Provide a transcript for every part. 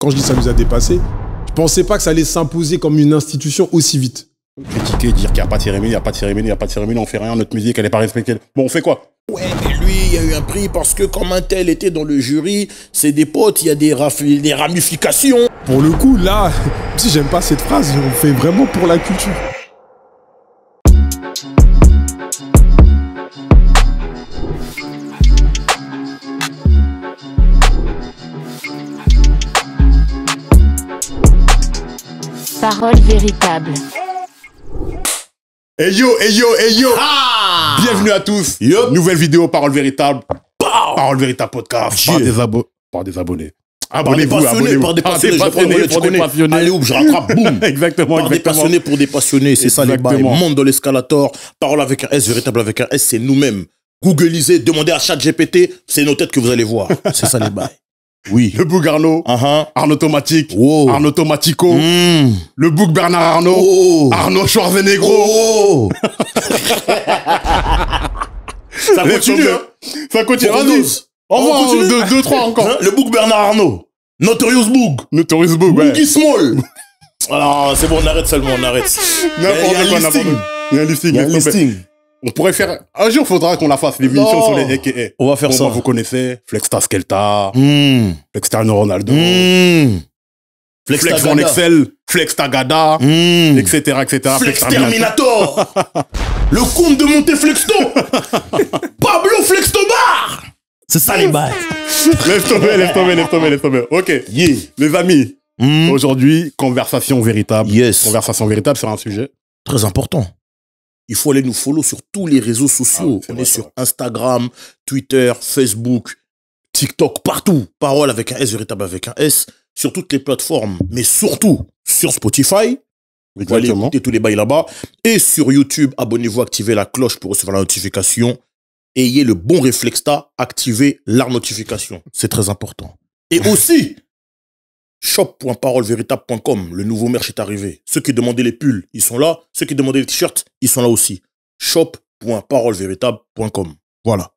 quand je dis ça nous a dépassé, je pensais pas que ça allait s'imposer comme une institution aussi vite. Critiquer, dire qu'il n'y a pas de cérémonie, il n'y a pas de cérémonie, il n'y a pas de cérémonie, on fait rien, notre musique, elle n'est pas respectée. Bon, on fait quoi? Ouais, mais lui, il y a eu un prix parce que comme un tel était dans le jury, c'est des potes, il y a des ramifications. Pour le coup, là, si j'aime pas cette phrase, on fait vraiment pour la culture. Parole véritable. Hey yo, hey yo, hey yo! Ah, Bienvenue à tous! Yup. Nouvelle vidéo, Parole Véritable. Parole Véritable podcast. Par des abonnés. Par des abonnés. Par des passionnés, par des passionnés, Pour des passionnés. Allez, je rattrape, boum. Exactement, Par des passionnés pour des passionnés, c'est ça les bails. Exactement. Monde dans l'escalator, parole avec un S, véritable avec un S, c'est nous-mêmes. Googlisez, demandez à ChatGPT, c'est nos têtes que vous allez voir. C'est ça les bails. Oui. Le Boug Arnaud. Arnaud Automatique. Wow. Arnaud Automatico. Le Boug Bernard Arnaud. Oh. Arnaud Schwarzenegger. Oh. Ça continue, hein. Ça continue. Faut qu'on Vas-y. ose. Envoie On continue. deux, trois encore. Hein, le Boug Bernard Arnault. Notorious Boug. Notorious Boug, ouais. Boogie Small. Alors, c'est bon, on arrête seulement, on arrête. Il y a un listing. Il y a un listing. Il y a un s'il te plaît. listing. On pourrait faire... Un jour, il faudra qu'on la fasse, l'émission Non. sur les AKA. On va faire Bon, ça. bah, vous connaissez Flexta Skelta, Mmh. Flextano Ronaldo, Mmh. Flex Van Excel, Flex Tagada, Mmh. etc., etc. Flex Terminator. Le comte de Monteflexto. Pablo Flextobar. C'est ça les bails. Laisse tomber. Ok, Yeah. les amis, Mmh. aujourd'hui, conversation véritable. Yes. Conversation véritable sur un sujet. Très important. Il faut aller nous follow sur tous les réseaux sociaux. Ah, c'est On vrai, est c'est sur vrai. Instagram, Twitter, Facebook, TikTok, partout. Parole avec un S, véritable avec un S, sur toutes les plateformes, mais surtout sur Spotify. Vous allez Exactement. écouter tous les bails là-bas. Et sur YouTube, abonnez-vous, activez la cloche pour recevoir la notification. Ayez le bon réflexe là, activez la notification. C'est très important. Et aussi, shop.parolevéritable.com, le nouveau merch est arrivé. Ceux qui demandaient les pulls, ils sont là. Ceux qui demandaient les t-shirts, ils sont là aussi. shop.parolevéritable.com. Voilà.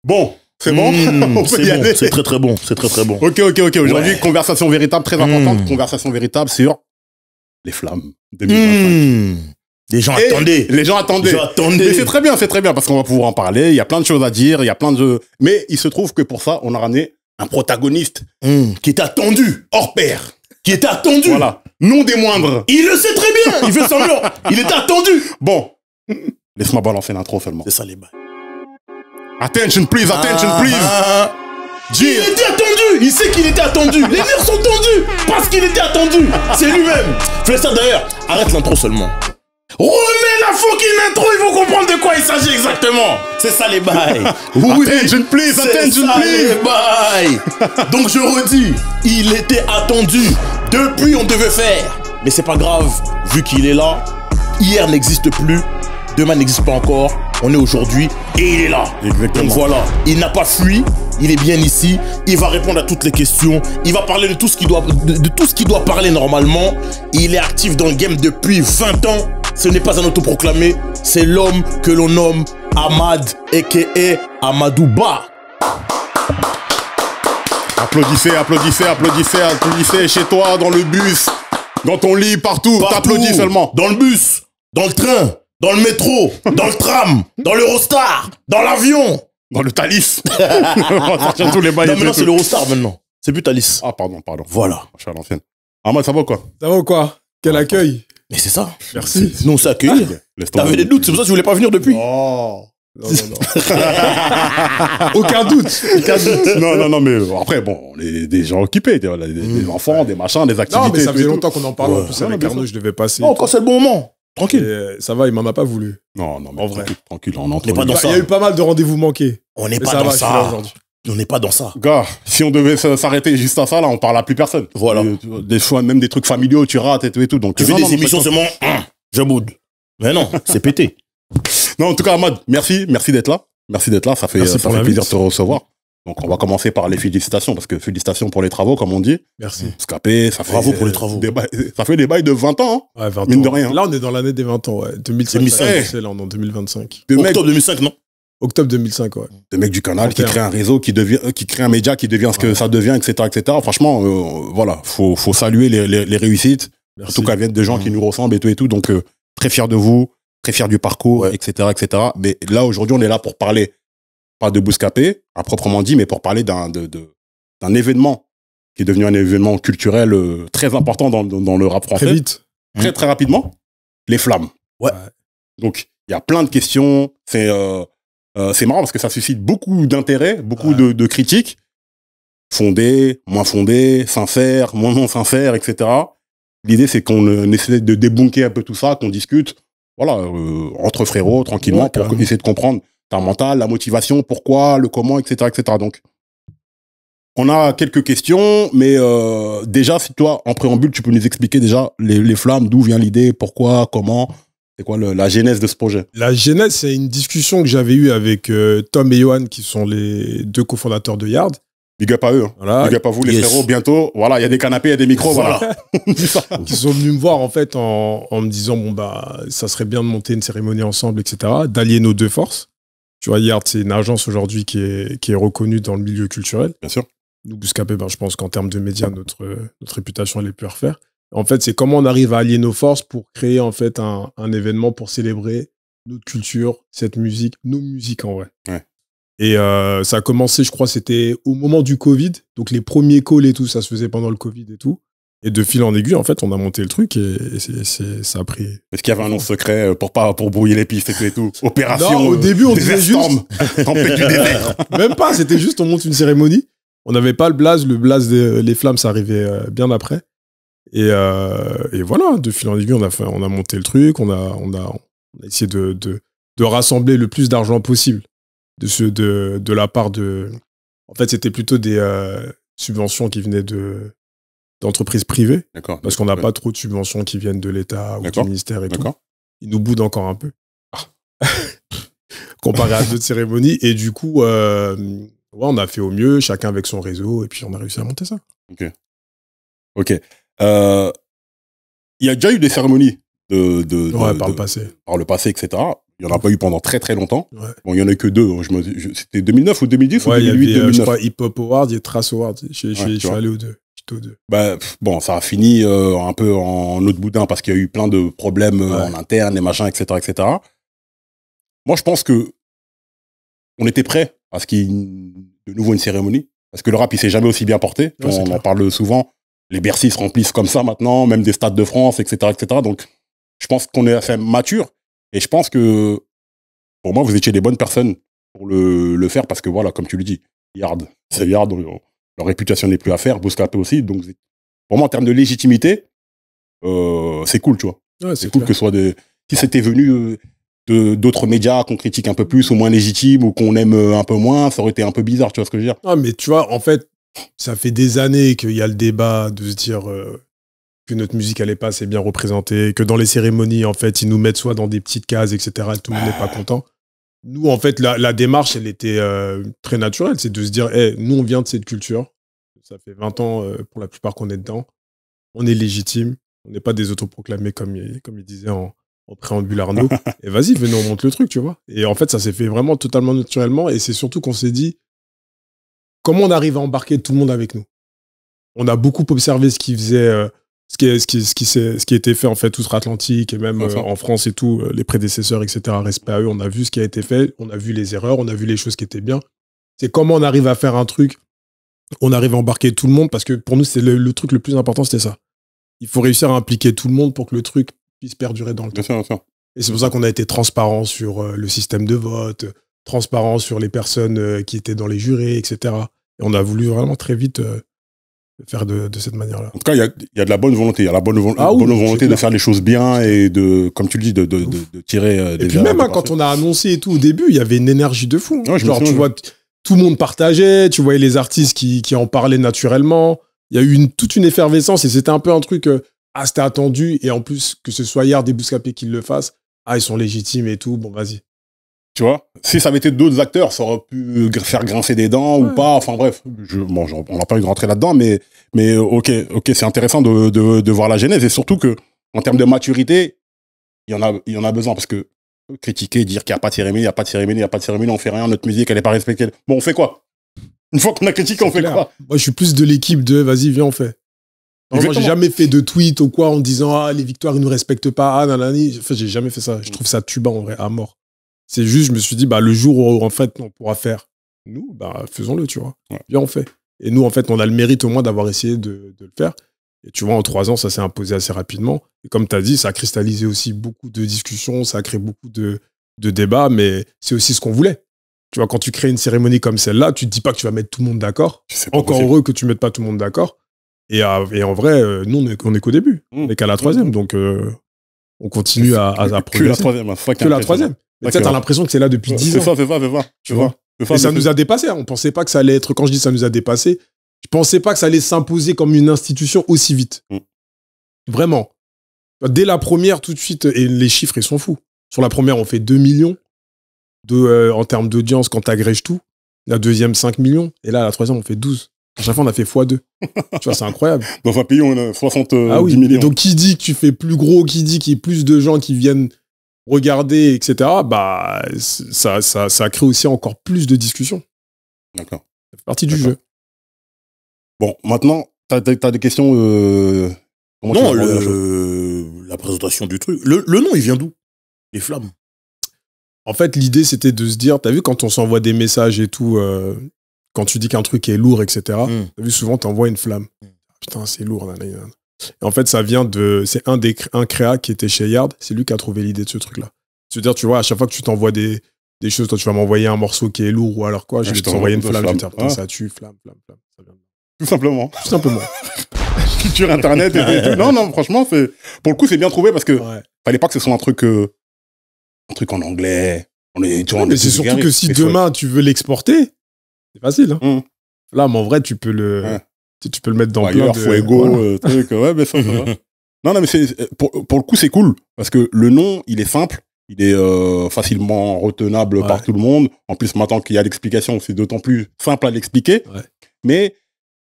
Bon, c'est bon. On peut C'est y bon, aller. c'est très très bon, c'est très très bon. Ok. Aujourd'hui, Ouais. conversation véritable, très importante. Conversation véritable sur les flammes 2025. Les gens Et attendaient. Les gens attendaient. Les gens attendaient. Mais c'est très bien, parce qu'on va pouvoir en parler. Il y a plein de choses à dire, il y a plein de... Mais il se trouve que pour ça, on a ramené un protagoniste Qui était attendu. hors pair. Qui était attendu. Voilà. Non des moindres. Il le sait très bien. Il fait semblant. Il était attendu. Bon. Laisse-moi balancer l'intro seulement. C'est ça les bails. Attention please. Il était attendu. Il sait qu'il était attendu. Les nerfs sont tendus. Parce qu'il était attendu. C'est lui-même. Fais ça d'ailleurs. Arrête l'intro seulement. Remets la fucking intro. Il faut comprendre de quoi il s'agit exactement. C'est ça les bails. Oui. Attention please. C'est ça les bails. Donc je redis. Il était attendu. Depuis on devait faire. Mais c'est pas grave. Vu qu'il est là. Hier n'existe plus. Demain n'existe pas encore. On est aujourd'hui et il est là. Exactement. Donc voilà, il n'a pas fui, il est bien ici, il va répondre à toutes les questions, il va parler de tout ce qu'il doit, de tout ce qu'il doit parler normalement. Il est actif dans le game depuis 20 ans. Ce n'est pas un autoproclamé, c'est l'homme que l'on nomme Ahmad, a.k.a. Amadouba. Applaudissez chez toi, dans le bus, dans ton lit, partout. T'applaudis seulement. Dans le bus, dans le train, dans le métro, dans le tram, dans l'Eurostar, dans l'avion. Dans le Thalys. On va sortir tous les bails. Non, et maintenant tout. c'est l'Eurostar maintenant. C'est plus Thalys. Ah, pardon. Voilà. Je suis à l'ancienne. Ahmad, ça va ou quoi? Ça va ou quoi? Quel accueil? Mais c'est ça. Merci. Nous on s'est accueillis. Laisse tomber. T'avais des doutes, c'est pour ça que tu voulais pas venir depuis. Oh. Non. Aucun doute. Non, mais après, bon, on est des gens occupés, des enfants, des machins, des activités. Non, mais ça tout faisait et tout. longtemps qu'on en parle. Ouais. En plus, Non, avec bien Arnaud, sûr. je devais passer. Non, quand c'est le bon moment. Et, Tranquille. ça va, il m'en a pas voulu. Non, mais En vrai. tranquille, on entre On est pas nous. dans Il y a eu pas mal de rendez-vous manqués. On n'est Mais pas ça dans va, je suis là ça. aujourd'hui. On n'est pas dans ça. Gars, si on devait s'arrêter juste à ça, là, on parle à plus personne. Voilà. Des fois, même des trucs familiaux, tu rates et tout. Donc, Tu fais non, des non, émissions faites- seulement, je boude. Mais non, c'est pété. Non, en tout cas, Ahmad, merci d'être là. Ça fait, Merci ça pour fait l'invite. plaisir de te recevoir. Donc, on va commencer par les félicitations, parce que félicitations pour les travaux, comme on dit. Merci. Scapé, ça fait. Bravo pour les travaux. Ça fait des bails de 20 ans, hein. Ouais, 20 Mine de ans. rien. Là, on est dans l'année des 20 ans, ouais. 2005. 2005. C'est là, on est en 2025. De mecs, Octobre 2005, non Octobre 2005, ouais. Le mec du canal qui 31. crée un réseau, qui crée un média qui devient ce que ça devient, etc., etc. Franchement, voilà, faut saluer les réussites. Merci. Surtout qu'elles viennent de gens qui nous ressemblent et tout. Donc, très fier de vous, très fier du parcours, etc., etc. Mais là, aujourd'hui, on est là pour parler, pas de Bouscapé, à proprement dit, mais pour parler d'un événement qui est devenu un événement culturel très important dans le rap français. Très vite. Très rapidement. Les flammes. Ouais. Donc, il y a plein de questions. C'est marrant parce que ça suscite beaucoup d'intérêt, beaucoup de critiques. Fondées, moins fondées, sincères, moins non sincères, etc. L'idée, c'est qu'on essaie de débunker un peu tout ça, qu'on discute, voilà, entre frérots, tranquillement, pour essayer de comprendre ta mental, la motivation, pourquoi, le comment, etc., etc. Donc, on a quelques questions, mais déjà, si toi, en préambule, tu peux nous expliquer déjà les flammes, d'où vient l'idée, pourquoi, comment, c'est quoi la genèse de ce projet? La genèse, c'est une discussion que j'avais eue avec Tom et Johan, qui sont les deux cofondateurs de Yard. Big up à eux. Voilà. Big up à vous, les frérots. Bientôt, voilà, il y a des canapés, il y a des micros, voilà. Qui sont venus me voir, en fait, en me disant, bon, bah, ça serait bien de monter une cérémonie ensemble, etc., d'allier nos deux forces. Tu vois, Yard, c'est une agence aujourd'hui qui est reconnue dans le milieu culturel. Bien sûr. Nous, Bouscapé, ben, je pense qu'en termes de médias, notre réputation, elle est plus à refaire. En fait, c'est comment on arrive à allier nos forces pour créer, en fait, un événement pour célébrer notre culture, cette musique, nos musiques, en vrai. Ouais. Et ça a commencé, je crois, c'était au moment du Covid. Donc, les premiers calls et tout, ça se faisait pendant le Covid et tout. Et de fil en aiguille, en fait, on a monté le truc et ça a pris... Est-ce qu'il y avait un nom secret pour brouiller les pistes et tout? Opération. Non, au début, on disait juste. Tempête du désert. Même pas, c'était juste, on monte une cérémonie. On n'avait pas le blaze. Le blaze des flammes, ça arrivait bien après. Et voilà, de fil en aiguille, on a monté le truc. On a essayé de rassembler le plus d'argent possible de la part de... En fait, c'était plutôt des subventions qui venaient d'entreprises privées. D'accord. Parce qu'on n'a pas trop de subventions qui viennent de l'État ou du ministère et tout. D'accord. Ils nous boudent encore un peu. Comparé à d'autres cérémonies. Et du coup, on a fait au mieux, chacun avec son réseau, et puis on a réussi à monter ça. Ok. Il y a déjà eu des cérémonies par le passé. Par le passé, etc. Il n'y en a pas eu pendant très très longtemps. Ouais. Bon, il n'y en a que deux. C'était 2009 ou 2010 ou 2008, il y avait, 2009. je crois, Hip Hop Award et Trace Award. Je suis allé aux deux. Bah, bon, ça a fini un peu en autre boudin parce qu'il y a eu plein de problèmes en interne et machin, etc., etc. Moi, je pense que on était prêt à ce qu'il y ait de nouveau une cérémonie parce que le rap, il s'est jamais aussi bien porté. Ouais, on en parle souvent. Les Bercy se remplissent comme ça maintenant, même des stades de France, etc., etc. Donc, je pense qu'on est assez mature et je pense que pour moi, vous étiez les bonnes personnes pour le faire parce que voilà, comme tu le dis, Yard, c'est Yard. Leur réputation n'est plus à faire, Bouscapé aussi. Donc, pour moi, en termes de légitimité, c'est cool, tu vois. Ouais, c'est cool que ce soit des... Si c'était venu d'autres médias qu'on critique un peu plus ou moins légitimes ou qu'on aime un peu moins, ça aurait été un peu bizarre, tu vois ce que je veux dire? Ah, mais tu vois, en fait, ça fait des années qu'il y a le débat de se dire que notre musique, elle n'est pas assez bien représentée, que dans les cérémonies, en fait, ils nous mettent soit dans des petites cases, etc., et tout le monde n'est pas content. Nous, en fait, la démarche, elle était très naturelle. C'est de se dire, nous, on vient de cette culture. Ça fait 20 ans, pour la plupart, qu'on est dedans. On est légitime. On n'est pas des autoproclamés, comme il disait en préambule Arnaud. Et vas-y, venez, on monte le truc, tu vois. Et en fait, ça s'est fait vraiment totalement naturellement. Et c'est surtout qu'on s'est dit, comment on arrive à embarquer tout le monde avec nous? On a beaucoup observé ce qui faisait... Ce qui a été fait en fait outre-Atlantique et même en France et tout, les prédécesseurs, etc. Respect à eux, on a vu ce qui a été fait, on a vu les erreurs, on a vu les choses qui étaient bien. C'est comment on arrive à faire un truc, on arrive à embarquer tout le monde, parce que pour nous, c'est le truc le plus important, c'était ça. Il faut réussir à impliquer tout le monde pour que le truc puisse perdurer dans le temps. Bien sûr. Et c'est pour ça qu'on a été transparent sur le système de vote, transparent sur les personnes qui étaient dans les jurés, etc. Et on a voulu vraiment très vite... faire de cette manière-là. En tout cas, il y a de la bonne volonté. Il y a la bonne volonté de faire les choses bien et de, comme tu le dis, de tirer des... Et puis même, quand on a annoncé et tout, au début, il y avait une énergie de fou. Ouais, genre, tu vois, tout le monde partageait, tu voyais les artistes qui en parlaient naturellement. Il y a eu toute une effervescence et c'était un peu un truc... c'était attendu. Et en plus, que ce soit Yard et Bouscapé qui le fassent, ils sont légitimes et tout, bon, vas-y. Tu vois, si ça avait été d'autres acteurs, ça aurait pu faire grincer des dents ou pas. Enfin bref, on n'a pas eu de rentrer là-dedans, mais ok, c'est intéressant de voir la genèse et surtout que en termes de maturité, il y en a besoin parce que critiquer, dire qu'il n'y a pas de cérémonie, il n'y a pas de cérémonie, il n'y a pas de cérémonie, on fait rien, notre musique, elle n'est pas respectée. Bon, on fait quoi? Une fois qu'on a critiqué, on fait quoi? Moi, je suis plus de l'équipe de vas-y, viens, on fait. Alors, moi, j'ai jamais fait de tweet ou quoi en disant ah, les victoires, ils nous respectent pas. Ah, nanani. Enfin, j'ai jamais fait ça. Je trouve ça tuba en vrai, à mort. C'est juste, je me suis dit, bah, le jour où en fait, on pourra faire, nous, bah, faisons-le, tu vois. Ouais. Viens, on fait. Et nous, en fait, on a le mérite au moins d'avoir essayé de le faire. Et tu vois, en 3 ans, ça s'est imposé assez rapidement. Et comme tu as dit, ça a cristallisé aussi beaucoup de discussions, ça a créé beaucoup de débats, mais c'est aussi ce qu'on voulait. Tu vois, quand tu crées une cérémonie comme celle-là, tu te dis pas que tu vas mettre tout le monde d'accord. Encore heureux que tu mettes pas tout le monde d'accord. Et en vrai, nous, on est qu'au début. On est qu'à la 3e. Donc, on continue à progresser. Que la 3e. Que la 3e. Mais peut-être t'as l'impression que c'est là depuis 10 ans. C'est ça. Tu vois. Et ça nous a dépassé. On pensait pas que ça allait être, quand je dis ça nous a dépassé, je pensais pas que ça allait s'imposer comme une institution aussi vite. Vraiment. Dès la première, tout de suite, et les chiffres, ils sont fous. Sur la première, on fait 2 millions en termes d'audience quand t'agrèges tout. La deuxième, 5 millions. Et là, la 3e, on fait 12. À chaque fois, on a fait x2. Tu vois, c'est incroyable. Dans un pays où on a 70 oui. millions. Et donc, qui dit que tu fais plus gros, qui dit qu'il y ait plus de gens qui viennent regarder, etc., bah, ça crée aussi encore plus de discussions. D'accord. Ça fait partie du jeu. Bon, maintenant, t'as des questions non, la présentation du truc. Le nom, il vient d'où? Les flammes. En fait, l'idée, c'était de se dire, t'as vu, quand on s'envoie des messages et tout, quand tu dis qu'un truc est lourd, etc., t'as vu, souvent, t'envoies une flamme. Putain, c'est lourd. Nanana. Et en fait, ça vient de... C'est un créa qui était chez Yard. C'est lui qui a trouvé l'idée de ce truc-là. C'est-à-dire, tu vois, à chaque fois que tu t'envoies des choses, toi, tu vas m'envoyer un morceau qui est lourd ou alors quoi, je vais t'envoyer une flamme. Je vais te dire, putain, ça tue, flamme. Ça vient. Tout simplement. Tout simplement. Culture internet et tout. Non, franchement, pour le coup, c'est bien trouvé parce que fallait pas que ce soit un truc en anglais. Mais c'est surtout que si demain, tu veux l'exporter, c'est facile. Hein. Flamme, en vrai, tu peux le mettre dans plein de... Fuego, truc. Ouais, mais ça va. Non, mais pour le coup, c'est cool. Parce que le nom, il est simple. Il est facilement retenable par tout le monde. En plus, maintenant qu'il y a l'explication, c'est d'autant plus simple à l'expliquer. Ouais. Mais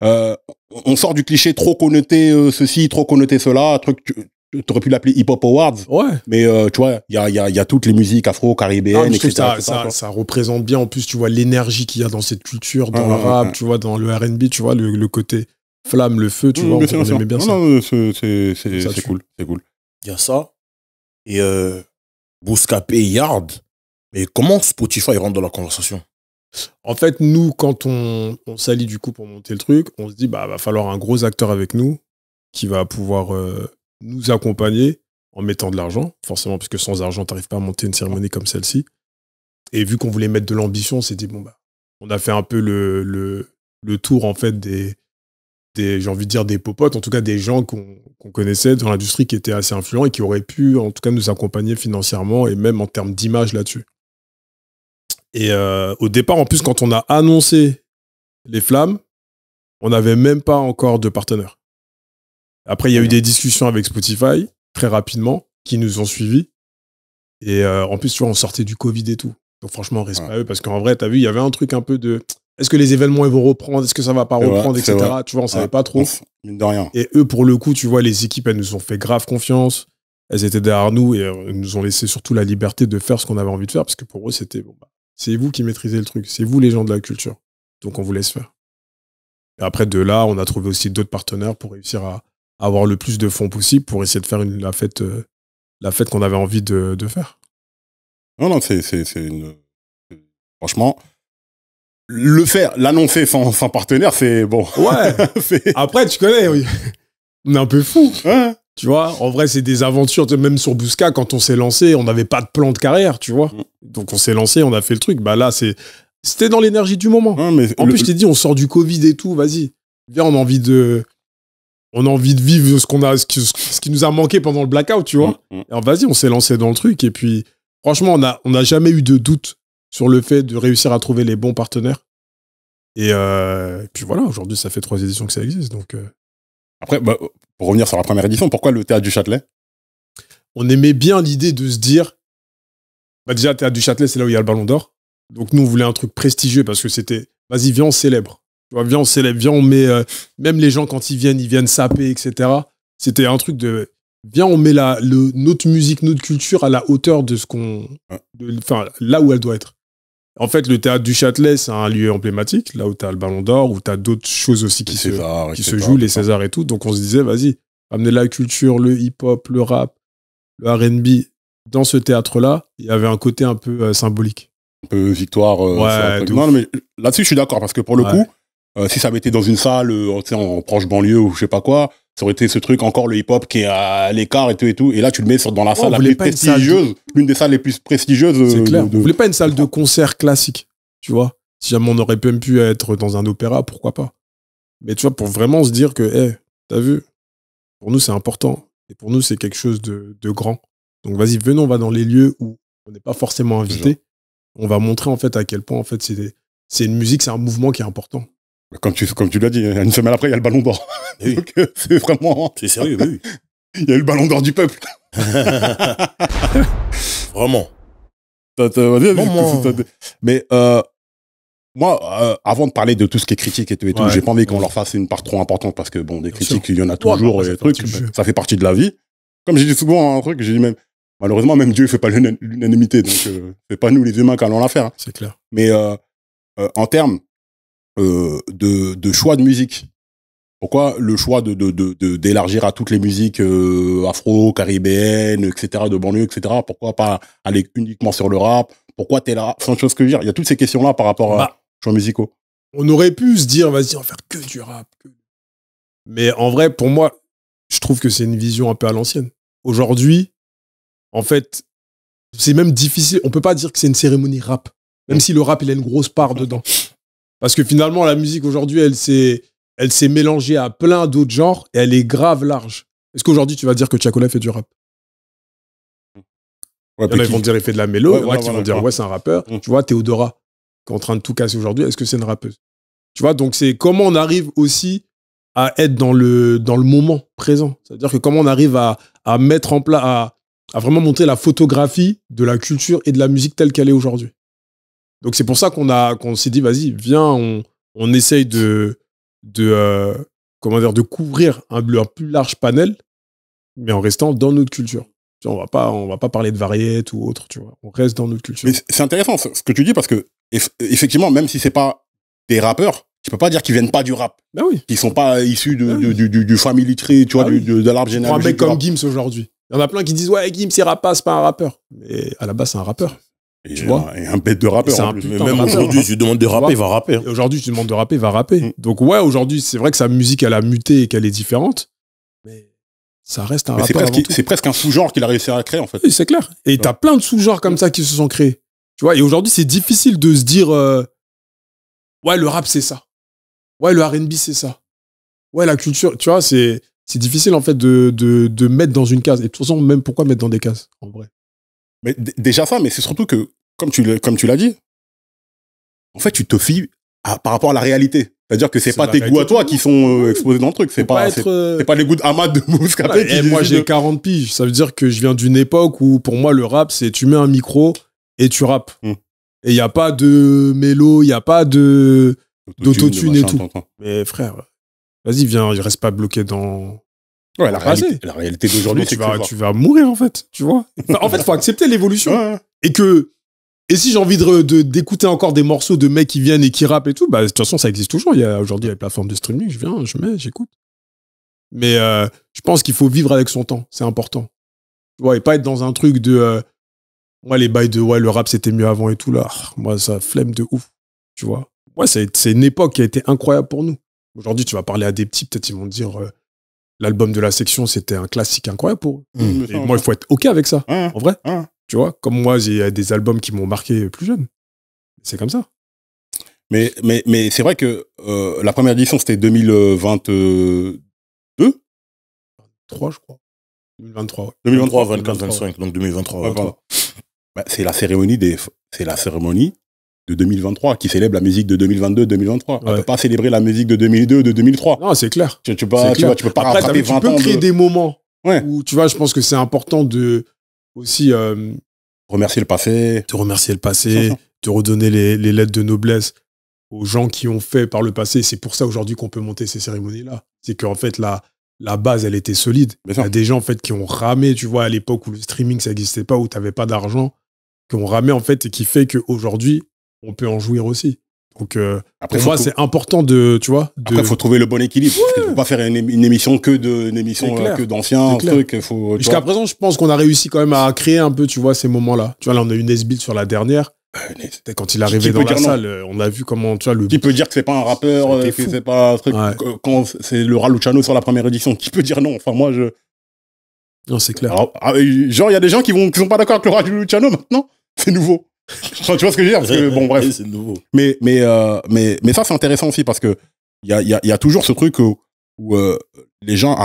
on sort du cliché trop connoté ceci, trop connoté cela. Truc, tu aurais pu l'appeler Hip Hop Awards. Ouais. Mais tu vois, il y a toutes les musiques afro-caribéennes, etc. Ça représente bien, en plus, tu vois, l'énergie qu'il y a dans cette culture, dans le rap, tu vois, dans le R&B, tu vois, le côté flamme, le feu, tu vois, on aimait bien ça. Non, c'est cool, c'est cool. Il y a ça. Et Bouscapé, Yard. Mais comment Spotify rentre dans la conversation? En fait, nous, quand on s'allie du coup pour monter le truc, on se dit, bah, va falloir un gros acteur avec nous qui va pouvoir nous accompagner en mettant de l'argent, forcément, parce que sans argent, t'arrives pas à monter une cérémonie comme celle-ci. Et vu qu'on voulait mettre de l'ambition, on s'est dit, bon, bah, on a fait un peu le tour, en fait, des j'ai envie de dire des popotes, en tout cas des gens qu'on connaissait dans l'industrie qui étaient assez influents et qui auraient pu, en tout cas, nous accompagner financièrement et même en termes d'image là-dessus. Et au départ, en plus, quand on a annoncé les flammes, on n'avait même pas encore de partenaire. Après, il y a eu des discussions avec Spotify, très rapidement, qui nous ont suivis. Et en plus, tu vois, on sortait du Covid et tout. Donc franchement, respect à eux, parce qu'en vrai, t'as vu, il y avait un truc un peu de... Est-ce que les événements, ils vont reprendre? Est-ce que ça va pas reprendre, etc. Vrai. Tu vois, on savait pas trop. Mine de rien. Et eux, pour le coup, tu vois, les équipes, elles nous ont fait grave confiance. Elles étaient derrière nous et elles nous ont laissé surtout la liberté de faire ce qu'on avait envie de faire, parce que pour eux, c'était... Bon, bah, c'est vous qui maîtrisez le truc. C'est vous, les gens de la culture. Donc, on vous laisse faire. Et après, de là, on a trouvé aussi d'autres partenaires pour réussir à avoir le plus de fonds possible pour essayer de faire la fête qu'on avait envie de faire. Non, c'est une... Franchement, l'annoncer sans partenaire, c'est bon. Ouais. Après, tu connais, oui. On est un peu fou. Ouais. Tu vois, en vrai, c'est des aventures. Même sur Bousca, quand on s'est lancé, on n'avait pas de plan de carrière, tu vois. Donc, on s'est lancé, on a fait le truc. Bah là, c'était dans l'énergie du moment. En plus, je t'ai dit, on sort du Covid et tout, vas-y. Viens, on a envie de vivre ce qui nous a manqué pendant le blackout, tu vois. Et alors, vas-y, on s'est lancé dans le truc. Et puis, franchement, on n'a jamais eu de doute sur le fait de réussir à trouver les bons partenaires. Et puis voilà, aujourd'hui, ça fait 3 éditions que ça existe. Donc, Après, bah, pour revenir sur la première édition, pourquoi le Théâtre du Châtelet? On aimait bien l'idée de se dire, bah déjà, Théâtre du Châtelet, c'est là où il y a le Ballon d'Or. Donc nous, on voulait un truc prestigieux parce que c'était, vas-y, viens, on célèbre. Tu vois, viens, on célèbre, viens, on met, même les gens, quand ils viennent saper, etc. C'était un truc de, viens, on met notre musique, notre culture à la hauteur de ce qu'on... Enfin, là où elle doit être. En fait, le théâtre du Châtelet, c'est un lieu emblématique, là où tu as le Ballon d'Or, où tu as d'autres choses aussi qui se jouent, les Césars et tout. Donc, on se disait, vas-y, amener la culture, le hip-hop, le rap, le R&B dans ce théâtre-là. Il y avait un côté un peu symbolique. Un peu victoire. Ouais, non, mais là-dessus, je suis d'accord, parce que pour le coup, si ça avait été dans une salle, en proche banlieue ou je sais pas quoi, ça aurait été ce truc, encore le hip-hop qui est à l'écart et tout. Et là, tu le mets dans la salle la plus prestigieuse, l'une des salles les plus prestigieuses. C'est clair. Vous voulez pas une salle de concert classique, tu vois? Si jamais on aurait même pu être dans un opéra, pourquoi pas? Mais tu vois, pour vraiment se dire que, t'as vu, pour nous, c'est important. Et pour nous, c'est quelque chose de grand. Donc, vas-y, venons, on va dans les lieux où on n'est pas forcément invité. On va montrer, en fait, à quel point, en fait, c'est une musique, c'est un mouvement qui est important. Comme tu l'as dit, une semaine après, il y a le Ballon d'Or. Oui. Donc, c'est vraiment... C'est sérieux, oui. Il y a eu le Ballon d'Or du peuple. Vraiment. Mais moi, avant de parler de tout ce qui est critique et tout, j'ai pas envie qu'on leur fasse une part trop importante parce que, bon, des critiques, il y en a toujours, et des trucs, ça fait partie de la vie. Comme j'ai dit souvent un truc, j'ai dit même, malheureusement, même Dieu, il fait pas l'unanimité, donc c'est pas nous les humains qui allons la faire. Hein. C'est clair. Mais en termes de choix de musique, pourquoi le choix d'élargir à toutes les musiques afro, caribéennes, etc., de banlieue, etc., pourquoi pas aller uniquement sur le rap? Pourquoi t'es là? Sans chose que je veux dire, il y a toutes ces questions-là par rapport à choix musicaux. On aurait pu se dire, vas-y, on va faire que du rap. Mais en vrai, pour moi, je trouve que c'est une vision un peu à l'ancienne. Aujourd'hui, en fait, c'est même difficile. On peut pas dire que c'est une cérémonie rap. Même si le rap, il a une grosse part dedans. Parce que finalement, la musique aujourd'hui, elle s'est mélangée à plein d'autres genres et elle est grave large. Est-ce qu'aujourd'hui, tu vas dire que Tiakola fait du rap? Ouais, il y en a qui vont dire il fait de la mélo, il y en a qui vont dire ouais, c'est un rappeur. Tu vois, Théodora, qui est en train de tout casser aujourd'hui, est-ce que c'est une rappeuse? Tu vois, donc c'est comment on arrive aussi à être dans le moment présent. C'est-à-dire que comment on arrive à mettre en place, à vraiment montrer la photographie de la culture et de la musique telle qu'elle est aujourd'hui. Donc c'est pour ça qu'on s'est dit, vas-y, viens, on essaye de couvrir un plus large panel, mais en restant dans notre culture. Tu vois, on va pas parler de variété ou autre, tu vois. On reste dans notre culture. Mais c'est intéressant ce que tu dis parce que effectivement, même si c'est pas des rappeurs, tu peux pas dire qu'ils viennent pas du rap. Ben oui. Qu'ils sont pas issus du family tree, tu vois, de l'arbre généalogique. Un mec comme Gims aujourd'hui. Il y en a plein qui disent, ouais, Gims, il rappe pas, c'est pas un rappeur. Mais à la base, c'est un rappeur. Tu vois, et un bête de rappeur. En plus. Mais même aujourd'hui, je lui demande de rapper, il va rapper. Et aujourd'hui, je lui demande de rapper, il va rapper. Donc ouais, aujourd'hui, c'est vrai que sa musique, elle a muté et qu'elle est différente. Mais ça reste un rappeur. C'est presque un sous-genre qu'il a réussi à créer, en fait. Oui, c'est clair. Et t'as plein de sous-genres comme ça qui se sont créés. Tu vois, et aujourd'hui, c'est difficile de se dire, ouais, le rap, c'est ça. Ouais, le R&B, c'est ça. Ouais, la culture, tu vois, c'est difficile, en fait, de mettre dans une case. Et de toute façon, même pourquoi mettre dans des cases, en vrai? Mais déjà ça, mais c'est surtout que, comme tu l'as dit, en fait, tu te fies par rapport à la réalité. C'est-à-dire que c'est pas tes goûts à toi qui sont exposés dans le truc. C'est pas les goûts d'Ahmad de Mousse Capé. Et moi, j'ai 40 piges. Ça veut dire que je viens d'une époque où, pour moi, le rap, c'est tu mets un micro et tu rappes. Et il n'y a pas de mélo, il n'y a pas d'autotune et tout. Mais frère, vas-y, viens, il reste pas bloqué dans... Ouais, la réalité d'aujourd'hui, tu vas mourir, en fait, tu vois. Enfin, en fait, il faut accepter l'évolution. Ouais. Et si j'ai envie d'écouter encore des morceaux de mecs qui viennent et qui rappent et tout, bah, de toute façon, ça existe toujours. Aujourd'hui, il y a les plateformes de streaming, je viens, je mets, j'écoute. Mais je pense qu'il faut vivre avec son temps, c'est important. Ouais, et pas être dans un truc de... moi, les bails de ouais, le rap, c'était mieux avant et tout, là. Moi, ça flemme de ouf, tu vois. Ouais, c'est une époque qui a été incroyable pour nous. Aujourd'hui, tu vas parler à des petits, peut-être ils vont te dire... l'album de La Section, c'était un classique incroyable pour eux. Et moi, il faut être OK avec ça, en vrai. Tu vois, comme moi, il y a des albums qui m'ont marqué plus jeune. C'est comme ça. Mais c'est vrai que la première édition, c'était 2022 3, je crois. 2023, ouais. 2023, 24, 25, donc 2023. Ouais, voilà. Bah, c'est la cérémonie de 2023 qui célèbre la musique de 2022-2023. On ne peut pas célébrer la musique de 2002, de 2003. Non, c'est clair. Tu peux pas rattraper 20 ans. Tu peux créer des moments où, tu vois, je pense que c'est important de aussi... remercier le passé. Te remercier le passé, te redonner les lettres de noblesse aux gens qui ont fait par le passé. C'est pour ça aujourd'hui qu'on peut monter ces cérémonies-là. C'est qu'en fait, la base, elle était solide. Bien Il y a sûr. des gens, en fait, qui ont ramé, tu vois, à l'époque où le streaming, ça n'existait pas, où tu n'avais pas d'argent, qui ont ramé, en fait, et qui fait qu'aujourd'hui, on peut en jouir aussi. Donc, Après, pour moi, c'est important de, tu vois, Après, il faut trouver le bon équilibre. Parce que tu peux pas faire une émission C'est clair. que d'anciens C'est clair. trucs. Faut, tu Jusqu'à vois. présent, je pense qu'on a réussi quand même à créer un peu, tu vois, ces moments-là. Tu vois, là, on a eu Nesbitt sur la dernière. C'était quand il est arrivé Qui dans peut la dire non? salle, on a vu comment, tu vois, le... Qui peut dire que c'est pas un rappeur, C'était que fou. c'est pas un truc, Ouais. quand c'est le Raluciano sur la première édition? Qui peut dire non? Enfin, moi, Non, c'est clair. Alors, genre, il y a des gens qui sont pas d'accord avec le Raluciano maintenant. C'est nouveau. Enfin, tu vois ce que je veux dire? Parce que, bon, bref. C'est nouveau. Mais ça, c'est intéressant aussi parce que il y a toujours ce truc où les gens,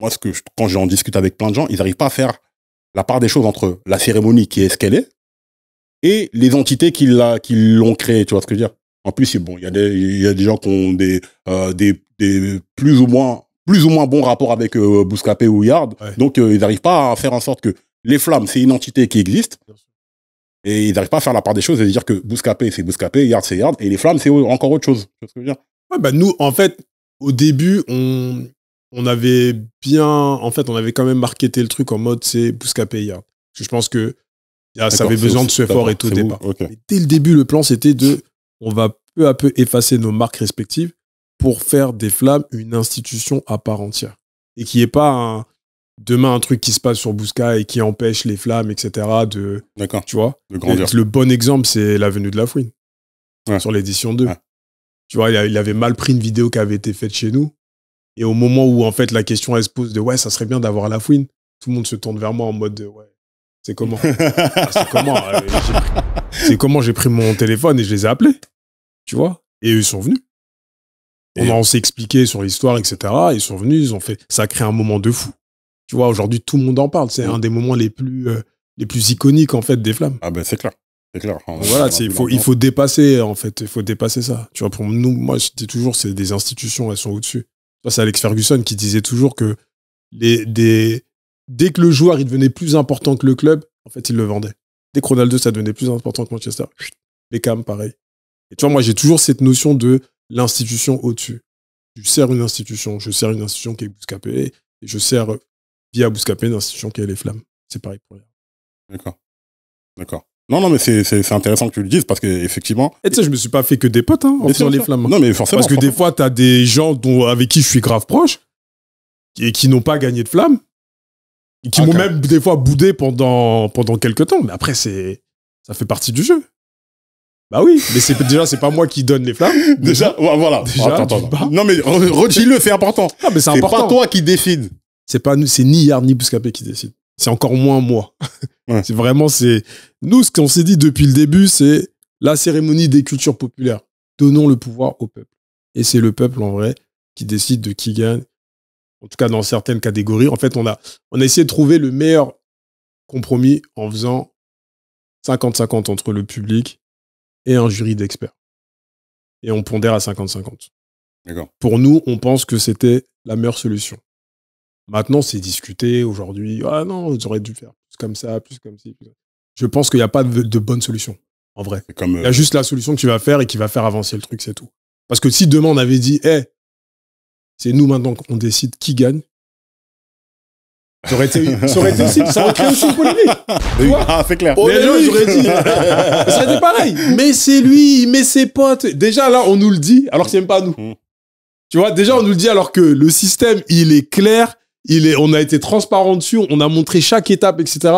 moi, quand j'en discute avec plein de gens, ils n'arrivent pas à faire la part des choses entre la cérémonie qui est ce qu'elle est et les entités qui l'ont créée. Tu vois ce que je veux dire? En plus, bon, il y a des gens qui ont des plus ou moins bons rapports avec Bouscapé ou Yard. Ouais. Donc, ils n'arrivent pas à faire en sorte que les Flammes, c'est une entité qui existe. Et ils n'arrivent pas à faire la part des choses et dire que Bouscapé, c'est Bouscapé, Yard, c'est Yard, et les Flammes, c'est encore autre chose. Tu vois ce que je veux dire? Ouais, bah, nous, en fait, au début, on avait on avait quand même marketé le truc en mode c'est Bouscapé et Yard. Parce que je pense que ça D'accord, avait c'est besoin vous- de ce d'accord, effort et tout au c'est vous, départ. ok. Mais dès le début, le plan, c'était on va peu à peu effacer nos marques respectives pour faire des Flammes une institution à part entière. Et qu'il n'y ait pas demain un truc qui se passe sur Bousca et qui empêche les Flammes, etc. D'accord. Tu vois? De grandir. Le bon exemple, c'est l'avenue de la Fouine. Ouais. Sur l'édition 2. Ouais. Tu vois, il avait mal pris une vidéo qui avait été faite chez nous. Et au moment où, en fait, la question, elle se pose de ouais, ça serait bien d'avoir la Fouine, tout le monde se tourne vers moi en mode de, ouais, c'est comment? C'est comment? C'est comment j'ai pris mon téléphone et je les ai appelés. Tu vois? Et eux, ils sont venus. On s'est expliqué sur l'histoire, etc. Ils sont venus, ils ont fait. Ça a créé un moment de fou. Tu vois, aujourd'hui, tout le monde en parle. C'est un des moments les plus iconiques, en fait, des Flammes. Ah ben, c'est clair. C'est clair. Donc voilà, il faut dépasser, en fait. Il faut dépasser ça. Tu vois, pour nous, moi, je dis toujours, c'est des institutions, elles sont au-dessus. C'est Alex Ferguson qui disait toujours que dès que le joueur, il devenait plus important que le club, en fait, il le vendait. Dès que Ronaldo, ça devenait plus important que Manchester. Beckham, pareil. Et tu vois, moi, j'ai toujours cette notion de l'institution au-dessus. Je sers une institution qui est Bouscapé, et je sers via Bouscapé une institution qui est les Flammes. C'est pareil pour rien. D'accord. Non, mais c'est intéressant que tu le dises parce que effectivement. Et tu sais, je me suis pas fait que des potes, en faisant les Flammes. Non, mais forcément. Parce que des fois, t'as des gens avec qui je suis grave proche et qui n'ont pas gagné de Flammes et qui m'ont même des fois boudé pendant quelques temps. Mais après, ça fait partie du jeu. Bah oui, mais c'est pas moi qui donne les Flammes. Déjà, voilà. Déjà, attends. Non, mais redis-le, c'est important. Ah, mais c'est important. pas toi qui décide. C'est ni Yard ni Bouscapé qui décide. C'est encore moins moi. Ouais. C'est vraiment, nous, ce qu'on s'est dit depuis le début, c'est la cérémonie des cultures populaires. Donnons le pouvoir au peuple. Et c'est le peuple, en vrai, qui décide de qui gagne. En tout cas, dans certaines catégories. En fait, on a essayé de trouver le meilleur compromis en faisant 50-50 entre le public et un jury d'experts. Et on pondère à 50-50. D'accord. Pour nous, on pense que c'était la meilleure solution. Maintenant, c'est discuté aujourd'hui. Ah non, j'aurais dû faire plus comme ça, plus comme ci. Je pense qu'il n'y a pas de bonne solution, en vrai. Il y a juste la solution que tu vas faire et qui va faire avancer le truc, c'est tout. Parce que si demain on avait dit, c'est nous maintenant qu'on décide qui gagne, ça aurait créé aussi une polémique. Ah, c'est clair. Les gens, ils auraient dit, ça aurait été pareil. Mais c'est lui, mais ses potes. Déjà, là, on nous le dit, alors que c'est même pas nous. Tu vois, déjà, on nous le dit alors que le système, il est clair, on a été transparent dessus, on a montré chaque étape, etc.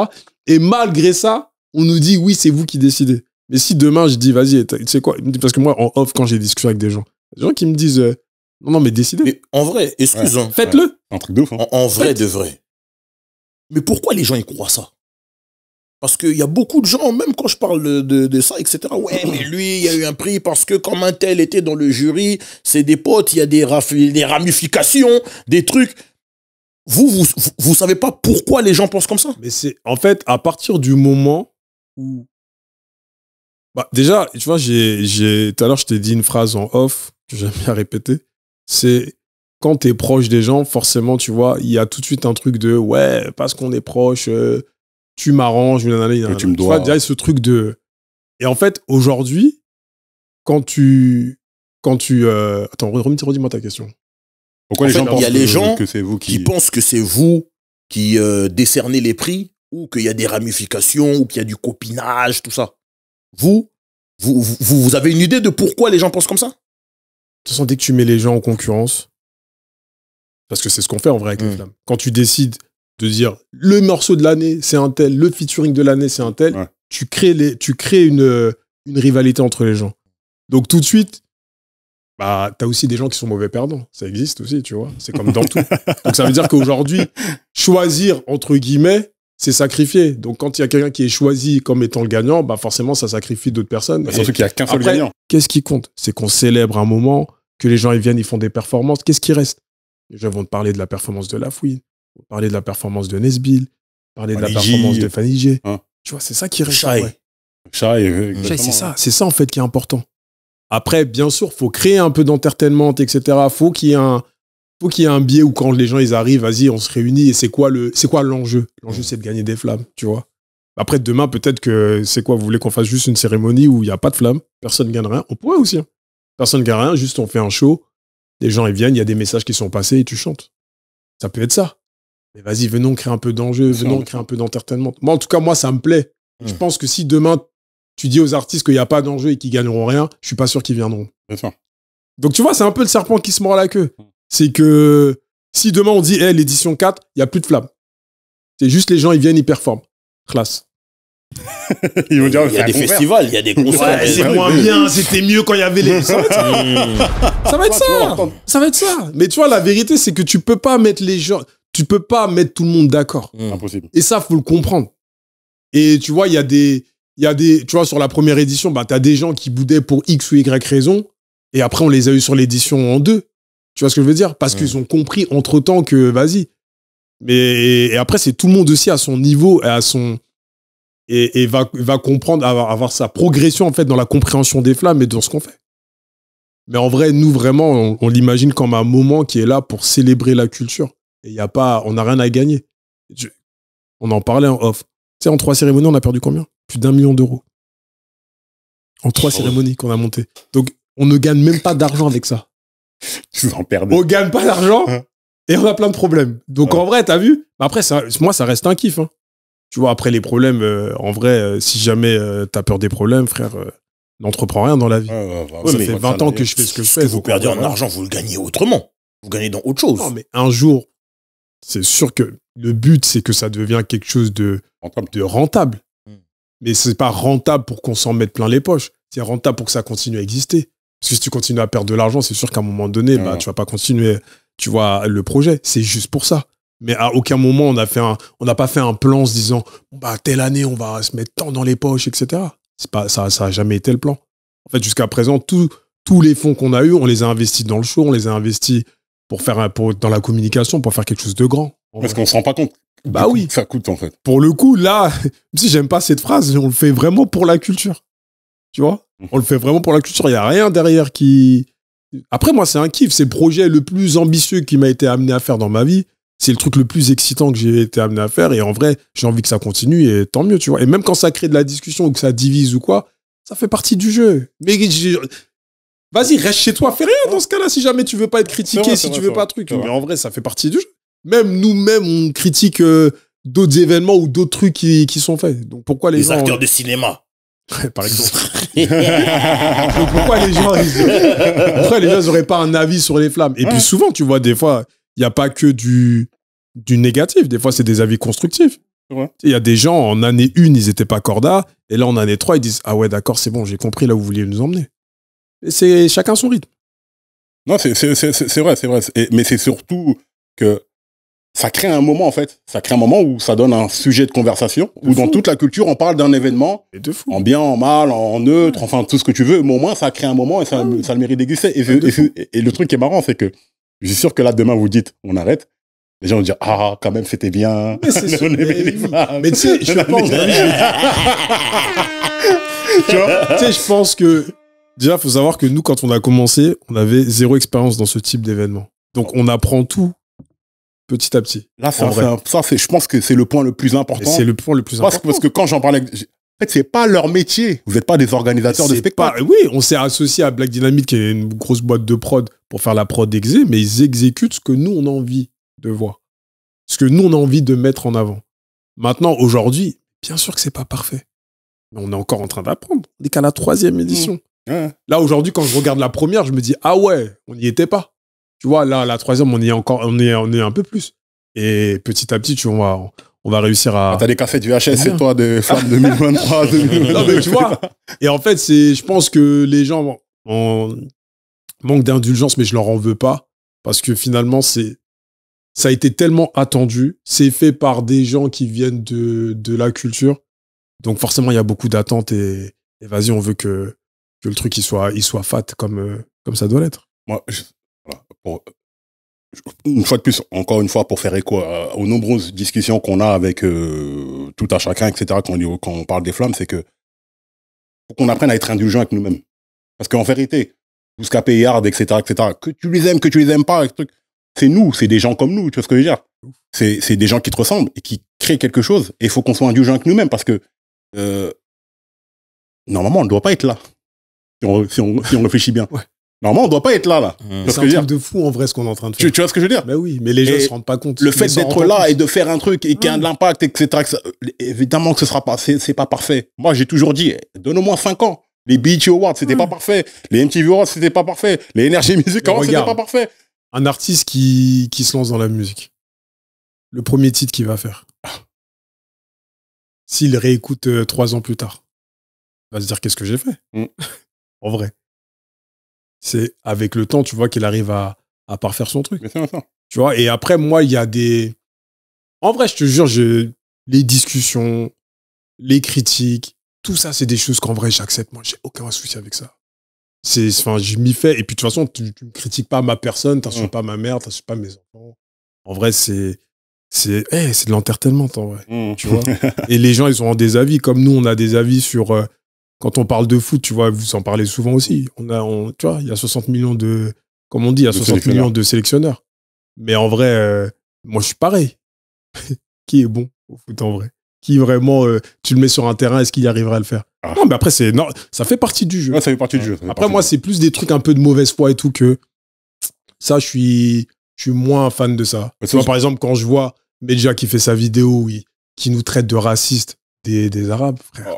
Et malgré ça, on nous dit, oui, c'est vous qui décidez. Mais si demain, je dis, vas-y, tu sais quoi? Parce que moi, en off, quand j'ai discuté avec des gens qui me disent, non, mais décidez. Mais en vrai, excuse, Ouais. Faites-le. Un truc de ouf. En vrai de vrai. Mais pourquoi les gens y croient ça? Parce qu'il y a beaucoup de gens, même quand je parle de ça, etc. Ouais, mais lui, il y a eu un prix parce que comme un tel était dans le jury, c'est des potes, il y a des ramifications, des trucs. Vous savez pas pourquoi les gens pensent comme ça? Mais c'est, en fait, à partir du moment où... Bah, déjà, tu vois, tout à l'heure, je t'ai dit une phrase en off que j'aime bien répéter. C'est quand t'es proche des gens, forcément, tu vois, il y a tout de suite un truc de ouais, parce qu'on est proche, tu m'arranges, tu me dois. Tu vois, déjà, ce truc de. Et en fait, aujourd'hui, quand tu. Attends, redis-moi ta question. Pourquoi En les fait, gens pensent il y a les gens que c'est vous qui pensent que c'est vous qui décernez les prix ou qu'il y a des ramifications ou qu'il y a du copinage, tout ça. Vous avez une idée de pourquoi les gens pensent comme ça? De toute façon, dès que tu mets les gens en concurrence, parce que c'est ce qu'on fait en vrai avec les flammes, quand tu décides de dire le morceau de l'année, c'est un tel, le featuring de l'année, c'est un tel, tu crées une rivalité entre les gens. Donc tout de suite, bah, t'as aussi des gens qui sont mauvais perdants. Ça existe aussi, tu vois. C'est comme dans tout. Donc ça veut dire qu'aujourd'hui, choisir, entre guillemets, c'est sacrifier. Donc quand il y a quelqu'un qui est choisi comme étant le gagnant, bah forcément, ça sacrifie d'autres personnes. Surtout qu'il n'y a qu'un seul Après, gagnant. Qu'est-ce qui compte? C'est qu'on célèbre un moment, que les gens ils viennent, ils font des performances. Qu'est-ce qui reste? Les gens vont te parler de la performance de Lafouine, vont parler de la performance de Nesbill, parler de la performance de Fanny G. Tu vois, c'est ça qui reste. Chai, c'est ça en fait qui est important. Après, bien sûr, faut créer un peu d'entertainment, etc. Faut qu'il y ait un biais où quand les gens ils arrivent, vas-y, on se réunit et c'est quoi l'enjeu? L'enjeu, c'est de gagner des flammes, tu vois. Après, demain, peut-être que c'est quoi? Vous voulez qu'on fasse juste une cérémonie où il n'y a pas de flammes, personne ne gagne rien? On pourrait aussi. Hein. Personne ne gagne rien, juste on fait un show, les gens ils viennent, il y a des messages qui sont passés et tu chantes. Ça peut être ça. Mais vas-y, venons créer un peu d'enjeu, venons créer un peu d'entertainment. Moi, en tout cas, moi, ça me plaît. Je pense que si demain, tu dis aux artistes qu'il n'y a pas d'enjeu et qu'ils gagneront rien, je suis pas sûr qu'ils viendront. Bien sûr. Donc, tu vois, c'est un peu le serpent qui se mord la queue. C'est que si demain on dit, hey, l'édition 4, il n'y a plus de flammes. C'est juste les gens, ils viennent, ils performent. Classe. Ils vont dire, il y a des festivals, il y a des concerts. Ouais, c'est moins bien, c'était mieux quand il y avait les... Ça va être ça. Ça va être ça. Mais tu vois, la vérité, c'est que tu peux pas mettre les gens... Tu peux pas mettre tout le monde d'accord. Impossible. Et ça, faut le comprendre. Et tu vois, il y a des... Tu vois, sur la première édition, bah, t'as des gens qui boudaient pour X ou Y raison, et après, on les a eu sur l'édition en 2. Tu vois ce que je veux dire? Parce qu'ils ont compris entre-temps que, vas-y. Et après, c'est tout le monde aussi à son niveau et à son... Et va comprendre, avoir sa progression, en fait, dans la compréhension des flammes et dans ce qu'on fait. Mais en vrai, nous, vraiment, on l'imagine comme un moment qui est là pour célébrer la culture. Et y a pas, on n'a rien à gagner. On en parlait en off. Tu sais, en 3 cérémonies, on a perdu combien? Plus d'1 million d'euros. En 3 cérémonies qu'on a montées. Donc, on ne gagne même pas d'argent avec ça. Tu en perds. On gagne pas d'argent et on a plein de problèmes. Donc, en vrai, t'as vu? Après, moi, ça reste un kiff. Hein. Tu vois, après les problèmes, en vrai, si jamais t'as peur des problèmes, frère, n'entreprends rien dans la vie. Ça fait 20 ans que je fais ce que je fais. Vous perdez en argent, vous le gagnez autrement. Vous gagnez dans autre chose. Non, mais un jour, c'est sûr que le but, c'est que ça devient quelque chose de rentable. Mais c'est pas rentable pour qu'on s'en mette plein les poches. C'est rentable pour que ça continue à exister. Parce que si tu continues à perdre de l'argent, c'est sûr qu'à un moment donné, bah, tu vas pas continuer, tu vois, le projet. C'est juste pour ça. Mais à aucun moment, on n'a pas fait un plan en se disant, bah, telle année, on va se mettre tant dans les poches, etc. Ça a jamais été le plan. En fait, jusqu'à présent, tous les fonds qu'on a eus, on les a investis dans le show, on les a investis dans la communication, pour faire quelque chose de grand. Parce qu'on se rend pas compte. Bah oui. Ça coûte, en fait. Pour le coup, là, même si j'aime pas cette phrase, on le fait vraiment pour la culture. Tu vois? On le fait vraiment pour la culture. Il n'y a rien derrière qui... Après, moi, c'est un kiff. C'est le projet le plus ambitieux qui m'a été amené à faire dans ma vie. C'est le truc le plus excitant que j'ai été amené à faire. Et en vrai, j'ai envie que ça continue et tant mieux, tu vois. Et même quand ça crée de la discussion ou que ça divise ou quoi, ça fait partie du jeu. Mais vas-y, reste chez toi, fais rien dans ce cas-là si jamais tu veux pas être critiqué, si tu veux pas truc. Mais en vrai, ça fait partie du jeu. Même nous-mêmes, on critique d'autres événements ou d'autres trucs qui sont faits. Donc pourquoi les gens... acteurs de cinéma. Par exemple. Donc pourquoi les gens n'auraient pas un avis sur les flammes? Et puis souvent, tu vois, des fois, il n'y a pas que du négatif. Des fois, c'est des avis constructifs. Il y a des gens, en année 1, ils n'étaient pas corda. Et là, en année 3, ils disent, ah ouais, d'accord, c'est bon, j'ai compris là où vous vouliez nous emmener. Et c'est chacun son rythme. Non, c'est vrai. Mais c'est surtout que ça crée un moment, en fait. Ça crée un moment où ça donne un sujet de conversation, où dans toute la culture, on parle d'un événement, en bien, en mal, en neutre, enfin, tout ce que tu veux. Mais au moins, ça crée un moment et ça le mérite d'exister. Et le truc qui est marrant, c'est que je suis sûr que là, demain, vous dites, on arrête. Les gens vont dire, ah, quand même, c'était bien. Mais c'est sûr. Mais tu sais, je pense... Tu sais, je pense que... Déjà, il faut savoir que nous, quand on a commencé, on avait 0 expérience dans ce type d'événement. Donc, on apprend tout petit à petit. Là, je pense que c'est le point le plus important. C'est le point le plus important. Parce que quand j'en parlais... En fait, c'est pas leur métier. Vous n'êtes pas des organisateurs de spectacles. Oui, on s'est associé à Black Dynamite, qui est une grosse boîte de prod, pour faire la prod d'exé, mais ils exécutent ce que nous, on a envie de voir. Ce que nous, on a envie de mettre en avant. Maintenant, aujourd'hui, bien sûr que c'est pas parfait. Mais on est encore en train d'apprendre. On est qu'à la 3e édition. Ouais. Là, aujourd'hui, quand je regarde la première, je me dis, ah ouais, on n'y était pas. Tu vois, là, la 3e, on y est encore, on est un peu plus. Et petit à petit, on va réussir à... T'as des cassettes VHS, c'est toi, de Flamme 2023, 2023. Non, mais tu vois. Et en fait, je pense que les gens manquent d'indulgence, mais je leur en veux pas. Parce que finalement, ça a été tellement attendu. C'est fait par des gens qui viennent de la culture. Donc forcément, il y a beaucoup d'attentes et vas-y, on veut que le truc il soit fat comme ça doit l'être. Moi, une fois de plus, encore une fois, pour faire écho aux nombreuses discussions qu'on a avec tout à chacun, etc., quand on parle des flammes, c'est que faut qu'on apprenne à être indulgent avec nous-mêmes. Parce qu'en vérité, Bouscapé et Hard, etc., que tu les aimes pas, c'est nous, c'est des gens comme nous, tu vois ce que je veux dire? C'est des gens qui te ressemblent et qui créent quelque chose. Et il faut qu'on soit indulgent avec nous-mêmes parce que normalement, on ne doit pas être là. Si on réfléchit bien. Ouais. Normalement, on ne doit pas être là. C'est un truc de fou en vrai ce qu'on est en train de faire. Tu vois ce que je veux dire? Mais oui, mais les gens ne se rendent pas compte. Le fait d'être là et de faire un truc et qui a de l'impact, etc., évidemment que ce sera pas, c'est pas parfait. Moi, j'ai toujours dit, donne-moi 5 ans. Les BET Awards, c'était pas parfait. Les MTV Awards, c'était pas parfait. Les Energy Music Awards, c'était pas parfait. Un artiste qui se lance dans la musique, le premier titre qu'il va faire, s'il réécoute 3 ans plus tard, il va se dire qu'est-ce que j'ai fait. En vrai. C'est avec le temps, tu vois, qu'il arrive à parfaire son truc. Mais c'est ça. Tu vois, et après, moi, il y a des... En vrai, je te jure, les discussions, les critiques, tout ça, c'est des choses qu'en vrai, j'accepte. Moi, j'ai aucun souci avec ça. Enfin, je m'y fais. Et puis, de toute façon, tu ne critiques pas ma personne, tu n'insultes pas ma mère, tu n'insultes pas mes enfants. En vrai, c'est de l'entertainment, en vrai. Tu vois. Et les gens, ils ont des avis. Comme nous, on a des avis sur... quand on parle de foot, tu vois, vous en parlez souvent aussi. Tu vois, il y a 60 millions de... Comme on dit, il y a 60 millions de sélectionneurs. Mais en vrai, moi, je suis pareil. Qui est bon au foot, en vrai? Qui vraiment, tu le mets sur un terrain, est-ce qu'il y arriverait à le faire? Non, mais après, ça fait partie du jeu. Ouais, ça fait partie du jeu. Après, moi, c'est plus des trucs un peu de mauvaise foi et tout que... Ça, je suis moins fan de ça. Tu vois, par exemple, quand je vois Medja qui fait sa vidéo, qui nous traite de racistes des Arabes, frère.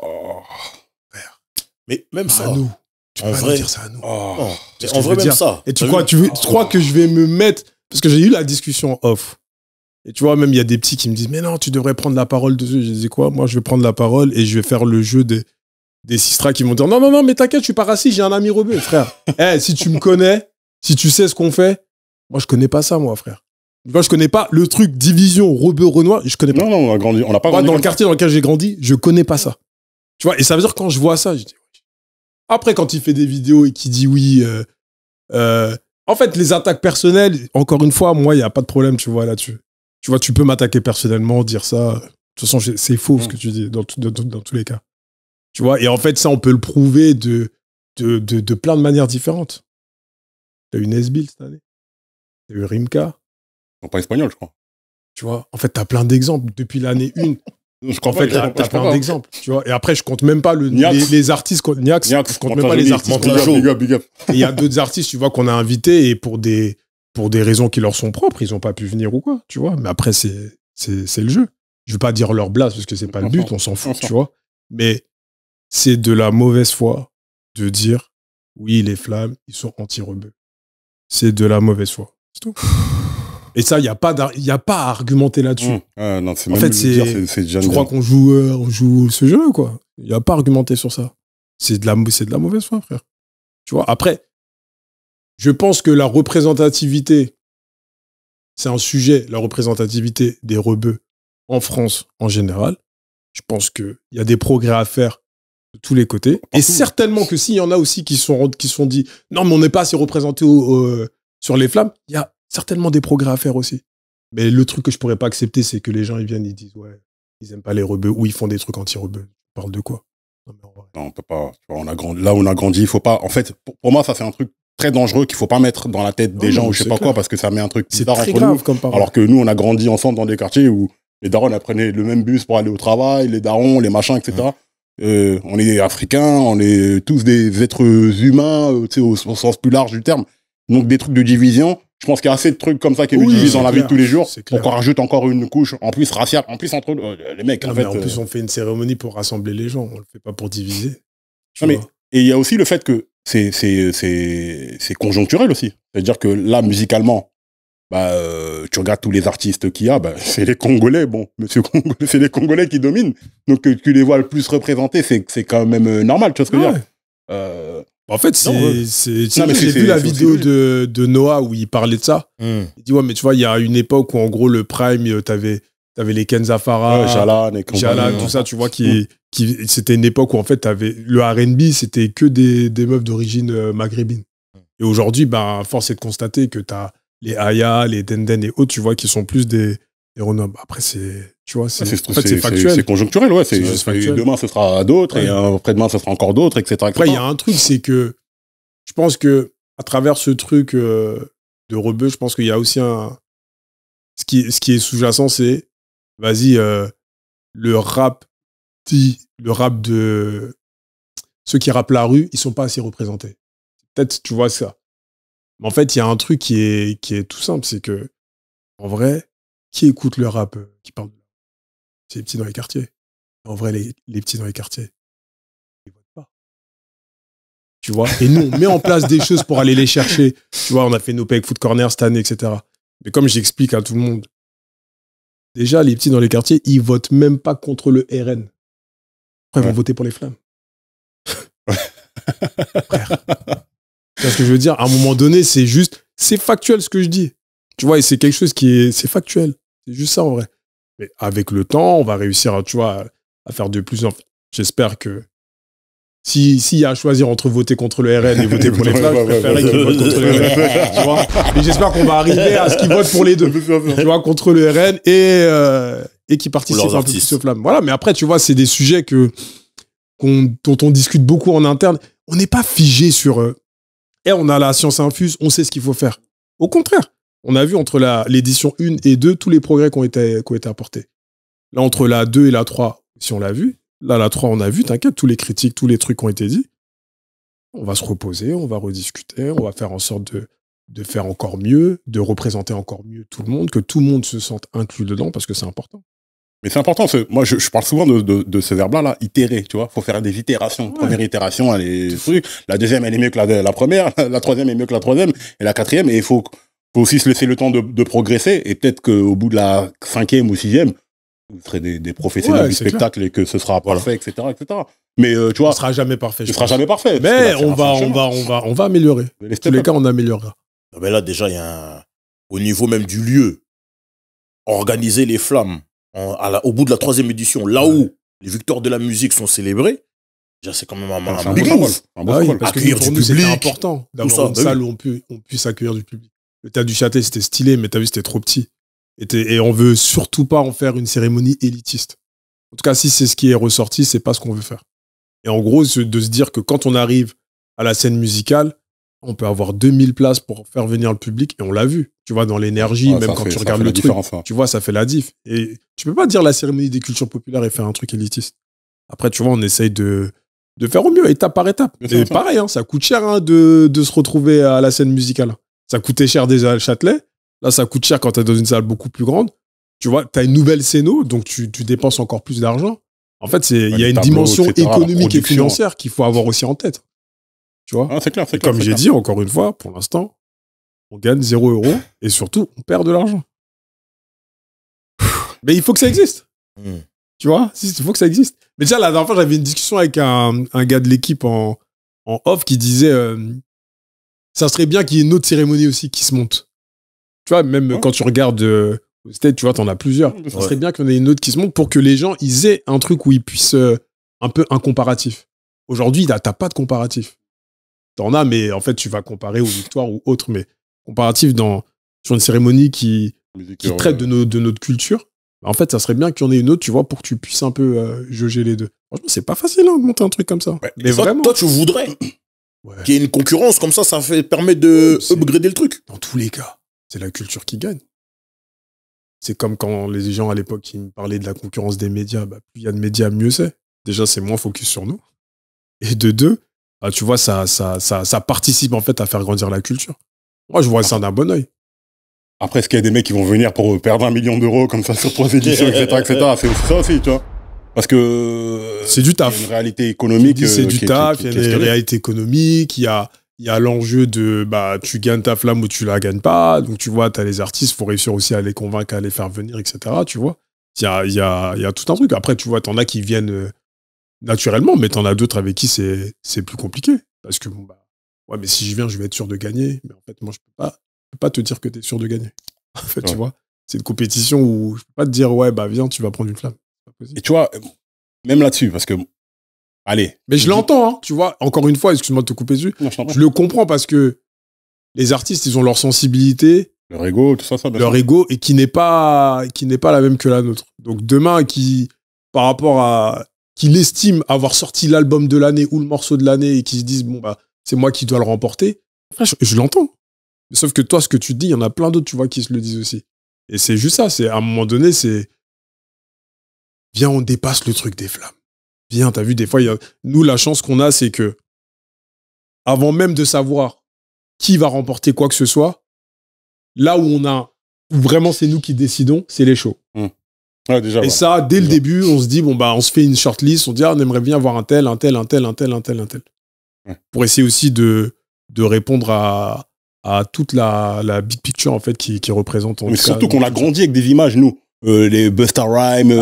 Mais même ça, nous. Tu peux en pas vrai, nous dire ça à nous. En vrai, même ça. Et tu crois que je vais me mettre... Parce que j'ai eu la discussion off. Et tu vois, même il y a des petits qui me disent, mais non, tu devrais prendre la parole dessus. Je dis quoi? Moi, je vais prendre la parole et je vais faire le jeu des sistras qui vont dire, non, mais t'inquiète, je suis pas raciste, j'ai un ami rebeu, frère. Si tu me connais, si tu sais ce qu'on fait, moi, je connais pas ça, moi, frère. Moi, je connais pas le truc division rebeu renois, je connais pas. Non, on n'a pas grandi. Dans le quartier dans lequel j'ai grandi, je connais pas ça. Tu vois, et ça veut dire quand je vois ça, je dis, après, quand il fait des vidéos et qu'il dit oui, en fait, les attaques personnelles, encore une fois, moi, il n'y a pas de problème, tu vois, là-dessus. Tu vois, tu peux m'attaquer personnellement, dire ça. De toute façon, c'est faux ce que tu dis, dans tous les cas. Tu vois, et en fait, ça, on peut le prouver de plein de manières différentes. T'as eu Nesbill cette année. T'as eu Rimka. Ils sont pas espagnols, je crois. Tu vois, en fait, t'as plein d'exemples depuis l'année 1. Je crois en fait, t'as plein d'exemples, tu vois. Et après, je compte même pas les artistes, Niax, je compte même pas les artistes. Big up. Et il y a d'autres artistes, tu vois, qu'on a invités et pour des raisons qui leur sont propres, ils ont pas pu venir ou quoi, tu vois. Mais après, c'est le jeu. Je veux pas dire leur blase parce que c'est pas le but, on s'en fout, tu vois. Mais c'est de la mauvaise foi de dire, oui, les flammes, ils sont anti-rebeux. C'est de la mauvaise foi. C'est tout. Et ça, il n'y a pas à argumenter là-dessus. Non, en fait, je crois qu'on joue ce jeu, quoi. Il n'y a pas à argumenter sur ça. C'est de la mauvaise foi, frère. Tu vois, après, je pense que la représentativité, c'est un sujet, la représentativité des rebeux en France en général. Je pense qu'il y a des progrès à faire de tous les côtés. Et certainement que s'il y en a aussi qui se sont dit « Non, mais on n'est pas assez représenté sur les flammes », il y a certainement des progrès à faire aussi. Mais le truc que je pourrais pas accepter, c'est que les gens, ils viennent, ils disent, ouais, ils aiment pas les rebeux, ou ils font des trucs anti-rebeux. Tu parles de quoi? Non, on peut pas. On a grandi, là où on a grandi, il faut pas. En fait, pour moi, ça, c'est un truc très dangereux qu'il faut pas mettre dans la tête des gens ou je sais pas quoi, parce que ça met un truc bizarre entre nous. Comme parole. Alors que nous, on a grandi ensemble dans des quartiers où les darons prenaient le même bus pour aller au travail, les darons, les machins, etc. On est africains, on est tous des êtres humains, au sens plus large du terme. Donc des trucs de division, je pense qu'il y a assez de trucs comme ça qui nous Oui, divisent c'est dans la vie de clair, tous les jours. c'est Donc clair. on rajoute encore une couche, en plus raciale, en plus entre les mecs, Non, en mais fait. en plus, on fait une cérémonie pour rassembler les gens. On le fait pas pour diviser. Tu Non, mais vois. et il y a aussi le fait que c'est conjoncturel aussi. C'est-à-dire que là, musicalement, bah, tu regardes tous les artistes qu'il y a, bah, c'est les Congolais, bon, monsieur Congolais, c'est les Congolais qui dominent. Donc que tu les vois le plus représentés, c'est quand même normal, tu vois ce que je veux dire. En fait, Non, mais j'ai c'est- vu la c'est vidéo aussi de Noah où il parlait de ça. Hmm. Il dit, ouais, mais tu vois, il y a une époque où, en gros, le Prime, t'avais les Kenza Farah, Jalan et compagnie. Jala, tout ça, tu vois, c'était une époque où, en fait, le R&B, c'était que des meufs d'origine maghrébine. Et aujourd'hui, bah, force est de constater que t'as les Aya, les Denden et autres, tu vois, qui sont plus des renoms. Après, tu vois, c'est factuel. C'est conjoncturel, ouais. C'est juste factuel. Demain, ce sera d'autres, Ouais. et après-demain, ce sera encore d'autres, etc. Après, il y a un truc, c'est que je pense que à travers ce truc de rebeu, je pense qu'il y a aussi ce qui est sous-jacent, c'est vas-y, le rap de ceux qui rappent la rue, ils sont pas assez représentés. Peut-être, tu vois ça. Mais en fait, il y a un truc qui est tout simple, c'est que en vrai, qui écoute le rap qui parle de la rue? C'est les petits dans les quartiers. En vrai, les petits dans les quartiers, ils votent pas. Tu vois. Et nous, on met en place des choses pour aller les chercher. Tu vois, on a fait nos Peg Food Corner cette année, etc. Mais comme j'explique à tout le monde, déjà, les petits dans les quartiers, ils votent même pas contre le RN. Après, ils vont voter pour les flammes. Frère. Tu vois ce que je veux dire? À un moment donné, c'est factuel ce que je dis. Tu vois, et c'est quelque chose c'est factuel. C'est juste ça, en vrai. Mais avec le temps, on va réussir à faire de plus en plus. J'espère que s'il y a à choisir entre voter contre le RN et voter pour les flammes, je préférerais qu'ils votent contre le RN. Tu vois? Et j'espère qu'on va arriver à ce qu'ils votent pour les deux. Tu vois, contre le RN et qu'ils participent un peu plus aux flammes. Voilà, mais après, tu vois, c'est des sujets dont on discute beaucoup en interne. On n'est pas figé sur... on a la science infuse, on sait ce qu'il faut faire. Au contraire, on a vu entre l'édition 1 et 2 tous les progrès qui ont été apportés. Là, entre la 2 et la 3, si on l'a vu, là, la 3, on a vu, t'inquiète, tous les critiques, tous les trucs qui ont été dit. On va se reposer, on va rediscuter, on va faire en sorte de faire encore mieux, de représenter encore mieux tout le monde, que tout le monde se sente inclus dedans, parce que c'est important. Mais c'est important, moi je parle souvent de ce verbe-là, itérer, tu vois. Faut faire des itérations. Ouais. Première itération, elle est truc. La deuxième, elle est mieux que la première. La troisième est mieux que la troisième. Et la quatrième, et il faut aussi se laisser le temps de progresser. Et peut-être qu'au bout de la 5e ou 6e, vous serez des professionnels du spectacle et que ce sera parfait, etc., etc. Mais tu vois. Ce sera jamais parfait. Ce sera jamais parfait. Mais on va améliorer. Dans tous les cas, on améliorera. Mais là, déjà, il y a au niveau même du lieu, organiser les flammes. Au bout de la 3e édition, là où les victoires de la musique sont célébrées, déjà c'est quand même un big move. Parce que pour nous, c'était important d'avoir une salle où on puisse accueillir du public. Le Théâtre du Châtelet, c'était stylé, mais t'as vu, c'était trop petit. Et on veut surtout pas en faire une cérémonie élitiste. En tout cas, si c'est ce qui est ressorti, c'est pas ce qu'on veut faire. Et en gros, de se dire que quand on arrive à la scène musicale, on peut avoir 2000 places pour faire venir le public, et on l'a vu. Tu vois, dans l'énergie, même quand tu regardes le truc, tu vois, ça fait la diff. Et tu peux pas dire la cérémonie des cultures populaires et faire un truc élitiste. Après, tu vois, on essaye de faire au mieux, étape par étape. Et pareil, ça coûte cher de se retrouver à la scène musicale. Ça coûtait cher déjà à le Châtelet. Là, ça coûte cher quand t'es dans une salle beaucoup plus grande. Tu vois, t'as une nouvelle scéno, donc tu dépenses encore plus d'argent. En fait, il y a une dimension économique et financière qu'il faut avoir aussi en tête. Tu vois, c'est clair. Comme j'ai dit, encore une fois, pour l'instant, on gagne 0 € et surtout, on perd de l'argent. Mais il faut que ça existe. Tu vois, il faut que ça existe. Mais déjà, la dernière fois, j'avais une discussion avec un gars de l'équipe en off qui disait ça serait bien qu'il y ait une autre cérémonie aussi qui se monte. Tu vois, même quand tu regardes au Stade, tu vois, t'en as plusieurs. Ça serait bien qu'il y en ait une autre qui se monte pour que les gens, ils aient un truc où ils puissent un peu un comparatif. Aujourd'hui, t'as pas de comparatif. T'en as, mais en fait, tu vas comparer aux victoires ou autres, mais comparatif sur une cérémonie qui traite de notre culture. En fait, ça serait bien qu'il y en ait une autre, tu vois, pour que tu puisses un peu jauger les deux. Franchement, c'est pas facile de monter un truc comme ça. Ouais, mais vraiment. Toi, tu voudrais qu'il y ait une concurrence comme ça permet de upgrader le truc. Dans tous les cas, c'est la culture qui gagne. C'est comme quand les gens à l'époque ils me parlaient de la concurrence des médias. Plus il y a de médias, mieux c'est. Déjà, c'est moins focus sur nous. Et de deux, tu vois, ça participe en fait à faire grandir la culture. Moi, je vois ça d'un bon oeil. Après, est-ce qu'il y a des mecs qui vont venir pour perdre 1 million d'euros comme ça sur 3 éditions, etc., etc. C'est aussi ça aussi, tu vois. Parce que c'est du taf. Il y a une réalité économique. C'est du taf, il y a une réalité économique, il y a l'enjeu de tu gagnes ta flamme ou tu la gagnes pas. Donc tu vois, tu as les artistes, il faut réussir aussi à les convaincre, à les faire venir, etc. Tu vois. Il y a tout un truc. Après, tu vois, t'en as qui viennent naturellement, mais t'en as d'autres avec qui c'est plus compliqué. Parce que ouais, mais si je viens, je vais être sûr de gagner. Mais en fait, moi, je peux pas te dire que tu es sûr de gagner. En fait, tu vois, c'est une compétition où je peux pas te dire, ouais, viens, tu vas prendre une flamme. Et tu vois, même là-dessus, parce que, allez. Mais je l'entends, hein, tu vois, encore une fois, excuse-moi de te couper dessus. Non, je le comprends parce que les artistes, ils ont leur sensibilité. Leur ego, tout ça. Leur ego, et qui n'est pas la même que la nôtre. Donc demain, par rapport à qu'il estime avoir sorti l'album de l'année ou le morceau de l'année et qui se disent, c'est moi qui dois le remporter, je l'entends. Mais sauf que toi, ce que tu dis, il y en a plein d'autres, tu vois, qui se le disent aussi. Et c'est juste ça, c'est à un moment donné, c'est viens, on dépasse le truc des flammes. Viens, t'as vu, des fois, nous, la chance qu'on a, c'est que avant même de savoir qui va remporter quoi que ce soit, là où vraiment c'est nous qui décidons, c'est les shows. Ouais, déjà, et ça, dès le début, on se dit, on se fait une shortlist, on dit, on aimerait bien avoir un tel. Pour essayer aussi de répondre à toute la big picture, en fait, qui représente. Mais surtout qu'on a grandi avec des images, nous. Les Busta Rhymes,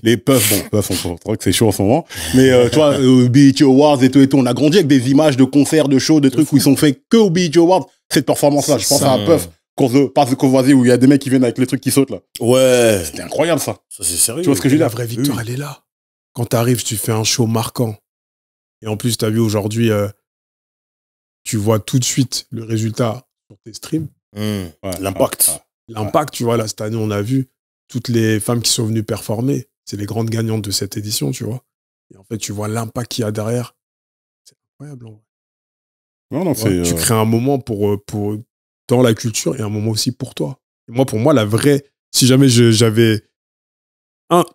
les Puff, Puff, on croit que c'est chaud en ce moment. Mais tu vois, BET Awards et tout, on a grandi avec des images de concerts, de shows, de trucs où ils sont faits que au BET Awards. Cette performance-là, je pense à Puff, pas de Courvoisier, où il y a des mecs qui viennent avec les trucs qui sautent là. Ouais. C'était incroyable ça. Ça c'est sérieux. Tu vois ce que je veux dire? La vraie victoire, elle est là. Quand t'arrives, tu fais un show marquant. Et en plus, t'as vu aujourd'hui, tu vois tout de suite le résultat sur tes streams. L'impact. L'impact, tu vois, là, cette année, on a vu toutes les femmes qui sont venues performer. C'est les grandes gagnantes de cette édition, tu vois. Et en fait, tu vois l'impact qu'il y a derrière. C'est incroyable, en vrai. Non, tu crées un moment pour dans la culture et un moment aussi pour toi. Et pour moi, la vraie, si jamais j'avais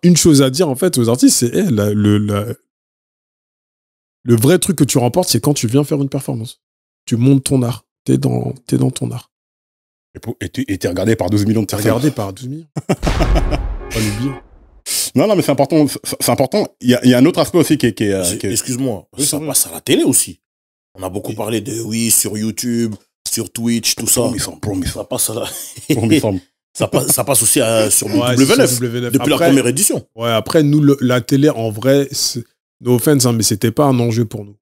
une chose à dire, en fait, aux artistes, c'est le vrai truc que tu remportes, c'est quand tu viens faire une performance. Tu montes ton art. T'es dans ton art. Et t'es regardé par 12 millions de personnes. Regardé par 12 millions. Pas l'oublier. Non, mais c'est important. Il y a un autre aspect aussi qui est... Excuse-moi, ça passe à la télé aussi. On a beaucoup parlé de, sur YouTube, sur Twitch, tout ça. Ça passe à la... ça passe aussi sur W9, depuis la première édition. Ouais, après, nous, la télé, en vrai, no offense, mais c'était pas un enjeu pour nous.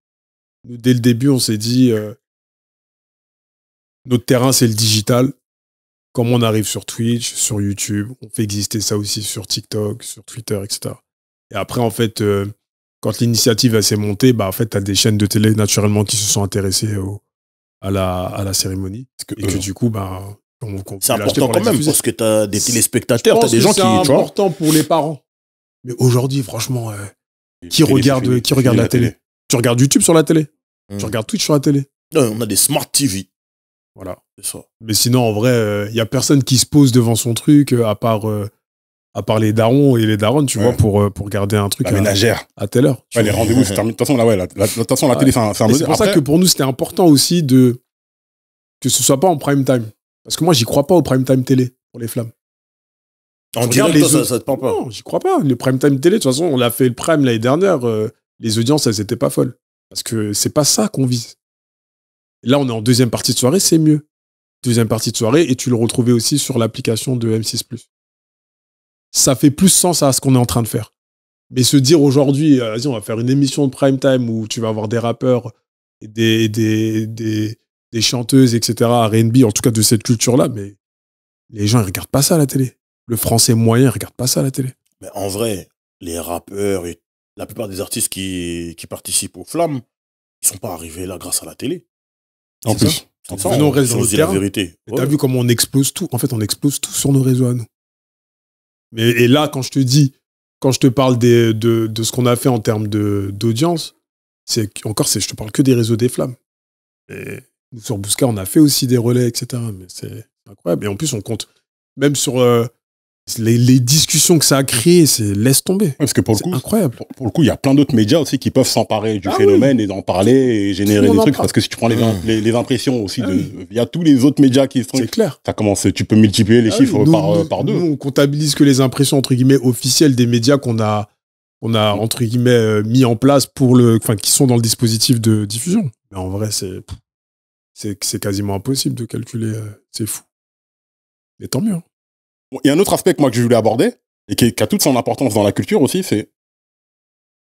Nous, dès le début, on s'est dit, notre terrain, c'est le digital. Comme on arrive sur Twitch, sur YouTube, on fait exister ça aussi sur TikTok, sur Twitter, etc. Et après, en fait, quand l'initiative s'est montée, en fait, t'as des chaînes de télé naturellement qui se sont intéressées à la cérémonie. Et que du coup, c'est important quand même, parce que t'as des téléspectateurs, t'as des gens qui... C'est important pour les parents. Mais aujourd'hui, franchement, qui regarde la télé? Tu regardes YouTube sur la télé? Tu regardes Twitch sur la télé? Non, on a des Smart TV. Voilà. C'est ça. Mais sinon, en vrai, il n'y a personne qui se pose devant son truc, à part les darons et les daronnes, tu vois, pour regarder un truc à telle heure. Les rendez-vous se terminent. De toute façon, la télé, c'est un C'est pour ça que pour nous, c'était important aussi que ce soit pas en prime time. Parce que moi, j'y crois pas au prime time télé pour les flammes. En direct, ça te parle pas? Non, j'y crois pas. Le prime time télé, de toute façon, on l'a fait le prime l'année dernière. Les audiences, elles étaient pas folles. Parce que c'est pas ça qu'on vise. Là, on est en deuxième partie de soirée, c'est mieux. Deuxième partie de soirée, et tu le retrouvais aussi sur l'application de M6+. Ça fait plus sens à ce qu'on est en train de faire. Mais se dire aujourd'hui, vas-y, on va faire une émission de prime time où tu vas avoir des rappeurs, et des chanteuses, etc., R&B, en tout cas de cette culture-là, mais les gens, ils regardent pas ça à la télé. Le français moyen, il regarde pas ça à la télé. Mais en vrai, les rappeurs et la plupart des artistes qui participent aux flammes, ils sont pas arrivés là grâce à la télé. En plus. Nous, on reste dans le terrain. La vérité. T'as vu comment on explose tout? En fait, on explose tout sur nos réseaux à nous. Et là, quand je te parle de ce qu'on a fait en termes d'audience, je te parle que des réseaux des flammes. Et nous, sur Bousca, on a fait aussi des relais, etc. Mais c'est incroyable. Et en plus, on compte, même sur les discussions que ça a créées, laisse tomber. Ouais, parce que pour le C'est coup, incroyable. pour le coup, il y a plein d'autres médias aussi qui peuvent s'emparer du Ah phénomène et d'en parler et générer Tout le des monde trucs. en parle. Parce que si tu prends les impressions aussi, Ah oui. il y a tous les autres médias qui sont. C'est clair. Ça commence, tu peux multiplier les Ah chiffres oui, par deux. Nous, on comptabilise que les impressions, entre guillemets, officielles des médias qu'on a entre guillemets, mis en place qui sont dans le dispositif de diffusion. Mais en vrai, c'est quasiment impossible de calculer. C'est fou. Mais tant mieux. Hein. Bon, il y a un autre aspect que moi que je voulais aborder et qui a toute son importance dans la culture aussi, c'est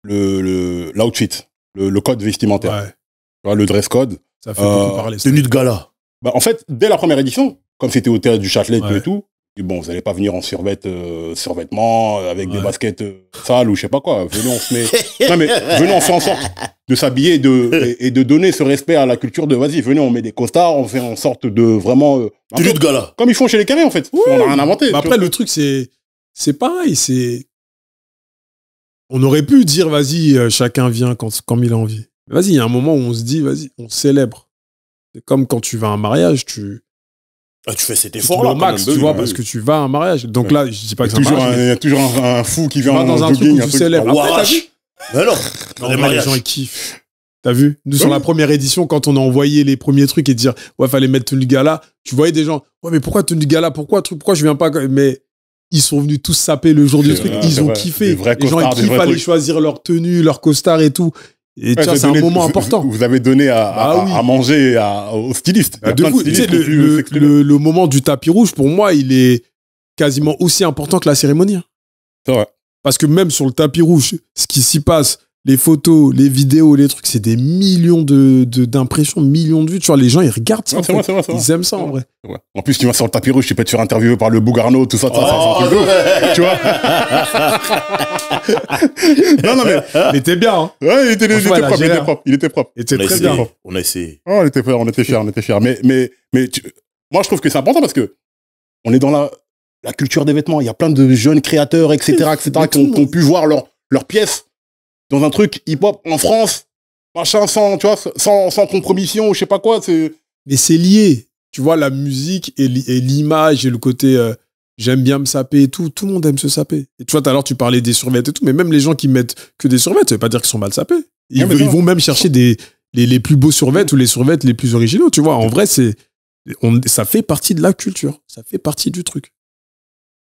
l'outfit, le code vestimentaire. Ouais. Tu vois, le dress code. Ça fait beaucoup parler. ça. Tenue de gala. Bah, en fait, dès la première édition, comme c'était au théâtre du Châtelet Ouais. et tout, et bon, vous n'allez pas venir en survêtement, avec des Ouais. baskets sales ou je sais pas quoi. Venez, on se met. Non, mais venez, on fait en sorte de s'habiller et de donner ce respect à la culture de vas-y, venez, on met des costards, on fait en sorte de vraiment. Un Tenue peu de gala. comme ils font chez les Carrés, en fait. Oui. On n'a rien inventé. Mais tu après, vois. le truc, c'est pareil. On aurait pu dire, vas-y, chacun vient comme il a envie. Vas-y, il y a un moment où on se dit, vas-y, on célèbre. C'est comme quand tu vas à un mariage, tu Tu fais cet tu effort-là. vas au max, quand même. tu vois, oui. parce que tu vas à un mariage. Donc Ouais. là, je dis pas Il que y a c'est un toujours mariage, un- mais il y a toujours un fou qui tu vient vas en dans un truc jogging, où tu célèbres. Ou Après, t'as arrache. vu Mais non, En dans les vrai, les mariages. gens, ils kiffent. T'as vu? Nous, sur Oui. la première édition, quand on a envoyé les premiers trucs et dire, ouais, fallait mettre tenue de gala, tu voyais des gens, ouais, mais pourquoi tenue de gala? Pourquoi je viens pas? Mais ils sont venus tous saper le jour du C'est truc. vrai, Ils c'est ont vrai. kiffé. Des vrais Les gens, ils costards, des kiffent vrais aller trucs. choisir leur tenue, leur costard et tout. Et tu vois, Ouais, c'est un moment vous- important. Vous avez donné Bah oui. à manger aux stylistes. Il y a De plein de fou. Tu sais, stylistes qui ont pu s'exprimer. le moment du tapis rouge, pour moi, il est quasiment aussi important que la cérémonie. Hein. C'est vrai. Parce que même sur le tapis rouge, ce qui s'y passe, les photos, les vidéos, les trucs, c'est des millions d'impressions, millions de vues. Tu vois, les gens, ils regardent ça. Ouais, en c'est vrai, fait. c'est vrai, c'est vrai. Ils aiment ça, en vrai. Ouais. En plus, tu vas sur le tapis rouge, tu peux te faire interviewer par le Bougarno, tout ça, ça, c'est Oh, un truc de ouf. Tu vois. Non, mais. Mais t'es bien, hein. Ouais, il était Franchement, elle a propre, il géré, était hein. propre. Il était propre. Et t'es On a très essayé. bien. On a essayé. Oh, on était fiers, on était fiers, on était fiers. Mais moi, je trouve que c'est important parce que on est dans la culture des vêtements. Il y a plein de jeunes créateurs, etc., Mais qui ont pu voir leurs pièces dans un truc hip-hop en France, machin, sans, tu vois, sans compromission, je sais pas quoi. Mais c'est lié. Tu vois, la musique et l'image et le côté j'aime bien me saper et tout. Tout le monde aime se saper. Et tu vois, tout à l'heure, tu parlais des survêtements et tout. Mais même les gens qui mettent que des survêtements, ça veut pas dire qu'ils sont mal sapés. Ils, Ouais, mais ils ça- vont même chercher les plus beaux survêtements ou les survêtements les plus originaux. Tu vois, en vrai, ça fait partie de la culture. Ça fait partie du truc.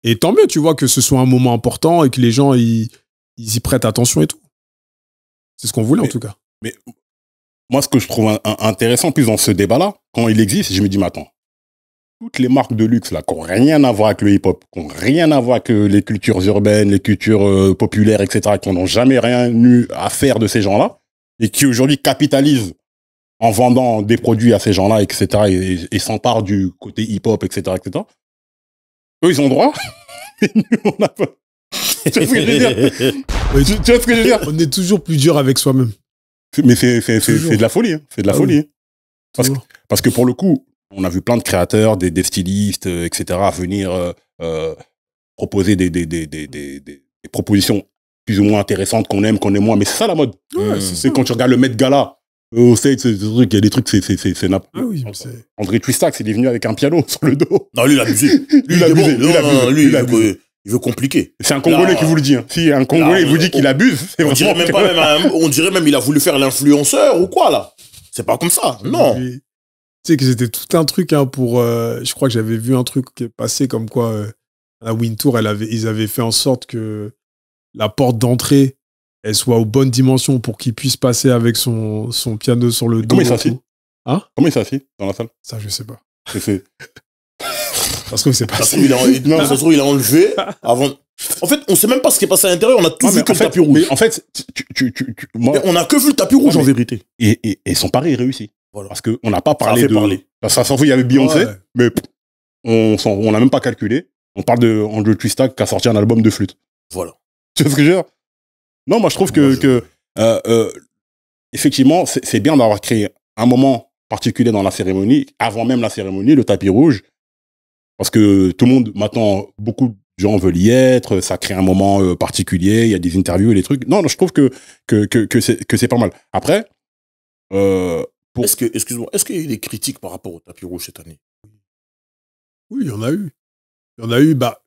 Et tant mieux, tu vois, que ce soit un moment important et que les gens, ils y prêtent attention et tout. C'est ce qu'on voulait, en tout cas. Mais moi, ce que je trouve intéressant, plus dans ce débat-là, quand il existe, je me dis, mais attends, toutes les marques de luxe, là, qui n'ont rien à voir avec le hip-hop, qui n'ont rien à voir avec les cultures urbaines, les cultures populaires, etc., qui n'ont jamais rien eu à faire de ces gens-là, et qui aujourd'hui capitalisent en vendant des produits à ces gens-là, etc., et s'emparent du côté hip-hop, etc., etc., eux, ils ont droit. Et nous, on n'a pas. Tu vois ce que je veux dire? Oui, Tu vois ce que je veux dire? on est toujours plus dur avec soi-même. Mais c'est Toujours. de la folie, hein. C'est de la Ah folie. oui. hein. Parce que- Toujours. Parce que pour le coup, on a vu plein de créateurs, des stylistes, etc., venir proposer des propositions plus ou moins intéressantes qu'on aime moins. Mais c'est ça la mode. Ouais, C'est quand tu regardes le Met Gala, au States, il y a des trucs, c'est nappe. Ah oui, mais c'est... André Twistax, il est venu avec un piano sur le dos. Non, lui, il a abusé. Lui, Il a est bon. abusé, Non, il a non, abusé, lui, il a abusé. il veut compliquer. C'est un Congolais Là, qui vous le dit. Hein. Si un Congolais là, vous dit qu'il abuse, c'est On dirait vraiment... même pas on dirait même il a voulu faire l'influenceur ou quoi, là. C'est pas comme ça. Non. Tu sais que c'était tout un truc hein, pour... je crois que j'avais vu un truc qui est passé comme quoi à Wintour, ils avaient fait en sorte que la porte d'entrée, elle soit aux bonnes dimensions pour qu'il puisse passer avec son piano sur le dos. Comment il et s'assit tout. Hein? Comment il s'assit dans la salle? Ça, je sais pas. C'est- Parce que c'est Ça se passé. trouve, il a enlevé avant. En fait, on sait même pas ce qui est passé à l'intérieur. On a tout Ouais, vu mais que en le fait- tapis rouge. Mais en fait, moi, Mais on a que vu le tapis rouge, Ouais, en mais- vérité. et son pari est réussi. Voilà. Parce qu'on n'a pas Ça a parlé fait de... parler. Ça s'en fout, il y avait Beyoncé, Ouais. mais on n'a même pas calculé. On parle de Andrew Twistack qui a sorti un album de flûte. Voilà. Tu vois ce que je veux dire? Non, moi je trouve que effectivement, c'est bien d'avoir créé un moment particulier dans la cérémonie, avant même la cérémonie, le tapis rouge, parce que tout le monde, maintenant, beaucoup de gens veulent y être, ça crée un moment particulier, il y a des interviews et des trucs. Non, je trouve que c'est pas mal. Après, pour... Excuse-moi, est-ce qu'il y a eu des critiques par rapport au tapis rouge cette année? Oui, il y en a eu. Il y en a eu, bah,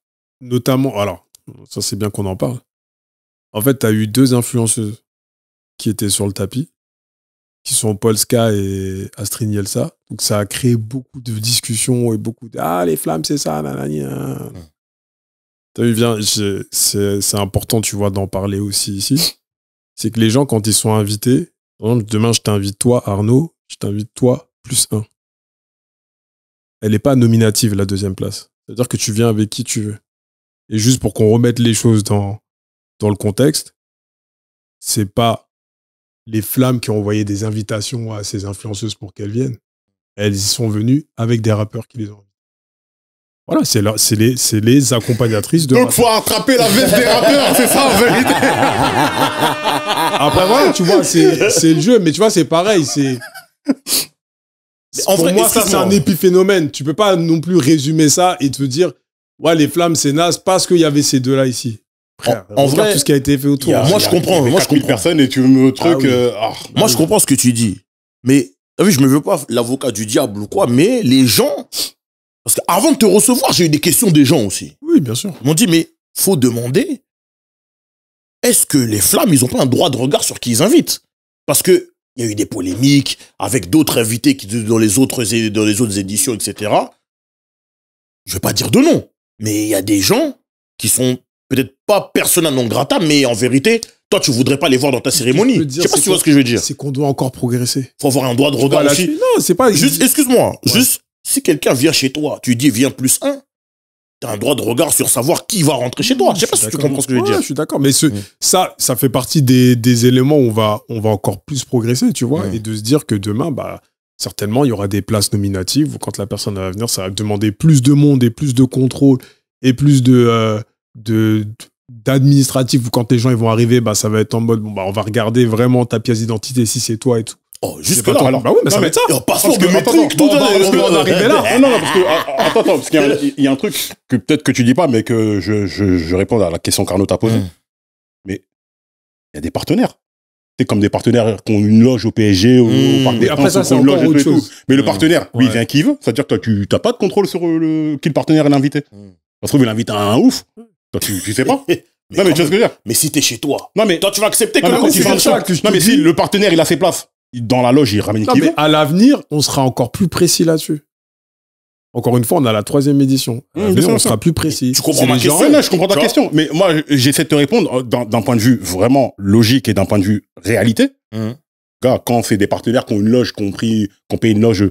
notamment, alors, ça c'est bien qu'on en parle. En fait, tu as eu 2 influenceuses qui étaient sur le tapis, qui sont Polska et Astrid Nielsa. Donc ça a créé beaucoup de discussions et beaucoup de « Ah, les flammes, c'est ça, nanana. » T'as vu, viens, c'est important, tu vois, d'en parler aussi ici. C'est que les gens, quand ils sont invités, par exemple, demain, je t'invite toi, Arnaud, je t'invite toi, +1. Elle n'est pas nominative, la 2e place. C'est-à-dire que tu viens avec qui tu veux. Et juste pour qu'on remette les choses dans le contexte, c'est pas les flammes qui ont envoyé des invitations à ces influenceuses pour qu'elles viennent. Elles y sont venues avec des rappeurs qui les ont. Voilà, c'est les accompagnatrices de Donc, faut attraper la veste des rappeurs, c'est ça, en vérité. Après, voilà, tu vois, c'est le jeu, mais tu vois, c'est pareil, En pour vrai, moi, ça, c'est un épiphénomène. Tu peux pas non plus résumer ça et te dire, ouais, les flammes, c'est naze parce qu'il y avait ces 2-là ici. Frère, en regarde vrai, tout ce qui a été fait autour. moi, je comprends. Moi, je comprends. Personne et tu me truc. Moi, je comprends ce que tu dis. Mais, t'as vu, je me veux pas l'avocat du diable ou quoi, mais les gens, parce qu'avant de te recevoir, j'ai eu des questions des gens aussi. Oui, bien sûr. Ils m'ont dit, mais faut demander, est-ce que les flammes, ils ont pas un droit de regard sur qui ils invitent? Parce que il y a eu des polémiques avec d'autres invités qui, dans les autres éditions, etc. Je vais pas dire de nom, mais il y a des gens qui sont peut-être pas persona non grata, mais en vérité, toi, tu voudrais pas les voir dans ta cérémonie. Je sais pas si tu vois ce que je veux dire. C'est qu'on doit encore progresser. Faut avoir un droit de regard aussi. Non, c'est pas... Juste, excuse-moi, Ouais. juste, si quelqu'un vient chez toi, tu dis viens +1, t'as un droit de regard sur savoir qui va rentrer chez toi. Je sais pas si tu comprends ce que je veux dire. Je suis d'accord, mais ça fait partie des éléments où on va encore plus progresser, tu vois, et de se dire que demain, bah, certainement, il y aura des places nominatives où quand la personne va venir, ça va demander plus de monde et plus de contrôle et plus d'administratif, où quand les gens ils vont arriver, bah, ça va être en mode, bon, bah, on va regarder vraiment ta pièce d'identité si c'est toi et tout. Oh, jusque là, alors. Bah oui, mais ça va être ça. Passeport biométrique, tout on va en arriver là. Non, parce que, attends, parce qu'il y a un truc que peut-être que tu dis pas, mais que je réponds à la question qu'Arnaud t'a posée. Mais il y a des partenaires. C'est comme des partenaires qui ont une loge au PSG, au Parc des après Princes, ça, c'est une loge encore et autre tout. chose. Mais le partenaire, lui, il Ouais. vient qui veut. C'est-à-dire que toi, tu n'as pas de contrôle sur qui le partenaire est l'invité. Ça se trouve, il invite un ouf. Toi, tu sais pas. Non, mais tu vois ce que je veux dire. Mais si t'es chez toi, Non, mais toi, tu vas accepter que non, mais le quand mec, il il fait un vient choc. Non, mais si le partenaire, il a ses places dans la loge, il ramène qui veut. Mais à l'avenir, on sera encore plus précis là-dessus. Encore une fois, on a la 3e édition. À l'avenir, on sera plus précis. Tu comprends C'est ma les gens- question? Non, je comprends ta question. Mais moi, j'essaie de te répondre d'un point de vue vraiment logique et d'un point de vue réalité. Gars, quand c'est des partenaires qui ont une loge, qu'on paye une loge,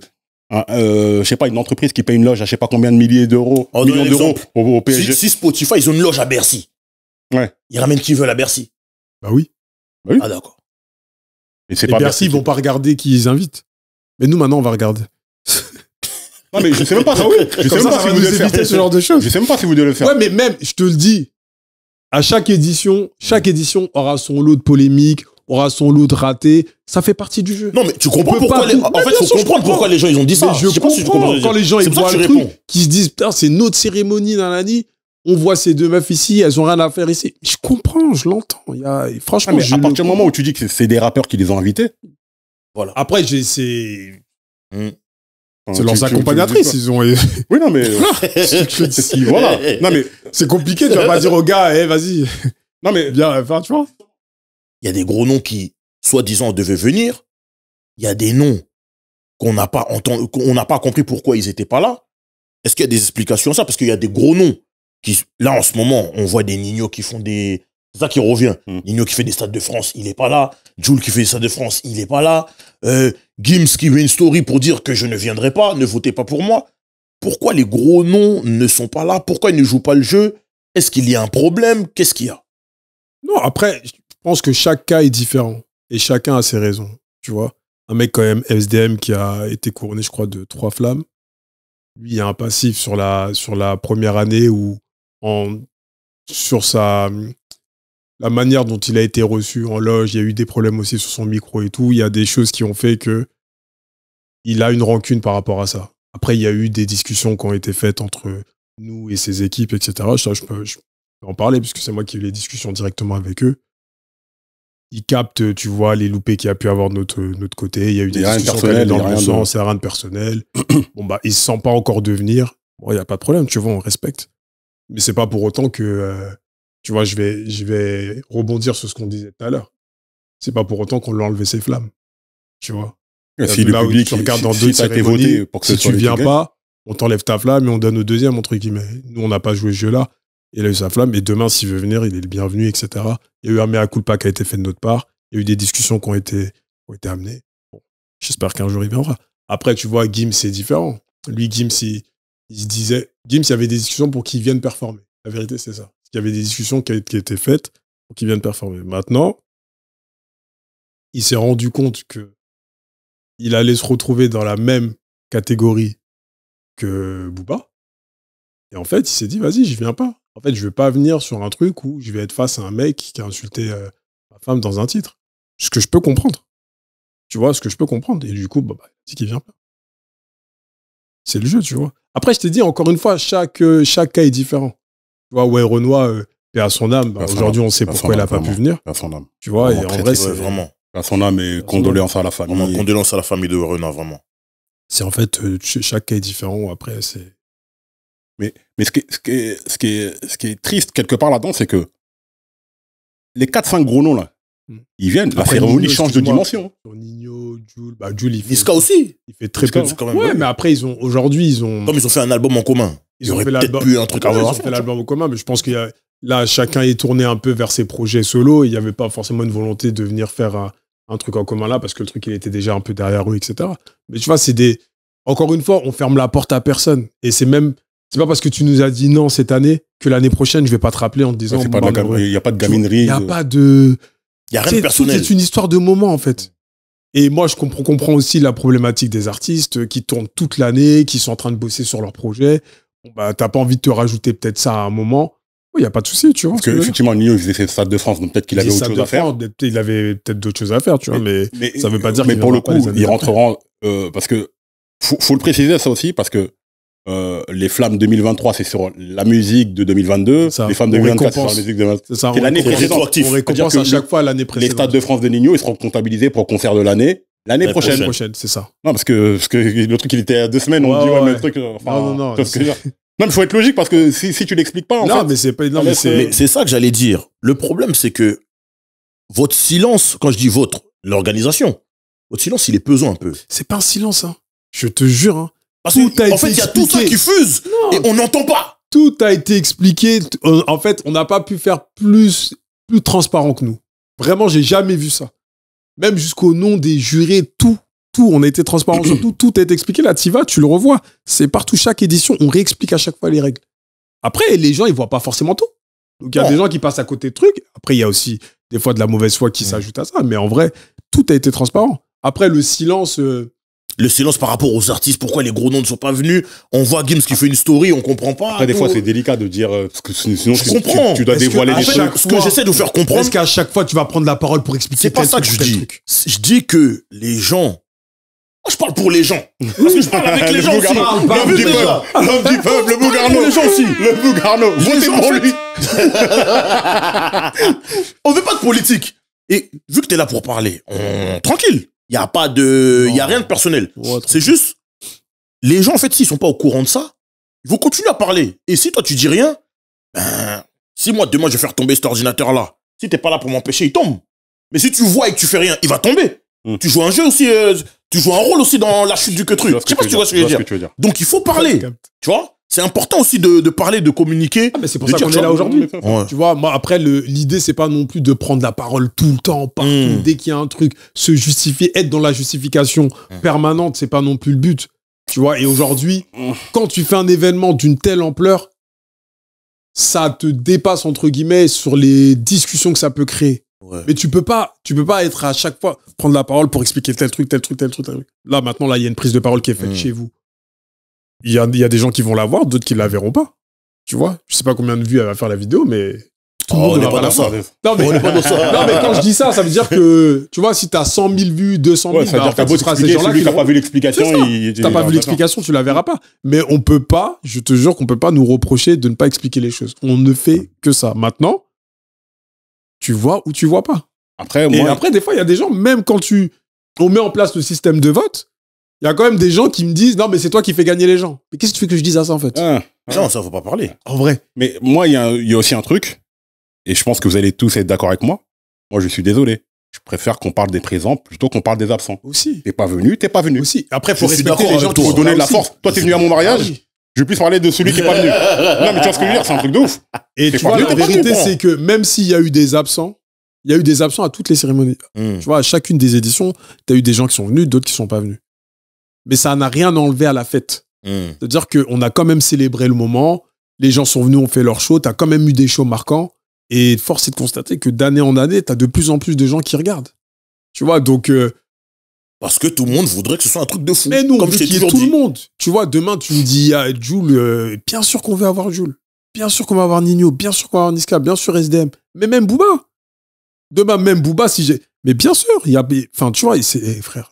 je sais pas, une entreprise qui paye une loge à je sais pas combien de milliers d'euros, On millions donne un d'euros exemple. au PSG. Si Spotify, ils ont une loge à Bercy. Ouais. Ils ramènent qui veulent à Bercy. Bah oui. Ah, d'accord. Et c'est Et pas Bercy, ils vont pas regarder qui ils invitent. Mais nous, maintenant, on va regarder. Non, mais je sais même pas. Je sais Comme même ça, pas ça si va vous nous devez le éviter faire. ce genre de choses. Je sais même pas si vous devez le faire. Ouais, mais même, je te le dis, à chaque édition aura son lot de polémiques, aura son lot de ratés. Ça fait partie du jeu. Non, mais tu comprends peut pourquoi pas les... tout- En Mais fait, bien faut sûr, je comprendre comprends. pourquoi les gens, ils ont dit ça. Mais je sais pas si tu comprends. comprends. Quand les gens C'est ils pour ça voient que le tu truc, réponds. qui se disent, putain, c'est notre cérémonie dans l'année. On voit ces 2 meufs ici, elles ont rien à faire ici. Je comprends, je l'entends. Franchement, mais à partir du moment où tu dis que c'est des rappeurs qui les ont invités. Voilà. Après, c'est tu- leurs tu- accompagnatrices. tu- Ils ont... Oui, non, mais. Voilà. Non, mais. C'est compliqué, tu vas pas dire au gars, vas-y, Non, mais. viens, enfin, tu vois. Il y a des gros noms qui, soi-disant, devaient venir. Il y a des noms qu'on n'a pas entendu, qu'on n'a pas compris pourquoi ils étaient pas là. Est-ce qu'il y a des explications à ça? Parce qu'il y a des gros noms qui, là, en ce moment, on voit des Nino qui font des, c'est ça qui revient. Nino qui fait des Stades de France, il est pas là. Jules qui fait des Stades de France, il est pas là. Gims qui met une story pour dire que je ne viendrai pas, ne votez pas pour moi. Pourquoi les gros noms ne sont pas là? Pourquoi ils ne jouent pas le jeu? Est-ce qu'il y a un problème? Qu'est-ce qu'il y a? Non, après, je pense que chaque cas est différent. Et chacun a ses raisons, tu vois. Un mec quand même, SDM, qui a été couronné, je crois, de 3 flammes. Lui, il y a un passif sur la première année où, sur la manière dont il a été reçu en loge, il y a eu des problèmes aussi sur son micro et tout. Il y a des choses qui ont fait que il a une rancune par rapport à ça. Après, il y a eu des discussions qui ont été faites entre nous et ses équipes, etc. Ça, je peux en parler puisque c'est moi qui ai eu les discussions directement avec eux. Ils captent, tu vois, les loupés qu'il y a pu avoir de notre côté. Il y a eu des discussions qui allaient dans le bon sens, c'est rien de personnel. Bon, bah, ils ne se sentent pas encore de venir. Bon, il n'y a pas de problème, tu vois, on respecte. Mais c'est pas pour autant que, tu vois, je vais rebondir sur ce qu'on disait tout à l'heure. C'est pas pour autant qu'on lui a enlevé ses flammes. Tu vois. Si le Là où public, tu regardes si, dans si d'autres t'as été cérémonies, voté pour que si ce soit tu lui viens qui gagne, pas, on t'enlève ta flamme et on donne au deuxième, entre guillemets. Nous, on n'a pas joué ce jeu-là. Il a eu sa flamme et demain, s'il veut venir, il est le bienvenu, etc. Il y a eu un mea culpa qui a été fait de notre part. Il y a eu des discussions qui ont été amenées. Bon, j'espère qu'un jour, il viendra. Après, tu vois, Gims, c'est différent. Lui, Gims, il se disait... Gims, il y avait des discussions pour qu'il vienne performer. La vérité, c'est ça. Il y avait des discussions qui étaient faites pour qu'il vienne performer. Maintenant, il s'est rendu compte que il allait se retrouver dans la même catégorie que Booba. Et en fait, il s'est dit, vas-y, je viens pas. En fait, je vais pas venir sur un truc où je vais être face à un mec qui a insulté ma femme dans un titre. Ce que je peux comprendre. Tu vois, ce que je peux comprendre. Et du coup, bah, il dit qu'il vient pas. C'est le jeu, tu vois. Après, je t'ai dit, encore une fois, chaque cas est différent. Tu vois, ouais, Renoir, paix à son âme. Bah, aujourd'hui, on sait pourquoi il a pas pu venir. À son âme. Tu vois, Vraiment et en vrai, c'est c'est vraiment. À son âme et condoléances à la famille. Vraiment, condoléances à la famille de Renard, vraiment. C'est en fait, chaque cas est différent. Après, c'est... Mais ce qui est triste quelque part là-dedans, c'est que les 4-5 gros noms là, ils viennent, la cérémonie change de dimension. Sur Nino, Jules, bah Jules, il fait... Niska aussi. Il fait très peu. Quand même, Ouais, mais après, aujourd'hui, ils ont... Comme ils ont fait un album en commun. Ils ont aurait fait peut-être l'album. pu un truc à Ils voir. ont fait l'album en commun, mais je pense qu'il y a... Là, chacun est tourné un peu vers ses projets solo. Il n'y avait pas forcément une volonté de venir faire un truc en commun là, parce que le truc, il était déjà un peu derrière eux, etc. Mais tu vois, c'est des... Encore une fois, on ferme la porte à personne. Et c'est même... C'est pas parce que tu nous as dit non cette année que l'année prochaine, je vais pas te rappeler en te disant... Il n'y a pas de gaminerie. Il n'y a pas de... Il n'y a rien de personnel. C'est une histoire de moment, en fait. Et moi, je comprends aussi la problématique des artistes qui tournent toute l'année, qui sont en train de bosser sur leur projet. Bon, bah, t'as pas envie de te rajouter peut-être ça à un moment. Il n'y a pas de souci, tu vois. Parce qu'effectivement, Nino, il faisait ses Stade de France, donc peut-être qu'il avait autre chose à faire. Il avait peut-être d'autres choses à faire, tu vois, mais ça veut pas dire mais qu'il pour le coup, il il rentrera... parce que, faut le préciser ça aussi, parce que les Flammes 2023, c'est sur la musique de 2022. Les Flammes 2024, c'est sur la musique de 2023. C'est l'année précédente. On récompense à chaque fois l'année précédente. Les Stades de France de Nino, ils seront comptabilisés pour le concert de l'année prochaine. C'est ça. Non, parce que le truc, il était à 2 semaines, on dit, ouais, mais le truc... Non. Non, mais faut être logique parce que si tu l'expliques pas, en fait. Mais c'est pas. Non, mais c'est ça que j'allais dire. Le problème, c'est que votre silence, quand je dis l'organisation, votre silence, il est pesant un peu. C'est pas un silence, hein. Je te jure, hein. Parce qu'en fait, il y a tout ça qui fuse et on n'entend pas. Tout a été expliqué. En fait, on n'a pas pu faire plus transparent que nous. Vraiment, j'ai jamais vu ça. Même jusqu'au nom des jurés, tout, on a été transparent sur tout a été expliqué. Là, tu vas, tu le revois. C'est partout, chaque édition, on réexplique à chaque fois les règles. Après, les gens, ils voient pas forcément tout. Donc, il y a des gens qui passent à côté de trucs. Après, il y a aussi des fois de la mauvaise foi qui s'ajoute à ça. Mais en vrai, tout a été transparent. Après, le silence... Le silence par rapport aux artistes, pourquoi les gros noms ne sont pas venus? On voit Gims qui fait une story, on comprend pas. Après, des fois, c'est délicat de dire, parce que sinon, tu dois dévoiler des trucs. Ce que j'essaie de vous faire comprendre. Est-ce qu'à chaque fois, tu vas prendre la parole pour expliquer? C'est pas ça que je dis. Je dis que les gens. Moi, je parle pour les gens. Parce que je parle avec les gens aussi. L'homme du peuple, le Bougarno. Les gens aussi. Le Bougarno. Votez pour lui. On veut pas de politique. Et vu que t'es là pour parler, tranquille. Il y a pas de, il y a rien de personnel. C'est juste, les gens, en fait, s'ils sont pas au courant de ça, ils vont continuer à parler. Et si toi, tu dis rien, ben, si moi, demain, je vais faire tomber cet ordinateur-là, si t'es pas là pour m'empêcher, il tombe. Mais si tu vois et que tu fais rien, il va tomber. Tu joues un jeu aussi, tu joues un rôle aussi dans la chute du que truc. Je sais pas si tu vois ce que je veux dire. Donc, il faut parler. Tu vois? C'est important aussi de parler, de communiquer. Ah, mais c'est pour ça qu'on est là aujourd'hui. Tu vois, moi, après, l'idée, c'est pas non plus de prendre la parole tout le temps, partout, dès qu'il y a un truc, se justifier, être dans la justification permanente, c'est pas non plus le but. Tu vois, et aujourd'hui, quand tu fais un événement d'une telle ampleur, ça te dépasse, entre guillemets, sur les discussions que ça peut créer. Ouais. Mais tu peux pas être à chaque fois, prendre la parole pour expliquer tel truc. Là, maintenant, là, il y a une prise de parole qui est faite chez vous. Il y a des gens qui vont la voir, d'autres qui la verront pas. Tu vois? Je sais pas combien de vues elle va faire la vidéo, mais tout le monde ne va pas la voir. Non, mais quand je dis ça, ça veut dire que, tu vois, si t'as 100 000 vues, 200 000, ça veut dire que celui qui n'a pas vu l'explication, t'as pas vu l'explication, tu la verras pas. Mais on peut pas, je te jure qu'on peut pas nous reprocher de ne pas expliquer les choses. On ne fait que ça. Maintenant, tu vois ou tu vois pas. Après, des fois, il y a des gens, même quand on met en place le système de vote, Il y a quand même des gens qui me disent non, mais c'est toi qui fais gagner les gens. Mais qu'est-ce que tu veux que je dise à ça en fait? Non, ça faut pas parler. En vrai. Mais moi, il y a aussi un truc, et je pense que vous allez tous être d'accord avec moi. Moi, je suis désolé. Je préfère qu'on parle des présents plutôt qu'on parle des absents. Aussi. T'es pas venu, t'es pas venu. Aussi. Après, faut Je suis respecter d'accord les gens avec qui toi. vont Faut donner de la force. Toi, t'es venu à mon mariage. Ah oui. Je vais plus parler de celui qui est pas venu. Non, mais tu vois ce que je veux dire, c'est un truc de ouf. Et C'est tu pas vois, bien, la t'es pas vérité, content. c'est que même s'il y a eu des absents, il y a eu des absents à toutes les cérémonies. Tu vois, à chacune des éditions, tu as eu des gens qui sont venus, d'autres qui sont pas venus. Mais ça n'a rien enlevé à la fête. C'est-à-dire qu'on a quand même célébré le moment, les gens sont venus, ont fait leur show, tu as quand même eu des shows marquants, et force est de constater que d'année en année, tu as de plus en plus de gens qui regardent. Tu vois, donc... Parce que tout le monde voudrait que ce soit un truc de fou. mais nous, on comme veut c'est qu'il y ait toujours tout dit. le monde. Tu vois, demain, tu me dis, ah, Jul, bien sûr qu'on veut avoir Jul. Bien sûr qu'on va avoir Nino, bien sûr qu'on va avoir Niska, bien sûr SDM. Mais même Booba. Demain, même Booba, si j'ai... Mais bien sûr, il y a... Enfin, tu vois, frère.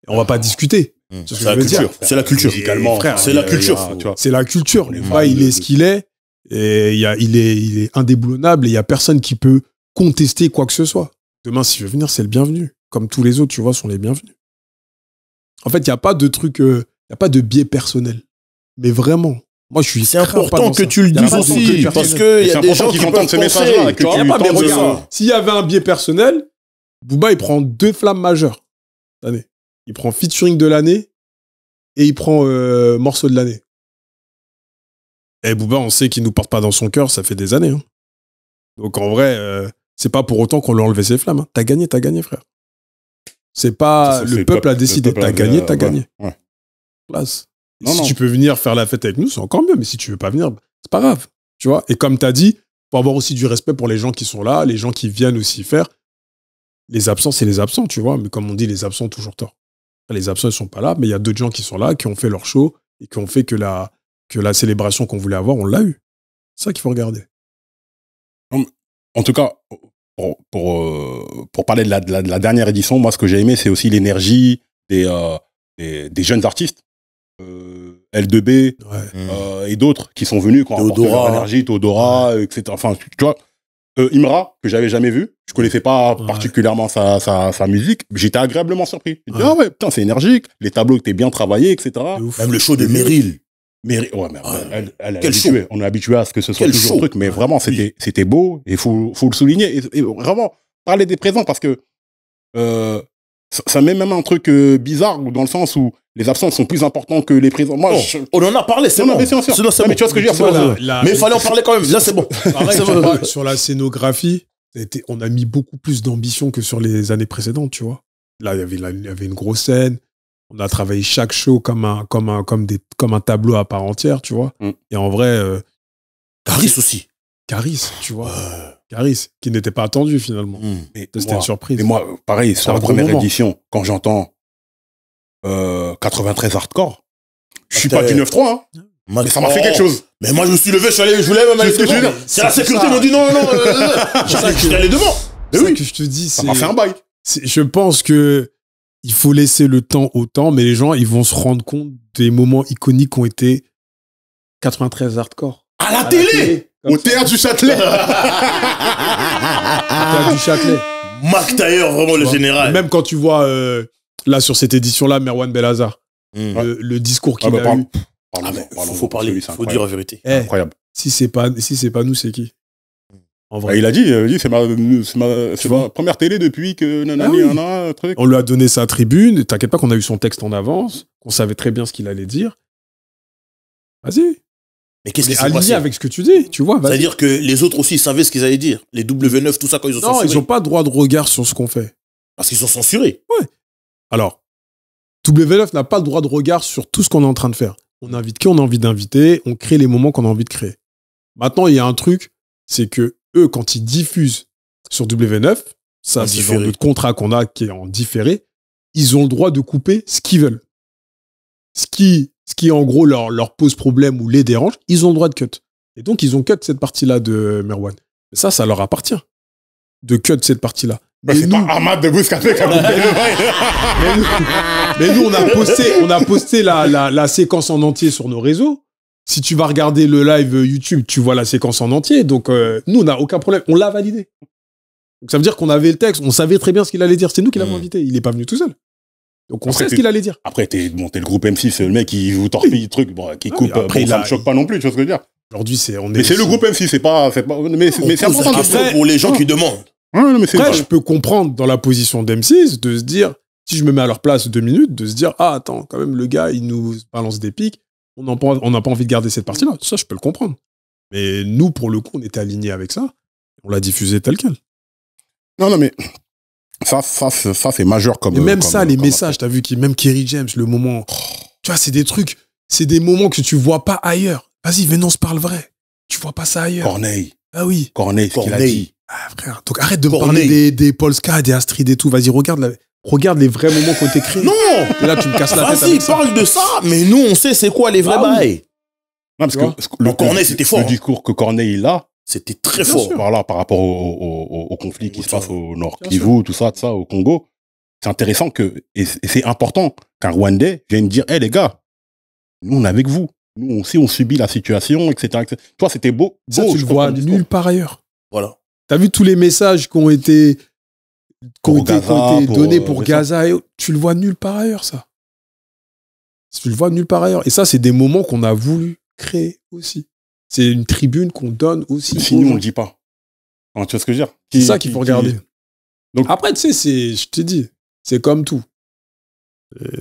On va pas discuter. C'est ce que C'est la je veux dire. culture. C'est la culture. Musicalement, frère, c'est la culture. Tu vois. C'est la culture. On est Booba, fan il de- est ce qu'il est. Et il est indéboulonnable et il y a personne qui peut contester quoi que ce soit. Demain, si je veux venir, c'est le bienvenu. Comme tous les autres, tu vois, sont les bienvenus. En fait, il n'y a pas de truc, il n'y a pas de biais personnel. Mais vraiment, moi, je suis C'est grave pas important dans que ça. tu le Il y a dises pas de biais aussi. personnel. Parce qu'il y C'est a des important gens qu'ils qui entendent peuvent ce penser, message-là, que tu vois. tu- Il y a pas, mais tentes de- regarde, s'il y avait un biais personnel, Booba, il prend 2 flammes majeures l'année. Il prend featuring de l'année et il prend morceau de l'année. Et Booba, on sait qu'il nous porte pas dans son cœur, ça fait des années. Hein. Donc en vrai, c'est pas pour autant qu'on lui a enlevé ses flammes. Hein. T'as gagné, frère. C'est pas C'est le le peuple a peuple, décidé. le peuple T'as a- gagné, t'as ouais, gagné. ouais. Place. Et Non, si non. tu peux venir faire la fête avec nous, c'est encore mieux. Mais si tu veux pas venir, c'est pas grave. Tu vois. Et comme t'as dit, faut avoir aussi du respect pour les gens qui sont là, les gens qui viennent aussi faire. Les absents, c'est les absents, tu vois. Mais comme on dit, les absents ont toujours tort. Les absents, ils sont pas là, mais il y a d'autres gens qui sont là, qui ont fait leur show et qui ont fait que la célébration qu'on voulait avoir, on l'a eu. C'est ça qu'il faut regarder. En tout cas, pour parler de la dernière édition, moi, ce que j'ai aimé, c'est aussi l'énergie des jeunes artistes. L2B Ouais. et d'autres qui sont venus, qui ont apporté Théodora. leur énergie, Théodora, etc. Enfin, tu vois, Imra, que j'avais jamais vu, je connaissais pas Ouais. particulièrement sa musique, j'étais agréablement surpris. Je me dis, Ouais. ah ouais, putain, c'est énergique, les tableaux étaient bien travaillés, etc. De ouf. Même le show de Meryl. Mais ouais, mais elle est Quel habituée. On est habitué à ce que ce soit Quel toujours show. le truc, mais vraiment, c'était beau et faut le souligner. Et vraiment, parler des présents parce que ça met même un truc bizarre dans le sens où les absents sont plus importants que les présents. Moi, On en a parlé, c'est Non, bon. mais c'est sûr. Sinon, c'est Non, mais bon. tu vois ce que je veux dire, Tu vois, c'est bon. Mais il fallait en parler quand même. Là, c'est bon. Pareil, C'est tu bon. vois, sur la scénographie, on a mis beaucoup plus d'ambition que sur les années précédentes, tu vois. Là, il y avait une grosse scène. On a travaillé chaque show comme un tableau à part entière, tu vois. Mm. Et en vrai, Caris aussi. Caris, tu vois. Caris, qui n'était pas attendu finalement. Mais C'était moi- une surprise. Mais moi, pareil, sur un la gros première moment. édition, quand j'entends 93 hardcore, je suis C'était- pas du 9-3, hein, mais ça m'a fait Oh. quelque chose. Mais moi, je me suis levé, je voulais même aller C'est ce que je veux devant. dire. C'est la C'est sécurité, ça. ils m'ont dit non, non, ça que- j'allais aller devant. C'est oui. ça que je te dis. Ça m'a fait un bail. Je pense que il faut laisser le temps au temps, mais les gens, ils vont se rendre compte des moments iconiques qui ont été 93 hardcore. À la À la télé. Au théâtre du Châtelet. Théâtre du Châtelet. Marc Tailleur, vraiment le vois. général. Même quand tu vois, là, sur cette édition-là, Merwan Belhazar, Mm. le discours qu'il Ah bah, a pardon. eu. Ah, mais Pardon, faut parler, celui, c'est faut dire la incroyable. vérité. Eh, Incroyable. si c'est pas nous, c'est qui? En Bah, vrai. il a dit, c'est ma première télé depuis que nanani, Ah oui. nanana, truc. On lui a donné sa tribune. T'inquiète pas qu'on a eu son texte en avance, qu'on savait très bien ce qu'il allait dire. Vas-y. Mais qu'est-ce On qui est s'est aligné passé? avec ce que tu dis, tu vois. Vas-y. C'est-à-dire que les autres aussi savaient ce qu'ils allaient dire. Les W9, tout ça, quand ils ont Non, censuré. ils n'ont pas droit de regard sur ce qu'on fait. Parce qu'ils sont censurés. Alors, W9 n'a pas le droit de regard sur tout ce qu'on est en train de faire. On invite qui on a envie d'inviter, on crée les moments qu'on a envie de créer. Maintenant, il y a un truc, c'est que eux, quand ils diffusent sur W9, ça En c'est dans différé. notre contrat qu'on a qui est en différé, ils ont le droit de couper ce qu'ils veulent. Ce qui en gros leur pose problème ou les dérange, ils ont le droit de cut. Et donc, ils ont cut cette partie-là de Merwan. Mais ça leur appartient de cut cette partie-là. Bah, Mais c'est nous- pas Ahmad de Bouscapé qui a coupé le bail. Mais nous, on a posté la séquence en entier sur nos réseaux. Si tu vas regarder le live YouTube, tu vois la séquence en entier. Donc, nous, on n'a aucun problème. On l'a validé. Donc, ça veut dire qu'on avait le texte. On savait très bien ce qu'il allait dire. C'est nous qui l'avons invité. Il n'est pas venu tout seul. Donc on Après, sait ce qu'il allait dire. Après, t'es le groupe M6, c'est le mec qui vous torpille le truc, bon, qui Non, coupe. mais après, Bon, ça me choque pas non plus, tu vois ce que je veux dire. Aujourd'hui, Mais c'est le groupe M6, c'est pas, mais c'est important de Après, pour les gens qui demandent. Ouais, non, mais c'est Après, je peux comprendre dans la position d'M6 de se dire, si je me mets à leur place 2 minutes, de se dire, ah, attends, quand même, le gars, il nous balance des pics, on n'a pas envie de garder cette partie-là. Ça, je peux le comprendre. Mais nous, pour le coup, on était alignés avec ça. On l'a diffusé tel quel. Non, mais ça c'est majeur comme. Et même comme- ça, les comme- messages, t'as vu, même Kerry James, le moment. Tu vois, c'est des trucs, c'est des moments que tu vois pas ailleurs. Vas-y, venez, on se parle vrai. Tu vois pas ça ailleurs. Corneille, Ah oui. ce qu'il a dit. Ah, frère. Donc arrête de me Corneille. parler des Polska, des Astrid et tout. Vas-y, regarde les vrais moments qui ont été créés. Non. Et là, tu me casses la tête Vas-y, avec ça. parle de ça, mais nous, on sait c'est quoi les vrais Ah oui. bails. Non, parce Tu vois, que Corneille, c'était fort, Le hein. discours que Corneille il a, C'était très Bien fort. sûr. par rapport au conflit qui se passe au Nord Bien Kivu, tout ça, au Congo, c'est intéressant et c'est important qu'un Rwandais vienne dire, hé les gars, nous on est avec vous. Nous aussi on subit la situation, etc. Tu vois, c'était beau. Ça, beau, tu je le trouve, vois comme discours. nulle part ailleurs. Voilà. T'as vu tous les messages qui ont été Pour Gaza, donnés pour c'est Gaza et autres. Tu le vois nulle part ailleurs, ça. Tu le vois nulle part ailleurs. Et ça, c'est des moments qu'on a voulu créer aussi. C'est une tribune qu'on donne aussi. Sinon aux on gens. le dit pas. Enfin, tu vois ce que je veux dire? C'est ça qu'il faut regarder. Donc- Après, tu sais, je t'ai dit, c'est comme tout.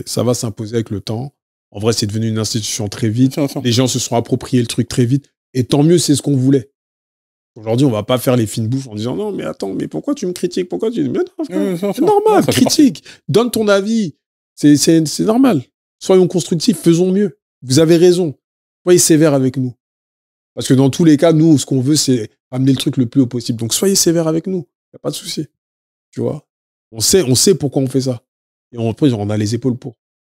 Ça va s'imposer avec le temps. En vrai, c'est devenu une institution très vite. Tiens. Les gens se sont appropriés le truc très vite. Et tant mieux, c'est ce qu'on voulait. Aujourd'hui, on va pas faire les fines bouches en disant non, mais attends, mais pourquoi tu me critiques? Pourquoi tu. Mais non, frère, c'est normal, ça fait critique. Donne ton avis. C'est normal. Soyons constructifs, faisons mieux. Vous avez raison. Soyez sévères avec nous. Parce que dans tous les cas, nous, ce qu'on veut, c'est amener le truc le plus haut possible. Donc, soyez sévères avec nous. Il n'y a pas de souci. Tu vois? On sait pourquoi on fait ça. Et on a les épaules pour.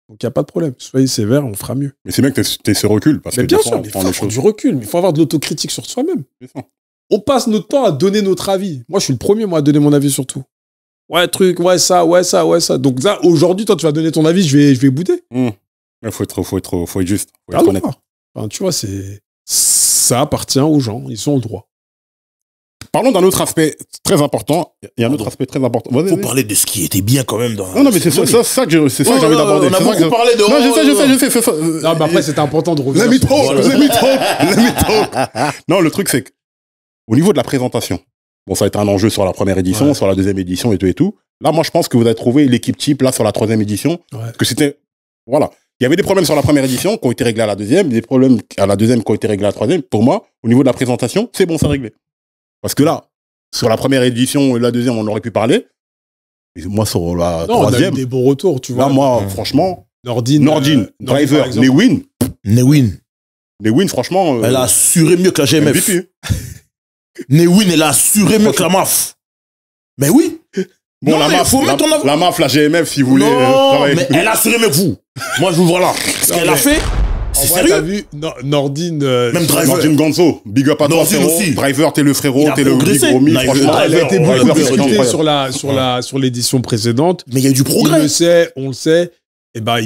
Donc, il n'y a pas de problème. Soyez sévères, on fera mieux. Mais c'est bien que t'aies ce recul. Parce Mais que bien des fois, sûr, on mais il prend faut les avoir choses. du recul. Mais il faut avoir de l'autocritique sur soi-même. C'est ça. On passe notre temps à donner notre avis. Moi, je suis le premier, moi, à donner mon avis sur tout. Ouais, truc, ouais, ça. Donc, là, aujourd'hui, toi, tu vas donner ton avis, je vais bouder. Il faut être juste. Faut être Alors, honnête. enfin, tu vois, ça appartient aux gens. Ils ont le droit. Parlons d'un autre aspect très important. Il y a un autre aspect très important. Vas-y, Faut vas-y. parler de ce qui était bien quand même dans. Non, mais c'est ça que j'ai envie d'aborder. On a C'est ça que beaucoup parlé de. Non, je sais. c'est ça. Non, mais après, c'est important de revenir. Let me sur talk, ça. let me talk. Non, le truc, c'est qu'au niveau de la présentation, bon, ça a été un enjeu sur la première édition, Ouais. sur la deuxième édition et tout. Là, moi, je pense que vous avez trouvé l'équipe type, là, sur la troisième édition. Ouais. Parce que c'était, voilà. Il y avait des problèmes sur la première édition qui ont été réglés à la deuxième, des problèmes à la deuxième qui ont été réglés à la troisième. Pour moi, au niveau de la présentation, c'est bon, c'est réglé. Parce que là, sur la première édition et la deuxième, on aurait pu parler. Et moi, sur la Non, on a eu troisième, des bons retours, tu vois. là, moi, franchement, Nordine, Driver, par exemple. Newin, franchement, Elle a assuré mieux que la GMF. MVP. Newin, elle a assuré mieux que la MAF. Mais oui. Bon, Non, la mais MAF, faut mettre en avant- la MAF, la GMF, si vous voulez. Non, travailler. mais elle a assuré mieux que vous. Moi, je vous vois là. Ce Non, qu'elle a mais- fait, En c'est vrai, sérieux. t'as vu, Nordine. Même Driver. Nordine Gonzo, big up à toi, Nordine frérot. aussi. Driver, t'es le frérot, Il a t'es le progressé. big homie, Driver, franchement. Elle a été Driver, beaucoup Driver, discutée incroyable. sur l'édition précédente. Mais il y a eu du On progrès. le sait. Et ben,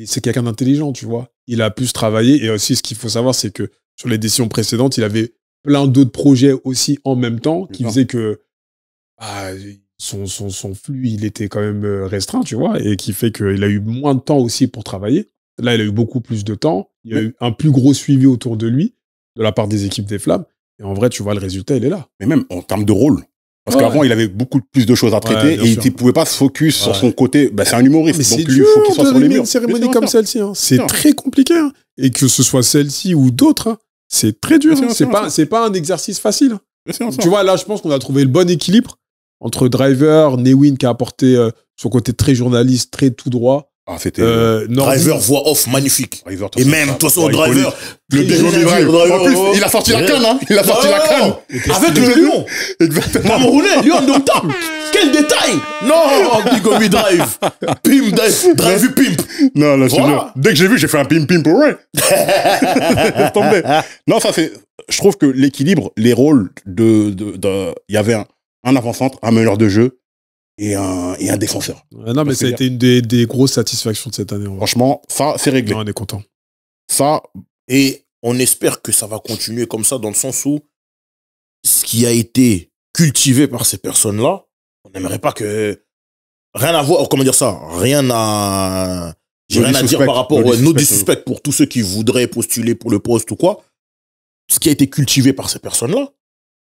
c'est quelqu'un d'intelligent, tu vois. Il a pu se travailler. Et aussi, ce qu'il faut savoir, c'est que sur l'édition précédente, il avait plein d'autres projets aussi en même temps qui D'accord. faisaient que bah, son flux, il était quand même restreint, tu vois, et qui fait qu'il a eu moins de temps aussi pour travailler. Là, il a eu beaucoup plus de temps. Il y a eu un plus gros suivi autour de lui, de la part des équipes des Flammes. Et en vrai, tu vois, le résultat, il est là. Mais même en termes de rôle. Parce Ouais. qu'avant, il avait beaucoup plus de choses à traiter Ouais, bien et sûr. il ne pouvait pas se focus sur Ouais. son côté. Bah, c'est un humoriste. Mais c'est donc lui, dur il faut qu'il soit sur les d'animer murs. une cérémonie Bien comme sûr. celle-ci. Hein. C'est Bien sûr. très compliqué. Hein. Et que ce soit celle-ci ou d'autres, hein, c'est très dur. Bien Hein. sûr, C'est pas un exercice facile. Hein. Bien sûr, bien sûr. Tu vois, là, je pense qu'on a trouvé le bon équilibre entre Driver, Newin qui a apporté son côté très journaliste, très tout droit. Ah, c'était. Nordine- Driver, voix off, magnifique. Driver, Et même, de toute façon, Driver. Le big homie drive. En plus, il a sorti la canne, hein. Il a sorti la canne. Avec le lion. Exactement. Camerounais, lion de table. Quel détail. Non, Big Homie Drive. Pimp, drive pimp. Non, là, je te Voilà. jure. Dès que j'ai vu, j'ai fait un pim pour ouais. Laisse tomber. Non, ça c'est. Je trouve que l'équilibre, les rôles il y avait un avant-centre, un meneur de jeu et un défenseur. Non, mais ça a été une des grosses satisfactions de cette année. En vrai. Franchement, ça, c'est réglé. Non, on est content. Ça, Et on espère que ça va continuer comme ça dans le sens où ce qui a été cultivé par ces personnes-là, on n'aimerait pas que Rien à voir, comment dire ça? Rien à... J'ai No rien à dire disrespect. par rapport No au no disrespect. disrespect pour tous ceux qui voudraient postuler pour le poste ou quoi. Ce qui a été cultivé par ces personnes-là,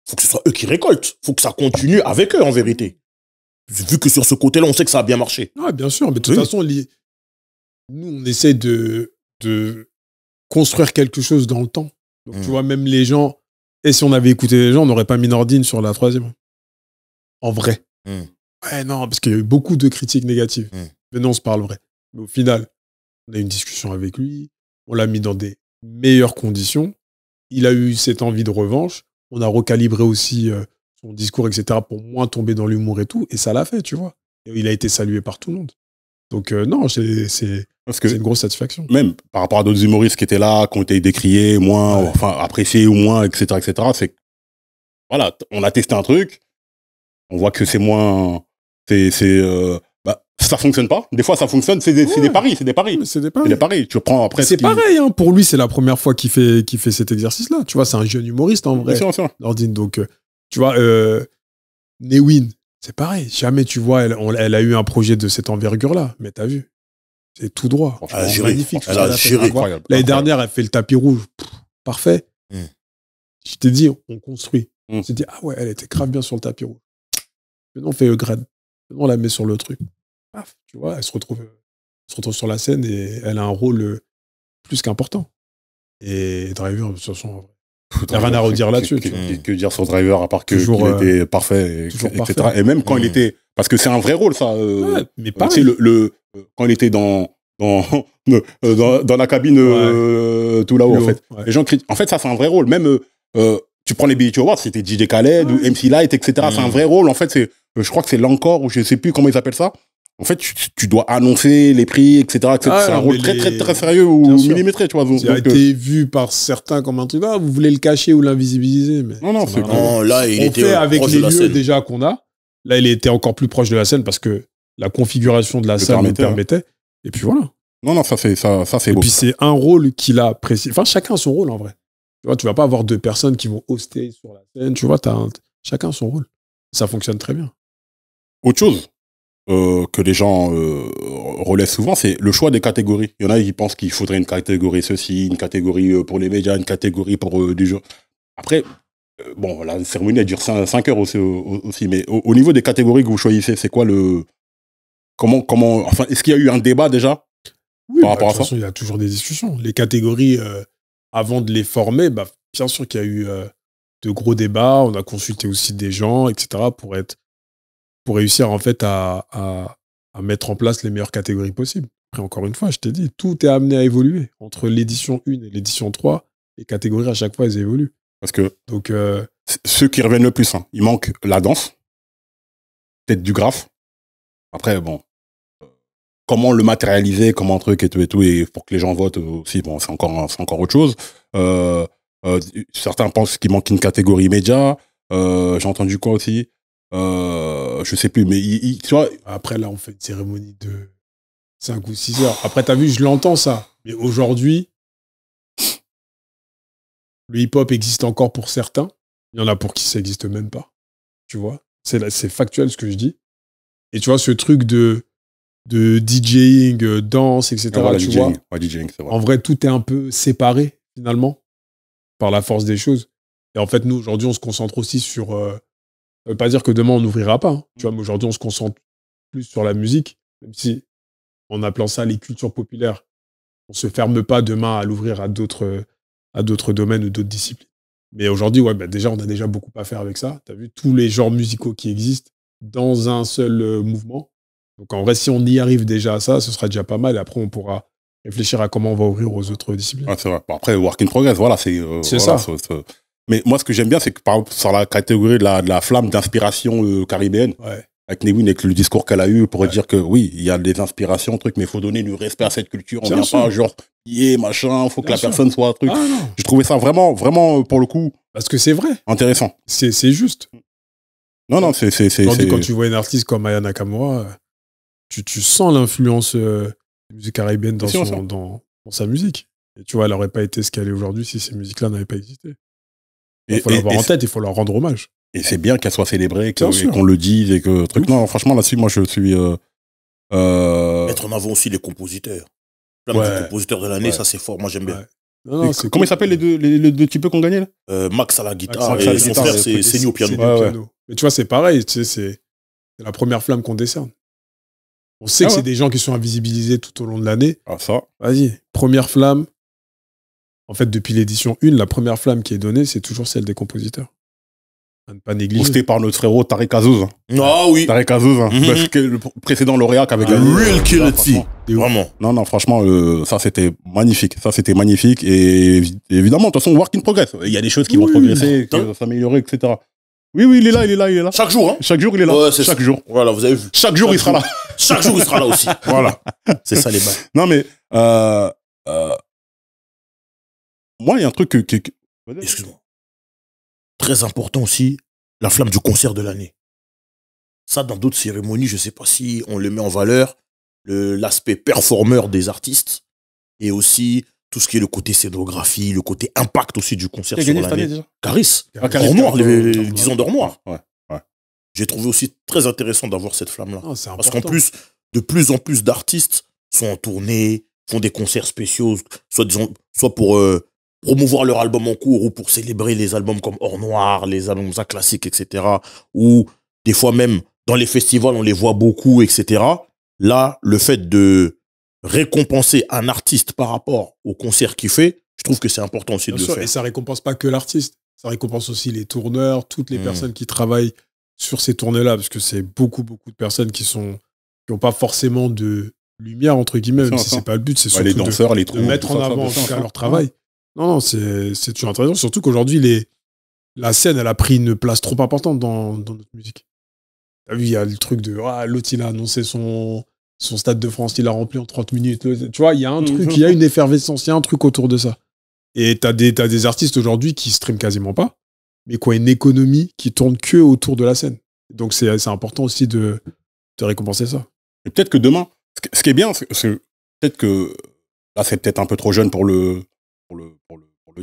faut que ce soit eux qui récoltent. Faut que ça continue avec eux, en vérité. Vu que sur ce côté-là, on sait que ça a bien marché. Ouais, bien sûr, mais de toute Oui. façon, nous, on essaie de construire quelque chose dans le temps. Donc, tu vois, même les gens, et si on avait écouté les gens, on n'aurait pas mis Nordine sur la 3e. En vrai. Ouais, non, parce qu'il y a eu beaucoup de critiques négatives. Mais non, on se parle vrai. Mais au final, on a eu une discussion avec lui, on l'a mis dans des meilleures conditions. Il a eu cette envie de revanche. On a recalibré aussi son discours, etc., pour moins tomber dans l'humour et tout. Et ça l'a fait, tu vois. Et il a été salué par tout le monde. Donc, non, c'est Parce que une grosse satisfaction. même par rapport à d'autres humoristes qui étaient là, qui ont été décriés, moins, Ouais. enfin, appréciés ou moins, etc., c'est, voilà, on a testé un truc, on voit que c'est moins, ça fonctionne pas. Des fois, ça fonctionne, c'est des paris, c'est des paris. Mais c'est des C'est paris. des paris. Tu prends après. C'est pareil, hein. Pour lui, c'est la première fois qu'il fait cet exercice-là. Tu vois, c'est un jeune humoriste, en vrai. Bien sûr. Nordine. Donc, tu vois, Newin, c'est pareil. Jamais, tu vois, elle a eu un projet de cette envergure-là. Mais t'as vu, c'est tout droit. Franchement, Elle a C'est géré. magnifique. Elle a géré. Incroyable. L'année Incroyable. dernière, elle fait le tapis rouge. Pff, parfait. Je t'ai dit, on construit. Mm. On s'est dit, ah ouais, elle était grave bien sur le tapis rouge. Maintenant, on fait le grade. Maintenant, on la met sur le truc. Paf, tu vois, elle se retrouve sur la scène et elle a un rôle plus qu'important. Et Driver, de toute façon, en vrai. Y a rien à redire là-dessus, tu vois. Que dire sur Driver, à part que Toujours, qu'il était parfait, toujours etc. parfait. Et même quand il était, parce que c'est un vrai rôle, ça. Ouais, mais Tu pareil. sais, quand il était dans la cabine tout là-haut, Plus en fait. haut, ouais. Les gens crient. En fait, ça, c'est un vrai rôle. Même, tu prends les BET Awards, c'était DJ Khaled ou MC Light, etc. C'est un vrai rôle. En fait, je crois que c'est l'encore, ou je sais plus comment ils appellent ça. En fait, tu dois annoncer les prix, etc. C'est un non, rôle mais très sérieux ou Bien sûr. millimétré, tu vois. Ça a été vu par certains comme un truc, ah, vous voulez le cacher ou l'invisibiliser, mais Non, ça c'est n'a rien à voir. Non, là, il On était fait avec proche les de la lieux scène. déjà qu'on a. Là, il était encore plus proche de la scène parce que la configuration de la salle nous permettait. Et puis voilà. Non, ça c'est Et beau. puis c'est un rôle qu'il a apprécié. Enfin, chacun a son rôle en vrai. Tu vois, tu vas pas avoir deux personnes qui vont hoster sur la scène. Tu vois, chacun son rôle. Ça fonctionne très bien. Autre chose que les gens relèvent souvent, c'est le choix des catégories. Il y en a qui pensent qu'il faudrait une catégorie ceci, une catégorie pour les médias, une catégorie pour du jeu. Après, bon, la cérémonie elle dure 5 heures aussi, mais au niveau des catégories que vous choisissez, c'est quoi enfin, est-ce qu'il y a eu un débat déjà Oui, par rapport de à toute ça? façon, il y a toujours des discussions. Les catégories, avant de les former, bien sûr qu'il y a eu de gros débats. On a consulté aussi des gens, etc. pour réussir en fait à mettre en place les meilleures catégories possibles. Après, encore une fois, je t'ai dit, tout est amené à évoluer. Entre l'édition 1 et l'édition 3, les catégories, à chaque fois, elles évoluent. Parce que Donc, ceux qui reviennent le plus, hein, il manque la danse, peut-être du graphe. Après, bon, comment le matérialiser, comment un truc et tout, et pour que les gens votent aussi, bon, c'est encore autre chose. Certains pensent qu'il manque une catégorie média. J'ai entendu quoi aussi? Je sais plus, mais tu vois, après, là, on fait une cérémonie de 5 ou 6 heures. Après, t'as vu, je l'entends ça. Mais aujourd'hui, le hip-hop existe encore pour certains. Il y en a pour qui ça n'existe même pas. Tu vois? C'est factuel ce que je dis. Et tu vois, ce truc de DJing, danse, etc. voilà, tu DJing, vois, ouais, DJing, c'est vrai. en vrai, tout est un peu séparé, finalement, par la force des choses. Et en fait, nous, aujourd'hui, on se concentre aussi sur... ça veut pas dire que demain, on n'ouvrira pas. Hein, tu vois, mais aujourd'hui, on se concentre plus sur la musique, même si, en appelant ça les cultures populaires, on se ferme pas demain à l'ouvrir à d'autres domaines ou d'autres disciplines. Mais aujourd'hui, ouais, déjà, on a déjà beaucoup à faire avec ça. Tu as vu tous les genres musicaux qui existent dans un seul mouvement. Donc, en vrai, si on y arrive déjà à ça, ce sera déjà pas mal. Et après, on pourra réfléchir à comment on va ouvrir aux autres disciplines. Ouais, c'est vrai. Bon, après, work in progress, voilà, c'est ça. Mais moi, ce que j'aime bien, c'est que par exemple, sur la catégorie de la flamme d'inspiration caribéenne, Ouais. avec Newin, avec le discours qu'elle a eu, pour dire que oui, il y a des inspirations, trucs, mais il faut donner du respect à cette culture. On Bien vient sûr. pas genre, machin, faut que Bien la sûr. personne soit un truc. Ah non, J'ai trouvé ça vraiment, pour le coup, parce que c'est vrai. intéressant. C'est juste. Non, c'est. Aujourd'hui, quand tu vois une artiste comme Aya Nakamura, tu sens l'influence de la musique caribéenne Bien sûr. dans sa musique. Et tu vois, elle n'aurait pas été ce qu'elle est aujourd'hui si ces musiques-là n'avaient pas existé. Il faut l'avoir en tête, il faut leur rendre hommage. Et c'est bien qu'elle soit célébrée, Bien et sûr. qu'on le dise, et que truc. Oui. Non, franchement, là-dessus, moi, je suis Mettre en avant aussi les compositeurs. Flamme Ouais. du compositeur de l'année, Ouais. ça c'est fort, moi j'aime bien. Ouais. Non, non, Comment ils s'appellent les deux types qui ont gagné là? Max à la guitare Max à et la son guitare, frère et c'est Seni au piano. Seni au Ouais, ouais. piano. Mais tu vois, c'est pareil, tu sais, c'est la première flamme qu'on décerne. On sait que ouais. c'est des gens qui sont invisibilisés tout au long de l'année. Ah, ça. Vas-y, première flamme. En fait, depuis l'édition 1, la première flamme qui est donnée, c'est toujours celle des compositeurs. À ne pas négliger. Posté par notre frérot Tarek Azouz. Ah oui, Tarek Azouz, hein. Mhm. Parce que le précédent lauréat qui avait Ah, gagné. real kill là, it, si. franchement. Vraiment. Non, non, franchement, ça c'était magnifique. Ça c'était magnifique. Et évidemment, de toute façon, work in progress. Il y a des choses qui vont Oui. progresser, qui vont s'améliorer, etc. Oui, oui, il est là, il est là, il est là. Chaque jour, hein. Chaque jour, il est là. Ouais, c'est Chaque ça. jour. Voilà, vous avez vu. Chaque jour, il sera là. Chaque jour, il sera là aussi. Voilà. C'est ça les bails. Non, mais moi, il y a un truc que Excuse-moi. Très important aussi, la flamme du concert de l'année. Ça, dans d'autres cérémonies, je ne sais pas si on le met en valeur, l'aspect performeur des artistes et aussi tout ce qui est le côté scénographie, le côté impact aussi du concert qui a sur gagné cette année l'année. déjà. Caris. Ah, Caris, Or noir, Caris, les 10 ans d'or noir. Ouais. J'ai trouvé aussi très intéressant d'avoir cette flamme-là. Non, c'est Parce important. qu'en plus, de plus en plus d'artistes sont en tournée, font des concerts spéciaux, soit pour promouvoir leur album en cours ou pour célébrer les albums comme Or Noir, les albums ça classiques, etc. Ou des fois même dans les festivals, on les voit beaucoup, etc. Là, le fait de récompenser un artiste par rapport au concert qu'il fait, je trouve que c'est important aussi de Bien le sûr, faire. et ça récompense pas que l'artiste. Ça récompense aussi les tourneurs, toutes les personnes qui travaillent sur ces tournées-là, parce que c'est beaucoup de personnes qui ont pas forcément de lumière, entre guillemets, même si c'est pas le but, c'est Ouais, surtout les danseurs, les de troupes, mettre tout en ça, avant, en ça, tout cas, ça. leur travail. Non, c'est toujours intéressant, surtout qu'aujourd'hui, la scène, elle a pris une place trop importante dans notre musique. T'as vu, il y a le truc de l'autre, il a annoncé son Stade de France, il a rempli en 30 minutes. Tu vois, il y a un truc, il y a une effervescence, il y a un truc autour de ça. Et t'as des artistes aujourd'hui qui streament quasiment pas, mais qui ont une économie qui tourne que autour de la scène. Donc c'est important aussi de récompenser ça. Et peut-être que demain, ce qui est bien, c'est peut-être que là, c'est peut-être un peu trop jeune pour le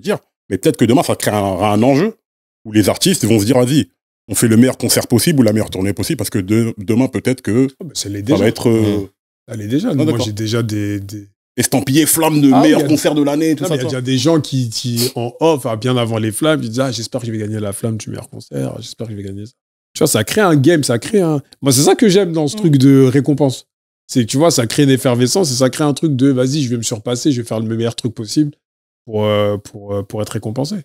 dire, mais peut-être que demain, ça créera un enjeu où les artistes vont se dire, vas-y, on fait le meilleur concert possible ou la meilleure tournée possible, parce que demain, peut-être que Ça l'est ça déjà. va être Ça l'est déjà. Ah, Moi, d'accord. j'ai déjà des... estampillé flamme de Ah, meilleur il y a- concert de l'année, tout Non, ça. mais il y a déjà des gens qui en off, bien avant les flammes, ils disent j'espère que je vais gagner la flamme du meilleur concert, j'espère que je vais gagner ça. Tu vois, ça crée un game, ça crée un... Moi, c'est ça que j'aime dans ce truc de récompense. C'est que tu vois, ça crée une effervescence et ça crée un truc de vas-y, je vais me surpasser, je vais faire le meilleur truc possible pour être récompensé.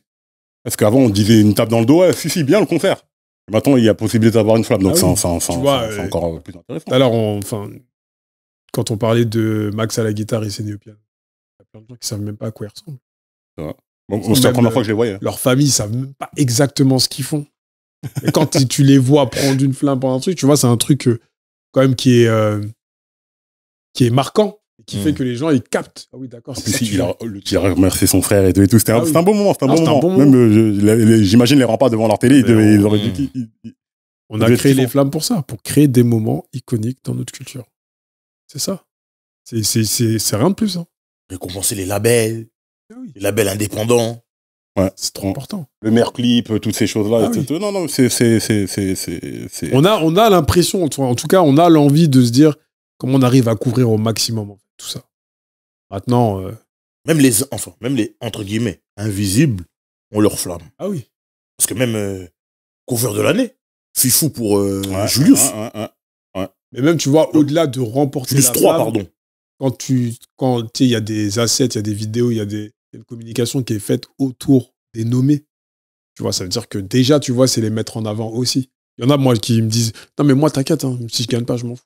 Parce qu'avant, on disait une tape dans le dos, ouais, si, bien le concert. Et maintenant, il y a possibilité d'avoir une flamme, donc Ah oui. c'est Tu vois, encore plus intéressant. Tout à l'heure, quand on parlait de Max à la guitare et Seni au piano, il y a plein de gens qui savent même pas à quoi ils ressemblent. Bon, c'est la première fois que je les voyais. Leur famille, ils savent même pas exactement ce qu'ils font. Et quand tu les vois prendre une flamme pendant un truc, tu vois, c'est un truc quand même qui est marquant et qui fait que les gens ils captent. Ah oui, d'accord. En c'est ça plus, que tu il a remercié son frère et tout. C'était Ah oui. un bon moment. C'était un Non, bon c'était un moment. bon Même, j'imagine les remparts devant leur télé, Mais ils auraient dit On Vous a êtes créé kiffant. les flammes pour ça, pour créer des moments iconiques dans notre culture. C'est ça. C'est rien de plus. Hein. Récompenser les labels, Ah oui. les labels indépendants. C'est trop important. le meilleur clip, toutes ces choses-là. Ah etc. oui. Non, c'est. On a l'impression, en tout cas, on a l'envie de se dire comment on arrive à couvrir au maximum en fait, tout ça. Maintenant, Même les entre guillemets, invisibles ont leur flamme. ah oui. Parce que même cover de l'année, Fifou pour Ouais, Julius. Mais même, tu vois, au-delà de remporter Julius la 3, flamme, pardon. quand il y a des assets, il y a des vidéos, il y a une communication qui est faite autour des nommés. Tu vois, ça veut dire que déjà, tu vois, c'est les mettre en avant aussi. Il y en a, moi, qui me disent non, mais moi, t'inquiète, hein, si je gagne pas, je m'en fous.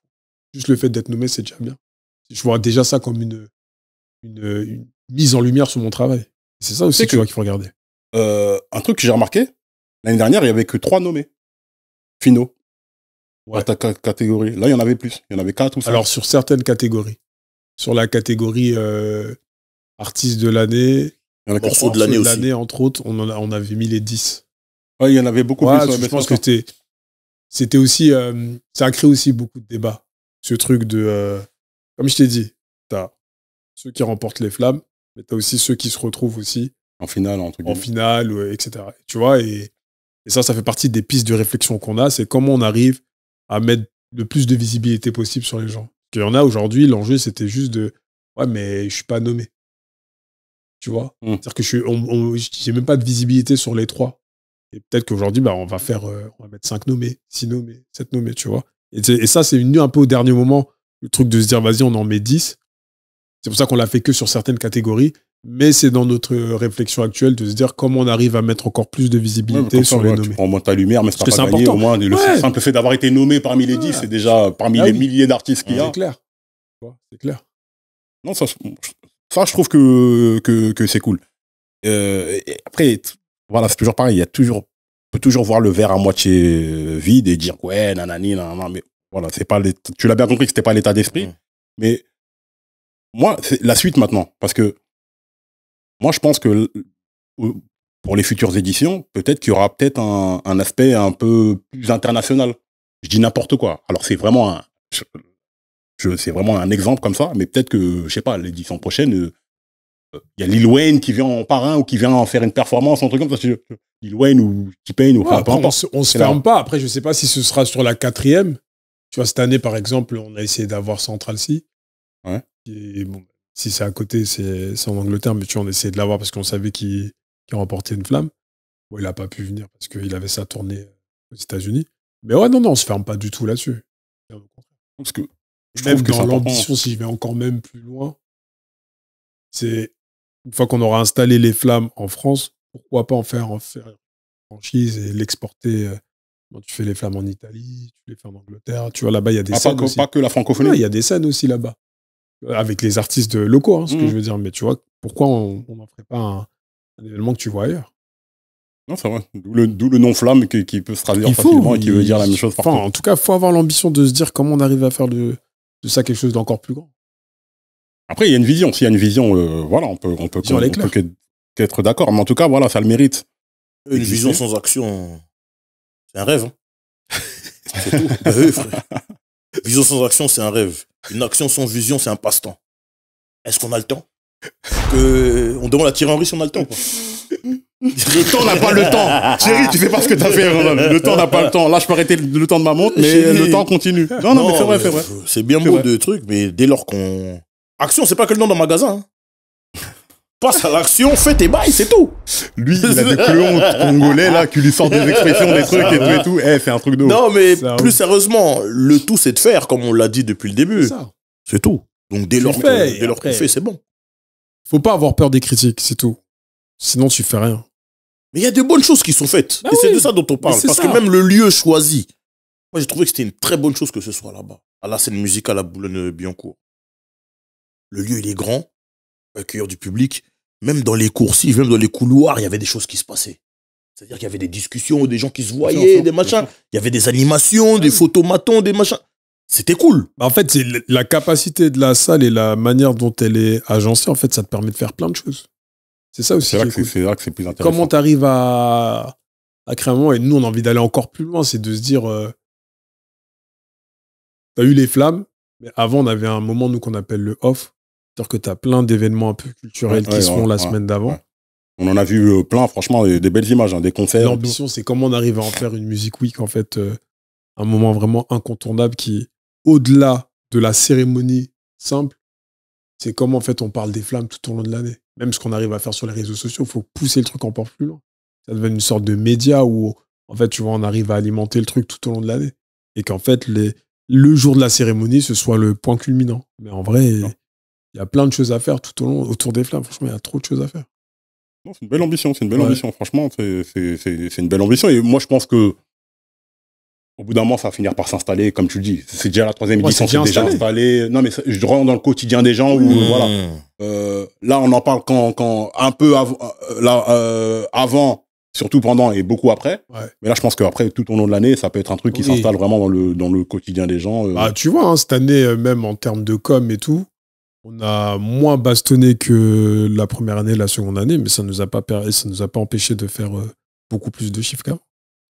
Juste le fait d'être nommé, c'est déjà bien. Je vois déjà ça comme une mise en lumière sur mon travail. C'est ça aussi, C'est tu que- vois, qu'il faut regarder. Un truc que j'ai remarqué, l'année dernière, il y avait que 3 nommés finaux. Ouais. À ta catégorie. Là, il y en avait plus. Il y en avait 4 ou 5. Alors, sur certaines catégories. Sur la catégorie artiste de l'année, il y en a que morceau 3. de l'année aussi. entre autres, on avait mis les 10. Ouais, il y en avait beaucoup Ouais, plus. je mais pense c'est que c'était aussi... ça a créé aussi beaucoup de débats. Ce truc de... comme je t'ai dit, t'as ceux qui remportent les flammes, mais t'as aussi ceux qui se retrouvent aussi en finale, entre en guillemets. finale, etc. Tu vois, et ça fait partie des pistes de réflexion qu'on a, c'est comment on arrive à mettre le plus de visibilité possible sur les gens. qu'il y en a aujourd'hui, l'enjeu, c'était juste de ouais, mais je suis pas nommé. Tu vois? C'est-à-dire que j'ai même pas de visibilité sur les 3. Et peut-être qu'aujourd'hui, bah, on va mettre 5 nommés, 6 nommés, 7 nommés, tu vois. Et ça, c'est venu un peu au dernier moment, le truc de se dire, vas-y, on en met 10. C'est pour ça qu'on l'a fait que sur certaines catégories. Mais c'est dans notre réflexion actuelle de se dire comment on arrive à mettre encore plus de visibilité sur les nommés. Tu prends moins ta lumière, mais Parce que c'est c'est pas gagné. important. Au moins, le simple fait d'avoir été nommé parmi les 10, c'est déjà parmi les milliers d'artistes qu'il y a. C'est clair. C'est clair. Non, ça, je trouve que c'est cool. Et après, voilà, c'est toujours pareil. On peut toujours voir le verre à moitié vide et dire ouais, nanani, nanana, mais voilà, c'est pas tu l'as bien compris que c'était pas l'état d'esprit. Mais moi, c'est la suite maintenant. Parce que moi, je pense que pour les futures éditions, peut-être qu'il y aura peut-être un aspect un peu plus international. Je dis n'importe quoi. Alors, c'est vraiment c'est vraiment un exemple comme ça, mais peut-être que, je sais pas, l'édition prochaine, il y a Lil Wayne qui vient en parrain ou qui vient en faire une performance, un truc comme ça. Lil Wayne ou T-Pain ou peu importe. On se ferme pas. Après, je sais pas si ce sera sur la 4e. Tu vois, cette année, par exemple, on a essayé d'avoir Central C. Ouais. Et bon, si c'est à côté, c'est en Angleterre, mais tu vois, on essayait de l'avoir parce qu'on savait qu'il remportait une flamme. Bon, il a pas pu venir parce qu'il avait sa tournée aux États-Unis. Mais ouais, non, on se ferme pas du tout là-dessus. Parce que je même trouve que dans l'ambition, si je vais encore même plus loin, c'est une fois qu'on aura installé les flammes en France, pourquoi pas en faire une franchise et l'exporter. Tu fais les flammes en Italie, tu les fais en Angleterre. Tu vois, là-bas, il y a des scènes aussi. Pas que la francophonie. Il y a des scènes aussi là-bas. Avec les artistes locaux, hein, ce que je veux dire. Mais tu vois, pourquoi on n'en ferait pas un événement que tu vois ailleurs? Non, c'est vrai. D'où le nom flamme qui peut se traduire facilement et qui veut dire la même chose partout. En tout cas, il faut avoir l'ambition de se dire comment on arrive à faire de ça quelque chose d'encore plus grand. Après, il y a une vision. S'il y a une vision, voilà, on peut qu'être d'accord. Mais en tout cas, voilà, ça le mérite. Une vision sans action, c'est un rêve. Hein. C'est tout. Oui, frère. Vision sans action, c'est un rêve. Une action sans vision, c'est un passe-temps. Est-ce qu'on a le temps? On demande à Thierry Henry si on a le temps. Quoi. Le temps n'a pas le temps. Thierry, tu sais pas ce que t'as fait. Le temps n'a pas le temps. Là, je peux arrêter le temps de ma montre, mais le temps continue. Non, mais c'est vrai, c'est vrai. C'est bien beau de trucs, mais dès lors qu'on... Action, c'est pas que le nom d'un magasin. Hein. Passe à l'action, fais tes bails, c'est tout. Lui, il a des clones congolais là qui lui sortent des expressions, des trucs et tout. C'est un truc de ouf. Non, mais plus sérieusement, le tout, c'est de faire, comme on l'a dit depuis le début. C'est tout. Donc dès lors qu'on fait, c'est bon. Faut pas avoir peur des critiques, c'est tout. Sinon, tu fais rien. Mais il y a de bonnes choses qui sont faites. Et c'est de ça dont on parle. Parce que même le lieu choisi, moi j'ai trouvé que c'était une très bonne chose que ce soit là-bas. À la scène musicale à Boulogne-Billancourt. Le lieu, il est grand, accueillir du public. Même dans les coursives, même dans les couloirs, il y avait des choses qui se passaient. C'est-à-dire qu'il y avait des discussions, des gens qui se voyaient, des machins. Il y avait des animations, des photomatons, des machins. C'était cool. En fait, c'est la capacité de la salle et la manière dont elle est agencée, en fait, ça te permet de faire plein de choses. C'est ça aussi. C'est là que c'est plus intéressant. Comment tu arrives à créer un moment, et nous, on a envie d'aller encore plus loin, c'est de se dire, t'as eu les flammes, mais avant, on avait un moment, nous, qu'on appelle le off. C'est-à-dire que tu as plein d'événements un peu culturels qui se font la semaine d'avant. Ouais. On en a vu plein, franchement, des belles images, hein, des concerts. L'ambition, c'est comment on arrive à en faire une music week, en fait, un moment vraiment incontournable qui, au-delà de la cérémonie simple, c'est comment, en fait, on parle des flammes tout au long de l'année. Même ce qu'on arrive à faire sur les réseaux sociaux, il faut pousser le truc encore plus loin. Ça devient une sorte de média où, en fait, tu vois, on arrive à alimenter le truc tout au long de l'année. Et qu'en fait, le jour de la cérémonie, ce soit le point culminant. Mais en vrai... Il y a plein de choses à faire tout au long, autour des flammes. Franchement, il y a trop de choses à faire. Non, c'est une belle ambition, ambition. Franchement, c'est une belle ambition. Et moi, je pense que au bout d'un moment, ça va finir par s'installer, comme tu le dis. C'est déjà la 3e édition, c'est déjà installé. Non, mais je rentre dans le quotidien des gens où, voilà. Là, on en parle quand un peu avant, surtout pendant et beaucoup après. Ouais. Mais là, je pense qu'après, tout au long de l'année, ça peut être un truc qui s'installe vraiment dans le quotidien des gens. Bah, tu vois, hein, cette année, même en termes de com et tout, on a moins bastonné que la première année, la seconde année, mais ça nous a pas empêché de faire beaucoup plus de chiffres qu'avant.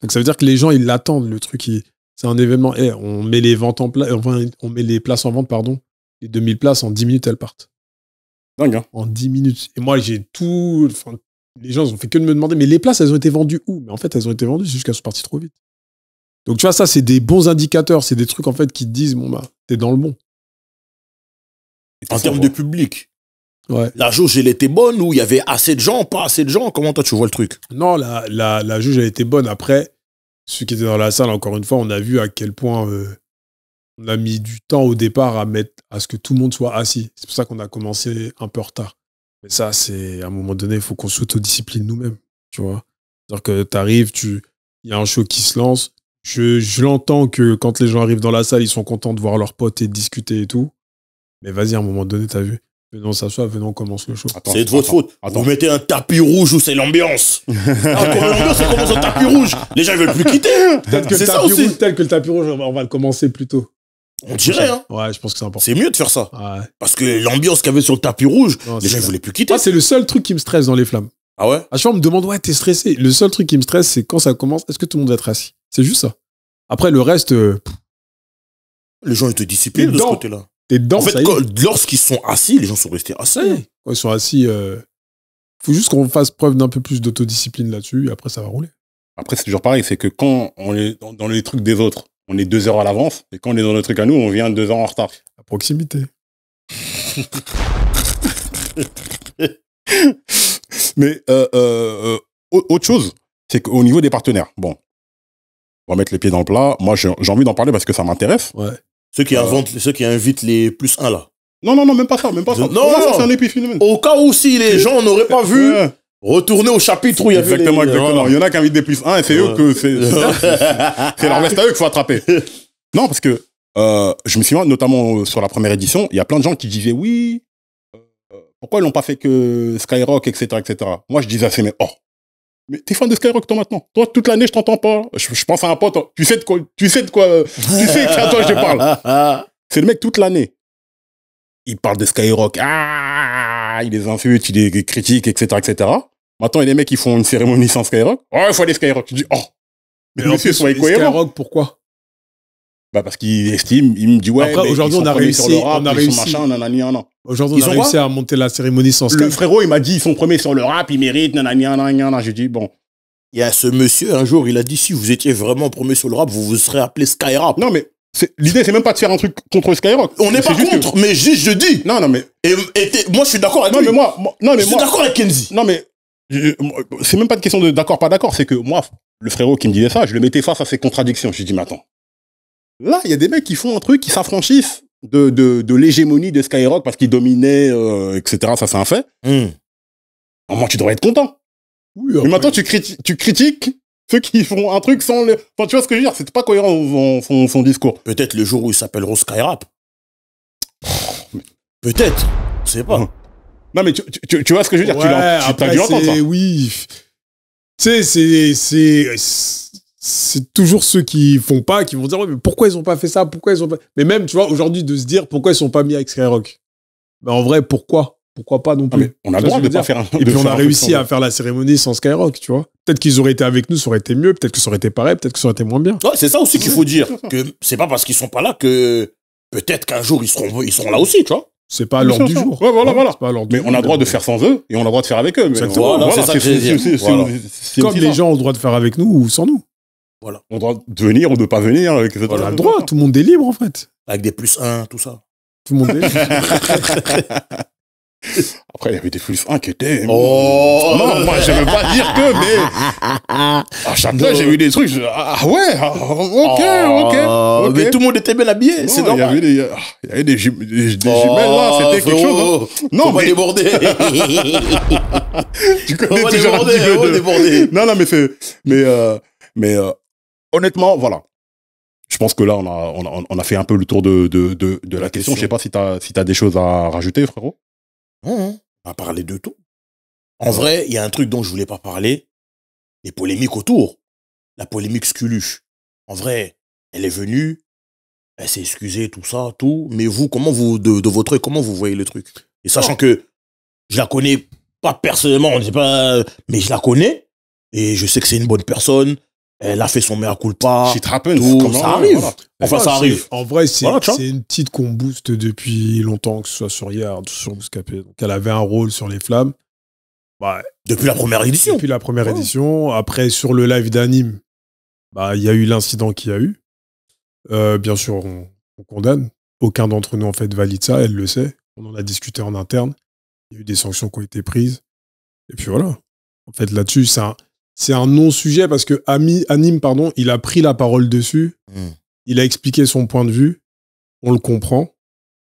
Donc ça veut dire que les gens, ils l'attendent, le truc. C'est un événement. On met les ventes on met les places en vente, pardon. Les 2000 places, en 10 minutes, elles partent. Dingue, hein. En 10 minutes. Et moi, j'ai tout... Enfin, les gens, ils ont fait que de me demander, mais les places, elles ont été vendues où? Mais en fait, elles ont été vendues, c'est juste qu'elles sont parties trop vite. Donc tu vois, ça, c'est des bons indicateurs. C'est des trucs, en fait, qui te disent, bon, bah, t'es dans le bon. En termes de public, Ouais. la jauge, elle était bonne ou il y avait assez de gens, pas assez de gens? Comment toi, tu vois le truc? Non, la jauge, elle était bonne. Après, ceux qui étaient dans la salle, encore une fois, on a vu à quel point on a mis du temps au départ à ce que tout le monde soit assis. C'est pour ça qu'on a commencé un peu en retard. Mais ça, c'est à un moment donné, il faut qu'on s'autodiscipline nous-mêmes. Tu vois? C'est-à-dire que t'arrives, il y a un show qui se lance. Je l'entends que quand les gens arrivent dans la salle, ils sont contents de voir leurs potes et de discuter et tout. Mais vas-y, à un moment donné, t'as vu? Venons s'asseoir, venons, on commence le show. C'est de votre faute. Vous mettez un tapis rouge où c'est l'ambiance. Ah, quand l'ambiance, ça commence au tapis rouge. Les gens, ils veulent plus quitter. C'est ça aussi. Tel que le tapis rouge, on va le commencer plus tôt. On dirait, hein. Ouais, je pense que c'est important. C'est mieux de faire ça. Ouais. Parce que l'ambiance qu'il y avait sur le tapis rouge, Non, les gens, ils voulaient plus quitter. Moi, c'est le seul truc qui me stresse dans les flammes. Ah ouais? À chaque fois, on me demande, ouais, t'es stressé. Le seul truc qui me stresse, c'est quand ça commence, est-ce que tout le monde va être assis? C'est juste ça. Après, le reste, Les gens, ils te disciplinent de ce Dedans. côté-là. t'es dedans, En fait, ça y est. lorsqu'ils sont assis, les gens sont restés assis. Ça y est. Quand ils sont assis, faut juste qu'on fasse preuve d'un peu plus d'autodiscipline là-dessus, et après, ça va rouler. Après, c'est toujours pareil, c'est que quand on est dans les trucs des autres, on est 2 heures à l'avance, et quand on est dans nos trucs à nous, on vient 2 heures en retard. À proximité. Mais autre chose, c'est qu'au niveau des partenaires, bon, on va mettre les pieds dans le plat. Moi, j'ai envie d'en parler parce que ça m'intéresse. Ouais. Ceux qui invitent les plus 1 là. Non, même pas ça, même pas ça. Non, Pour moi, non. ça, c'est un épiphénomène. Au cas où si les gens n'auraient pas vu, Ouais. retourner au chapitre où il y avait Exactement, les... exactement. Voilà. Il y en a qui invitent des plus 1 et c'est eux que c'est leur veste à eux qu'il faut attraper. Non, parce que je me souviens, notamment sur la première édition, il y a plein de gens qui disaient oui, pourquoi ils n'ont pas fait que Skyrock, etc., etc. Moi, je disais à ces mecs, oh, mais t'es fan de Skyrock, toi, maintenant. Toi, toute l'année, je t'entends pas. Je pense à un pote, tu sais de quoi, c'est à toi que je parle. C'est le mec toute l'année. Il parle de Skyrock, il les insulte, il les critique, etc., etc. Maintenant, il y a des mecs qui font une cérémonie sans Skyrock. Oh, il faut aller Skyrock. Je dis, oh, mais en monsieur, plus, soyez cohérent. Skyrock, pourquoi? Bah, parce qu'il estime, il me dit, ouais, Après, mais aujourd'hui, ils sont on a premiers réussi, sur le rap, on a ils réussi. sont machin, nanani, nanana. Aujourd'hui, Ils on a ont réussi à monter la cérémonie sans Le Skyrock. frérot, il m'a dit, ils sont premiers sur le rap, ils méritent, nanani, nanani, nanana. J'ai dit, bon. Il y a ce monsieur, un jour, il a dit, si vous étiez vraiment premier sur le rap, vous vous serez appelé Skyrap. Non, mais l'idée, c'est même pas de faire un truc contre Skyrock. On n'est C'est pas juste contre, que- mais je dis. Non, mais. Moi, je suis d'accord avec Non, lui. mais moi. Non, mais je suis moi. d'accord avec Kenzie. Non, mais. C'est même pas de question de d'accord, pas d'accord. C'est que moi, le frérot qui me disait ça, je le mettais face à ses contradictions. Je lui dis, mais attends. Là, il y a des mecs qui font un truc, qui s'affranchissent de l'hégémonie de Skyrock parce qu'ils dominaient, etc. Ça, c'est un fait. Moi, tu devrais être content. Oui, Mais après, maintenant, tu critiques ceux qui font un truc sans le. Enfin, tu vois ce que je veux dire? C'est pas cohérent son discours. Peut-être le jour où ils s'appelleront Skyrap. Peut-être. Je sais pas. Non, mais tu vois ce que je veux dire? ouais, Tu t'as après, dû entendre ça. oui. Tu sais, c'est toujours ceux qui font pas, qui vont dire, ouais, mais pourquoi ils ont pas fait ça? Pourquoi ils ont pas. Mais même, tu vois, aujourd'hui, de se dire, pourquoi ils sont pas mis avec Skyrock? Ben, en vrai, pourquoi? Pourquoi pas non Non, plus? mais on a le Tu vois droit ce que de je veux pas faire un. dire. Et puis, on a réussi à faire la cérémonie sans Skyrock, tu vois. Peut-être qu'ils auraient été avec nous, ça aurait été mieux. Peut-être que ça aurait été pareil. Peut-être que ça aurait été moins bien. Ouais, c'est ça aussi qu'il faut dire. c'est ça. Que c'est pas parce qu'ils sont pas là que peut-être qu'un jour ils seront là aussi, tu vois. C'est pas à l'ordre du ça. jour. Ouais, voilà. C'est pas à l'ordre Mais du on a jour, le droit de faire sans eux et on a le droit de faire avec eux. Mais Exactement. Voilà, c'est ça que je veux dire. Voilà. Comme aussi les ça. gens ont le droit de faire avec nous ou sans nous. On a le droit de venir ou de pas venir. Etc. On a le droit. Tout le monde est libre, en fait. Avec des plus 1, tout ça. Tout le monde est libre. Après, il y avait des plus 1 qui étaient. Oh Non, moi, je veux pas dire que, mais. À Châtelet, j'ai vu des trucs. Ok. Mais tout le monde était bien habillé, Non, c'est il y normal. avait des jumelles là, c'était quelque chose. Hein. Non, Faut pas mais déborder. tu Faut connais pas toujours un déborder, petit peu faut pas de- déborder. Non, mais honnêtement, voilà. Je pense que là, on a fait un peu le tour de la question. Je sais pas si t'as des choses à rajouter, frérot. On va parler de tout. En vrai, il y a un truc dont je voulais pas parler. Les polémiques autour. La polémique Sculuche. En vrai, elle est venue. Elle s'est excusée, tout ça, tout. Mais vous, de votre œil, comment vous voyez le truc? Et sachant que je la connais pas personnellement, on ne sait pas, mais je la connais. Et je sais que c'est une bonne personne. Elle a fait son mea culpa. Shit happens. tout, comment- ça arrive. voilà. Enfin, ça arrive. En vrai, c'est Voilà, tu vois. c'est une petite qu'on booste depuis longtemps, que ce soit sur Yard, sur Bouscapé. Donc, elle avait un rôle sur les flammes. Bah, Depuis la première édition. depuis la première Ouais. édition. Après, sur le live d'Anime, bah, il y a eu l'incident qu'il y a eu. Bien sûr, on condamne. Aucun d'entre nous, en fait, valide ça. Elle le sait. On en a discuté en interne. Il y a eu des sanctions qui ont été prises. Et puis voilà. En fait, là-dessus, c'est un non-sujet parce que Hanim, il a pris la parole dessus. Il a expliqué son point de vue. On le comprend.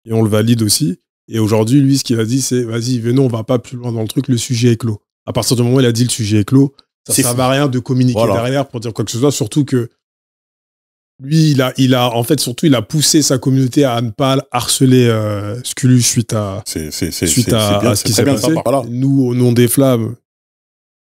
Et on le valide aussi. Et aujourd'hui, lui, ce qu'il a dit, c'est vas-y, venez, on va pas plus loin dans le truc, le sujet est clos. À partir du moment où il a dit le sujet est clos, ça ne sert à rien de communiquer derrière pour dire quoi que ce soit, surtout que lui, il a poussé sa communauté à ne pas harceler Sculus suite à ce qui s'est passé. Nous, au nom des Flammes,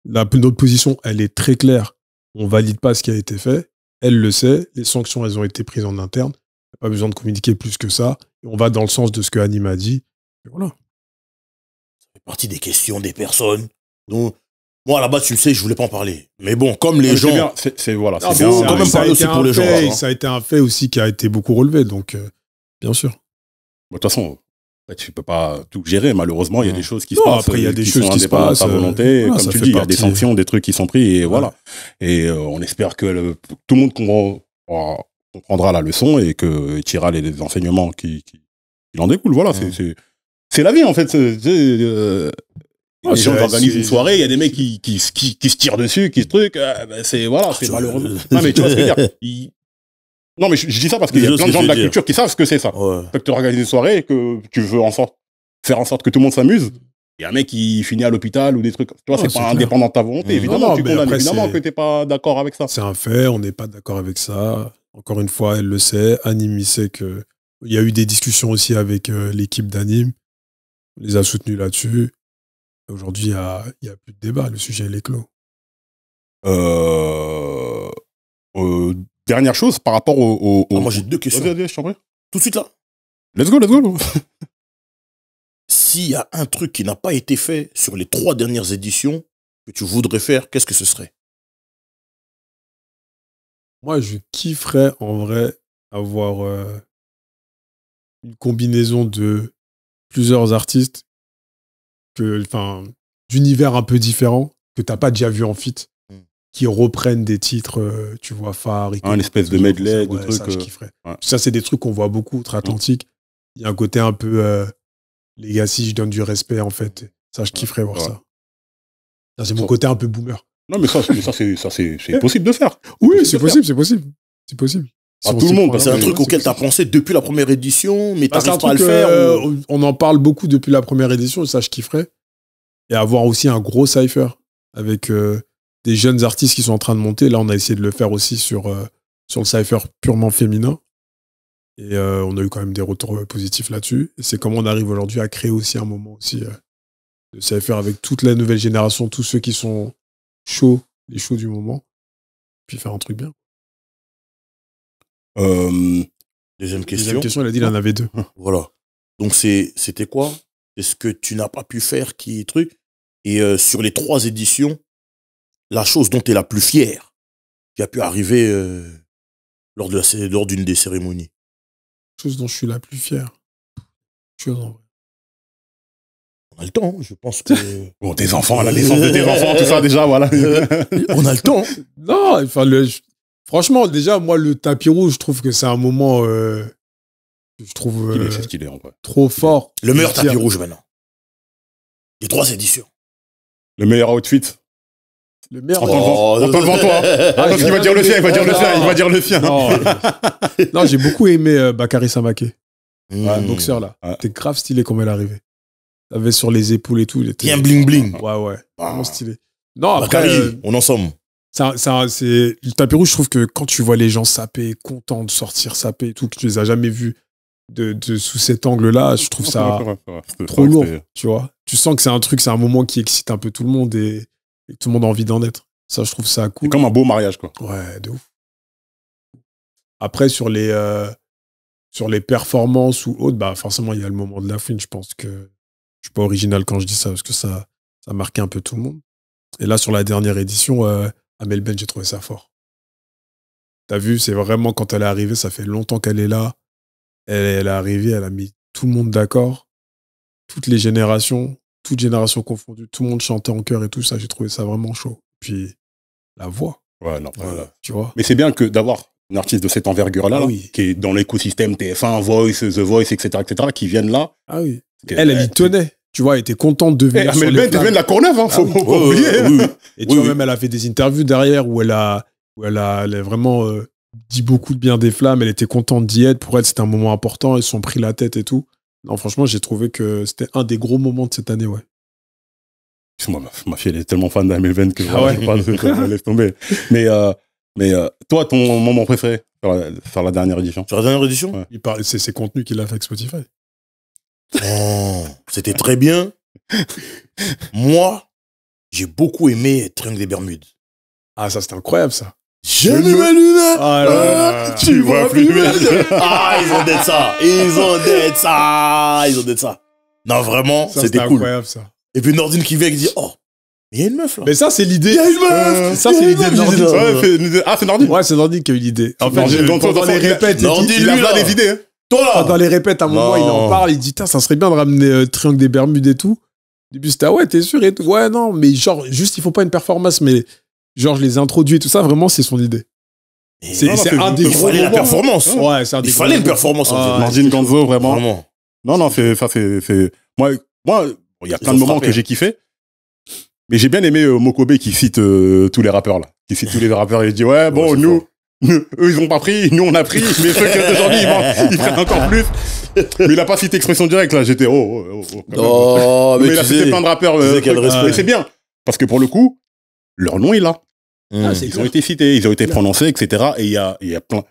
notre position, elle est très claire. On valide pas ce qui a été fait. Elle le sait. Les sanctions, elles ont été prises en interne. Il n'y a pas besoin de communiquer plus que ça. Et on va dans le sens de ce que Hanim a dit. Et voilà. Ça fait partie des questions des personnes. Donc, moi, là-bas, tu le sais, je voulais pas en parer. Mais bon, comme les gens... C'est bien. quand même parler aussi pour les gens. Ça a été un fait aussi qui a été beaucoup relevé. Donc, bien sûr. De toute façon, tu peux pas tout gérer. Malheureusement, il y a des choses qui se passent. Après, il y a des choses qui se passent. Ta volonté. Comme tu dis, il y a des sanctions, des trucs qui sont pris. Et voilà. Et on espère que tout le monde comprendra la leçon et que tirera les enseignements qui en découlent. Voilà, c'est la vie, en fait. Les gens organisent une soirée, il y a des mecs qui se tirent dessus, qui se truquent. C'est malheureux. Non, mais tu vois ce que je veux dire. Non, mais je dis ça parce qu'il y a plein de gens de la culture qui savent ce que c'est ça. Que tu organises une soirée et que tu veux faire en sorte que tout le monde s'amuse. Il y a un mec qui finit à l'hôpital ou des trucs. Tu vois, c'est pas indépendant de ta volonté. Évidemment, tu condamnes. Évidemment que t'es pas d'accord avec ça. C'est un fait, on n'est pas d'accord avec ça. Encore une fois, elle le sait. Hanim, il sait que il y a eu des discussions aussi avec l'équipe d'Hanim. On les a soutenus là-dessus. Aujourd'hui, il n'y a plus de débat. Le sujet, il est clos. Dernière chose, par rapport au... moi, j'ai 2 questions. Vas-y, je t'en prie. Tout de suite, là. Let's go. S'il y a un truc qui n'a pas été fait sur les 3 dernières éditions que tu voudrais faire, qu'est-ce que ce serait? Moi, je kifferais, en vrai, avoir une combinaison de plusieurs artistes d'univers un peu différents que t'as pas déjà vu en feat, qui reprennent des titres, tu vois, phares. Un espèce de medley, de trucs. Ça, je kifferais. Ça, c'est des trucs qu'on voit beaucoup outre-Atlantique. Il y a un côté un peu legacy, je donne du respect, en fait. Ça, je kifferais voir ça. Ça, c'est mon côté un peu boomer. Non, mais ça c'est possible de faire. Oui, c'est possible. C'est possible. À tout le monde. C'est un truc auquel tu as pensé depuis la première édition, mais tu n'arrives pas à le faire. On en parle beaucoup depuis la première édition, ça je kifferais. Et avoir aussi un gros cypher avec des jeunes artistes qui sont en train de monter. Là, on a essayé de le faire aussi sur le cypher purement féminin. Et on a eu quand même des retours positifs là-dessus. Et c'est comment on arrive aujourd'hui à créer aussi un moment aussi de cypher avec toute la nouvelle génération, tous ceux qui sont chauds, les chauds du moment. Puis faire un truc bien. Deuxième question, il a dit qu'il en avait 2. Voilà. Donc, c'était quoi? C'est ce que tu n'as pas pu faire qui est truc. Et sur les 3 éditions, la chose dont tu es la plus fière qui a pu arriver lors d'une des cérémonies. La chose dont je suis la plus fière. Chose en vrai. On a le temps, je pense que... Bon, tes enfants, la naissance de tes enfants, tout ça, déjà, voilà. On a le temps. Non, franchement, déjà, moi, le tapis rouge, je trouve que c'est un moment... je trouve c'est ce qu'il est, en vrai. trop fort. Le meilleur tapis rouge, maintenant. Les 3 éditions. Le meilleur outfit. Le meilleur... On t'en le vend, toi. Parce qu'il va dire le sien, il va dire le sien. Non, j'ai beaucoup aimé Bakary Samaké. Ouais, boxeur, là. C'était grave stylé comme elle arrivait. Il avait sur les épaules et tout. Il était... Bien bling bling. Ouais. Vraiment stylé. Non, après... Bakary, on en somme. C'est le tapis rouge, je trouve que quand tu vois les gens saper, contents de sortir saper et tout, que tu les as jamais vus sous cet angle-là, je trouve ça trop lourd, tu vois. Tu sens que c'est un moment qui excite un peu tout le monde et tout le monde a envie d'en être. Ça, je trouve ça cool. C'est comme un beau mariage, quoi. Ouais, de ouf. Après, sur les performances ou autres, forcément, il y a le moment de la fin. Je pense que je suis pas original quand je dis ça, parce que ça marquait un peu tout le monde. Et là, sur la dernière édition, Amel Ben, j'ai trouvé ça fort. T'as vu, c'est vraiment quand elle est arrivée, ça fait longtemps qu'elle est là. Elle est arrivée, elle a mis tout le monde d'accord. Toutes les générations, toutes générations confondues, tout le monde chantait en chœur et tout ça. J'ai trouvé ça vraiment chaud. Puis, la voix. Ouais, non, voilà. Tu vois. Mais c'est bien que d'avoir une artiste de cette envergure-là, qui est dans l'écosystème TF1, Voice, The Voice, etc., qui viennent là. Ah oui. Elle y tenait. Tu vois, elle était contente de venir. Mais le vient de la Courneuve, hein, faut pas oublier. Et tu vois, même elle a fait des interviews derrière où elle a vraiment dit beaucoup de bien des Flammes. Elle était contente d'y être. Pour elle, c'était un moment important. Ils se sont pris la tête et tout. Non, franchement, j'ai trouvé que c'était un des gros moments de cette année, ouais. Ma fille, elle est tellement fan d'Hamilven que je laisse tomber. Mais toi, ton moment préféré sur la dernière édition? Sur la dernière édition? Ouais. Il parle, c'est ses contenus qu'il a fait avec Spotify. Oh, c'était très bien. Moi, j'ai beaucoup aimé Triangle des Bermudes. Ah, ça, c'était incroyable, ça. J'ai mis mes lunettes. Ah, là, Tu vois plus mes lunettes. Ah, ils ont d'être ça. Non, vraiment, ça, c'était cool. incroyable, ça. Et puis Nordine qui vient et qui dit, oh, il y a une meuf là. Mais ça, c'est l'idée. Il y a une meuf. Ça, c'est l'idée de Nordine. C'est Nordine. Ouais, c'est Nordine qui a eu l'idée. En fait, Nordine, pendant les répètes, il a plein des idées. Hein. Toi dans les répètes, à un moment, il en parle, il dit, ça serait bien de ramener Triangle des Bermudes et tout. Au début, c'était, ah ouais, t'es sûr et tout. Ouais, non, mais genre, juste, il faut pas une performance, mais genre, je les introduis et tout ça, vraiment, c'est son idée. C'est un des Il fallait la performance. Ouais, c'est un des Il fallait une performance. Nordine Ganzo, vraiment. Non, c'est. Moi, il y a plein de moments que j'ai kiffé. Mais j'ai bien aimé Mokobe qui cite tous les rappeurs, là. Qui cite tous les rappeurs et il dit, ouais, bon, eux, ils ont pas pris, nous, on a pris, mais ceux qui restent aujourd'hui, ils prennent encore plus. Mais il a pas cité expression directe, là. J'étais, mais il a cité plein de rappeurs. Mais c'est bien. Parce que pour le coup, leur nom est là. Ils ont été cités, ils ont été prononcés, etc. Et il y a plein.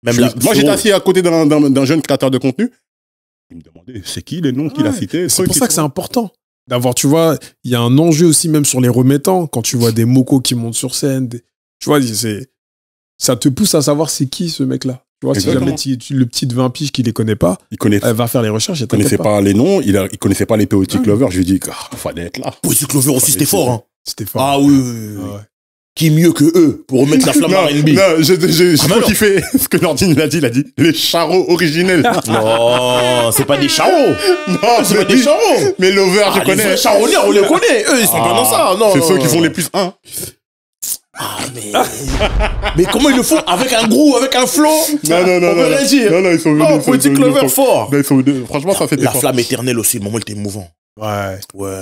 Moi, j'étais assis à côté d'un jeune créateur de contenu. Il me demandait, c'est qui les noms qu'il a cités? C'est pour ça que c'est important. D'avoir, tu vois, il y a un enjeu aussi, même sur les remettants, quand tu vois des mocos qui montent sur scène. Tu vois, ça te pousse à savoir c'est qui ce mec-là. Tu vois, exactement. Si jamais le petit de 20 piges qui les connaît pas, elle va faire les recherches. Il connaissait pas les noms, il connaissait pas les Poetic Lovers. Je lui dis, fallait être là. Poetic Lovers aussi, c'était fort. Hein. C'était fort. Ah oui. Qui mieux que eux pour remettre la flamme à R&B? Non, j'ai trop kiffé ce que Nordine il a dit les charros originels. Non, c'est pas des charros. Non, c'est pas des charros. Mais Lover, je connais. Les charronniers, on les connaît. Eux, ils sont pas dans ça. Non. C'est ceux qui font les plus 1. Ah, mais comment ils le font? Avec un groove, avec un flow? Non, on peut rien dire. Non, ils sont venus. Poetic Lover fort. Franchement, ça fait des La flamme éternelle aussi, le moment, il était émouvant. Ouais,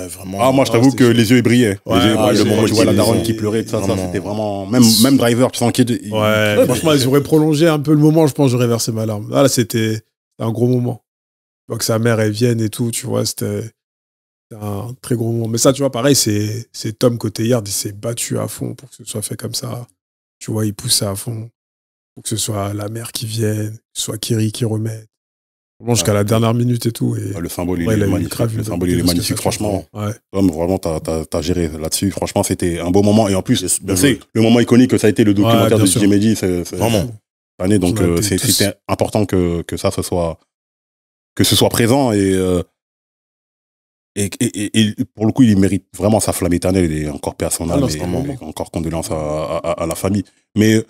vraiment. Ah, moi, je t'avoue que les yeux, ils brillaient. Le moment où tu vois la daronne qui pleurait, ça, c'était vraiment. Même Driver, tu sens qu'il. Ouais, franchement, ils auraient prolongé un peu le moment, je pense, j'aurais versé ma larme. Là, c'était un gros moment. Tu vois que sa mère, elle vienne et tout, tu vois, c'était un très gros moment. Mais ça, tu vois, pareil, c'est Tom Cotillard, il s'est battu à fond pour que ce soit fait comme ça. Tu vois, il poussait à fond pour que ce soit la mère qui vienne, que ce soit Kiri qui remette. Jusqu'à la dernière minute et tout. Et le symbole, il est magnifique. Le symbole, il est magnifique, franchement. Tom, vraiment, t'as géré là-dessus. Franchement, c'était un beau moment. Et en plus, le moment iconique que ça a été le documentaire de DJ Mehdi, c'est vraiment année. Donc, c'était important que ça ce soit présent. Et pour le coup, il mérite vraiment sa flamme éternelle. Il est encore paix à son âme. Et encore condoléances à la famille. Mais,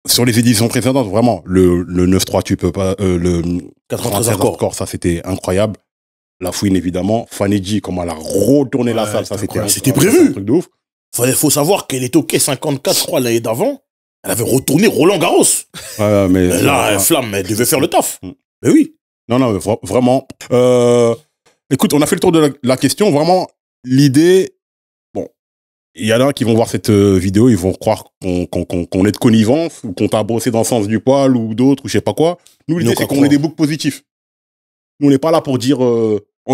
sur les éditions précédentes, vraiment, le 9-3, tu peux pas, le 93 encore, ça c'était incroyable. La fouine, évidemment. Fanny G, comment elle a retourné la salle, ça c'était prévu. Un truc de ouf. Faut savoir qu'elle était au quai 54, je crois, l'année d'avant. Elle avait retourné Roland Garros. Mais là, Flamme, elle devait faire le taf. Mais oui. Non, vraiment. Écoute, on a fait le tour de la question. Vraiment, l'idée, il y en a qui vont voir cette vidéo, ils vont croire qu'on est de connivence ou qu'on t'a brossé dans le sens du poil ou d'autres ou je sais pas quoi. Nous, l'idée, c'est qu'on ait des books positifs. Nous, on n'est pas là pour dire...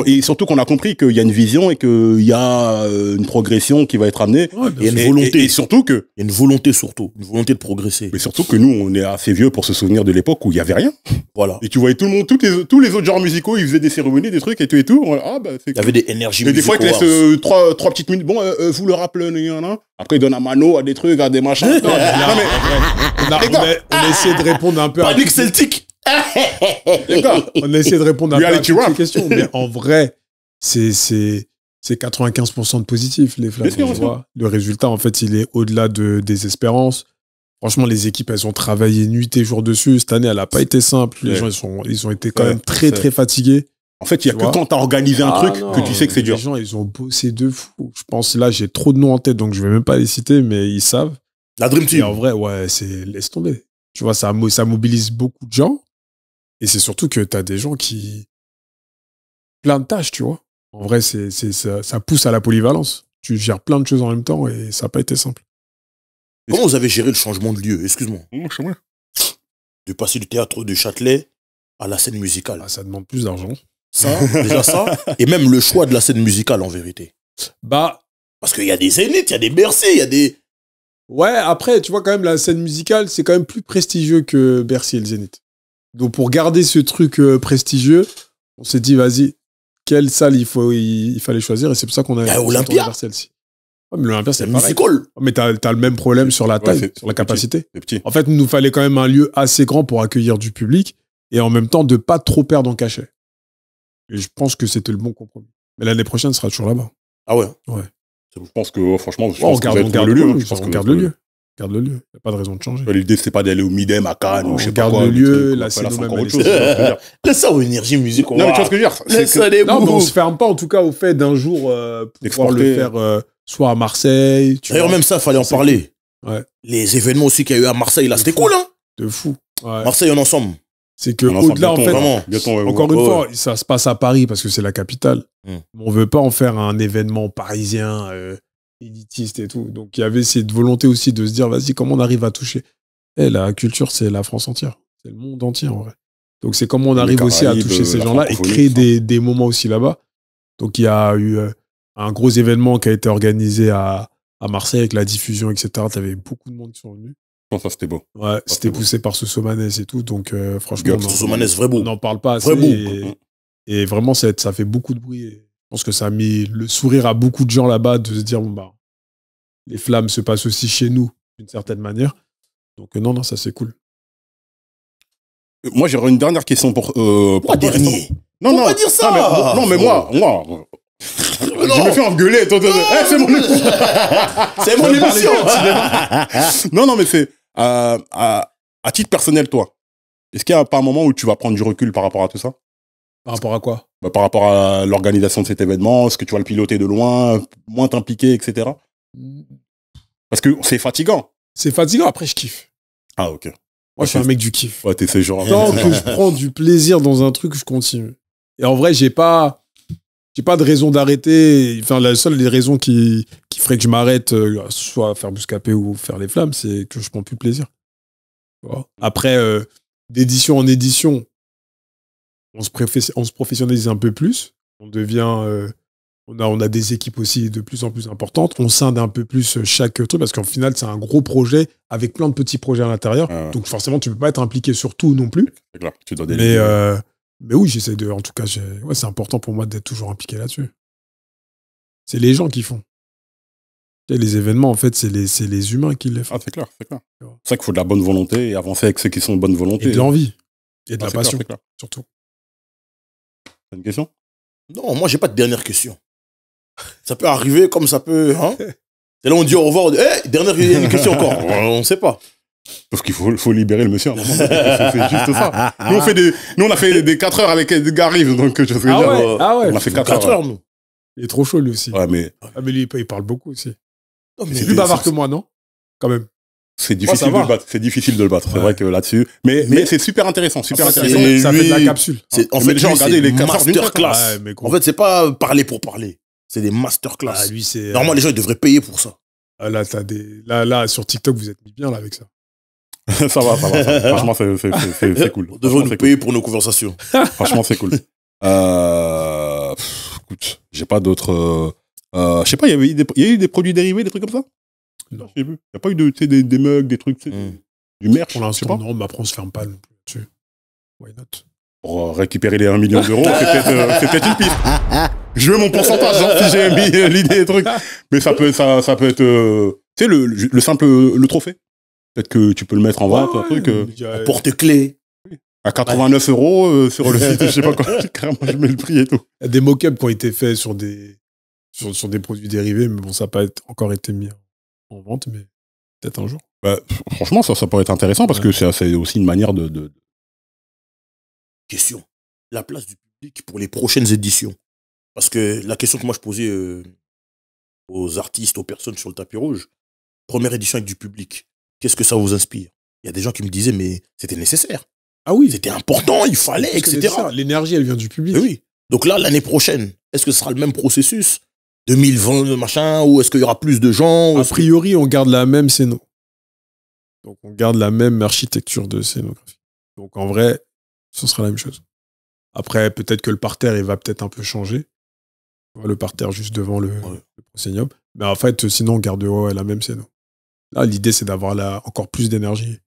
et surtout qu'on a compris qu'il y a une vision et qu'il y a une progression qui va être amenée. Il y a une volonté. Et surtout que... Il y a une volonté surtout. Une volonté de progresser. Mais surtout que nous, on est assez vieux pour se souvenir de l'époque où il n'y avait rien. Voilà. Et tu voyais tout le monde, tous les autres genres musicaux, ils faisaient des cérémonies, des trucs et tout et tout. Il y avait des énergies musicales. Et des fois, ils te laissent trois petites minutes. Bon, vous le rappelez, après, ils donnent à Mano, à des trucs, à des machins. On a essayé de répondre un peu à... Panique Celtic. Les gars, on a essayé de répondre un peu à toutes ces questions. Mais en vrai, c'est 95% de positif, les Flammes. Le résultat, en fait, il est au-delà des espérances. Franchement, les équipes, elles ont travaillé nuit et jour dessus. Cette année, elle n'a pas été simple. Les gens, ils ont été quand même très fatigués. En fait, il n'y a que quand tu as organisé un truc que tu sais que c'est dur. Les gens, ils ont bossé de fou. Je pense, là, j'ai trop de noms en tête, donc je ne vais même pas les citer, mais ils savent. La Dream Team. Et en vrai, laisse tomber. Tu vois, ça mobilise beaucoup de gens. Et c'est surtout que tu as des gens qui plein de tâches, tu vois. En vrai, ça pousse à la polyvalence. Tu gères plein de choses en même temps et ça n'a pas été simple. Comment vous avez géré le changement de lieu? Excuse-moi. Je sais pas. De passer du théâtre de Châtelet à la scène musicale. Ah, ça demande plus d'argent. Ça, déjà ça. Et même le choix de la scène musicale, en vérité. Bah, Parce qu'il y a des Zénith, il y a des Bercy, il y a des... ouais, après, tu vois, quand même, la scène musicale, c'est quand même plus prestigieux que Bercy et le Zénith. Donc, pour garder ce truc prestigieux, on s'est dit, vas-y, quelle salle il fallait choisir, et c'est pour ça qu'on a Olympia. vers celle-ci. Ouais, mais l'Olympia, c'est C'est pareil. musical. Mais t'as le même problème sur la taille, sur la capacité. C'est petit. En fait, il nous fallait quand même un lieu assez grand pour accueillir du public, et en même temps, de pas trop perdre en cachet. Et je pense que c'était le bon compromis. Mais l'année prochaine, ce sera toujours là-bas. Ah ouais. Je pense que, franchement, On garde le lieu. On garde le lieu. Il n'y a pas de raison de changer. L'idée, c'est pas d'aller au Midem à Cannes ou je sais pas garde quoi. le lieu, là, la c'est scène encore même, autre chose. Laisse ça aux énergies musique. Non, mais tu vois ce que je veux dire? Laisse ça des Non, mais on bouts. se ferme pas en tout cas au fait d'un jour pouvoir Exporter. le faire soit à Marseille. Tu D'ailleurs, vois, même ça, il fallait en C'est parler. Ouais. Les événements aussi qu'il y a eu à Marseille, là, c'était cool, hein? de fou. Ouais. Marseille en ensemble. C'est que On en sort au-delà, en bientôt, fait, vraiment. bientôt, ouais, encore ouais. une Ouais. fois, ça se passe à Paris parce que c'est la capitale. Mm. Mais on veut pas en faire un événement parisien élitiste et tout. Donc il y avait cette volonté aussi de se dire, vas-y, comment on arrive à toucher. La culture, c'est la France entière. C'est le monde entier, en vrai. Donc c'est comment on Les arrive aussi à Caraïbes, toucher ces la gens-là et francophonie, créer ça. des moments aussi là-bas. Donc il y a eu un gros événement qui a été organisé à Marseille avec la diffusion, etc. Tu avais beaucoup de monde qui sont venus. Je pense que ça, c'était beau. Ouais, c'était beau. poussé par ce Somanes et tout. Donc franchement, Gup, on en- Somanes, vrai beau. on n'en parle pas assez. Vrai beau. Et vraiment, ça fait beaucoup de bruit. Et je pense que ça a mis le sourire à beaucoup de gens là-bas de se dire, bon, bah, les flammes se passent aussi chez nous, d'une certaine manière. Donc non, ça c'est cool. Moi, j'aurais une dernière question pour. Pourquoi dernier? Non, Faut non. pas dire ça. Non, mais moi. Je me fais engueuler. C'est mon C'est mon émission. Non, mais c'est. À titre personnel, toi, est-ce qu'il n'y a pas un moment où tu vas prendre du recul par rapport à tout ça? Par rapport à quoi? Bah, par rapport à l'organisation de cet événement, est-ce que tu vas le piloter de loin, moins t'impliquer, etc. Parce que c'est fatigant. C'est fatigant, après je kiffe. Ah, ok. Moi, je suis un mec du kiff. Ouais, t'es ce genre. Tant que je prends du plaisir dans un truc, je continue. Et en vrai, j'ai pas de raison d'arrêter. Enfin, la seule des raisons qui ferait que je m'arrête, soit faire Bouscapé ou faire les flammes, c'est que je prends plus de plaisir. Tu vois. Après, d'édition en édition, on se professionnalise un peu plus. On devient, on a des équipes aussi de plus en plus importantes. On scinde un peu plus chaque truc parce qu'en final, c'est un gros projet avec plein de petits projets à l'intérieur. Donc forcément, tu peux pas être impliqué sur tout non plus. C'est clair, tu dois déléguer. Mais oui, j'essaie de. En tout cas, c'est important pour moi d'être toujours impliqué là-dessus. C'est les gens qui font. Tu sais, les événements, en fait, c'est les humains qui les font. Ah, c'est clair, c'est clair. C'est vrai qu'il faut de la bonne volonté et avancer avec ceux qui sont de bonne volonté. Et de l'envie. Et de la C'est clair, passion, c'est clair. surtout. T'as une question? Non, moi, j'ai pas de dernière question. Ça peut arriver comme ça peut. Hein? C'est là où on dit au revoir. On dit, dernière question encore. On sait pas. Sauf qu'il faut libérer le monsieur. C'est juste ça. Nous, on a fait des 4 heures avec Edgar Rive, donc je sais dire. Ouais. On a fait 4 4 heures. heures, nous. Il est trop chaud, lui aussi. Ouais, mais Ah, mais lui, il parle beaucoup aussi. Non, mais C'est plus bavard que moi, non? Quand même. c'est difficile ça de va. le battre. C'est difficile de le battre. C'est Ouais. vrai que là-dessus. Mais c'est super intéressant. Super Enfin, intéressant. Et Ça lui- fait de la capsule. C'est, en Mais fait, déjà, lui, regardez c'est les 4 heures d'une masterclass. Ouais, mais gros. En fait, c'est pas parler pour parler. C'est des masterclass. Ah, lui, c'est. Normalement, les gens, ils devraient payer pour ça. Là, là, sur TikTok, vous êtes mis bien là avec ça. Ça va. Franchement, c'est cool. Vous devez nous payer pour nos conversations. Franchement, c'est cool. Écoute, j'ai pas d'autres. Je sais pas, il y a eu des produits dérivés, des trucs comme ça? Non. J'ai vu. Il n'y a pas eu des mugs, des trucs, du merch, Pour je sais pas. l'instant, non, mais après, on se ferme pas non plus là-dessus. Why not? Pour récupérer les 1 million d'euros, c'est peut-être une piste. Je veux mon pourcentage, hein, si j'ai mis l'idée des trucs. Mais ça peut être. Tu sais, le simple le trophée. Peut-être que tu peux le mettre en vente, un truc. Porte-clés. À 89 euros sur le site, je sais pas quoi. Carrément, je mets le prix et tout. Il y a des mock-ups qui ont été faits sur des produits dérivés, mais bon, ça n'a pas encore été mis en vente, mais peut-être un jour. Bah, franchement, ça pourrait être intéressant parce que c'est aussi une manière de. Question. La place du public pour les prochaines éditions. Parce que la question que moi je posais aux artistes, aux personnes sur le tapis rouge, première édition avec du public, qu'est-ce que ça vous inspire? Il y a des gens qui me disaient, mais c'était nécessaire. Ah oui, C'était important, il fallait, parce que etc. c'est ça, l'énergie, elle vient du public. Mais oui. Donc là, l'année prochaine, est-ce que ce sera le même processus 2020, machin, ou est-ce qu'il y aura plus de gens? A priori, on garde la même scéno. Donc, on garde la même architecture de scénographie. Donc, en vrai, ce sera la même chose. Après, peut-être que le parterre, il va peut-être un peu changer. Le parterre juste devant le proscenium. Mais en fait, sinon, on garde la même scéno. Là, l'idée, c'est d'avoir encore plus d'énergie.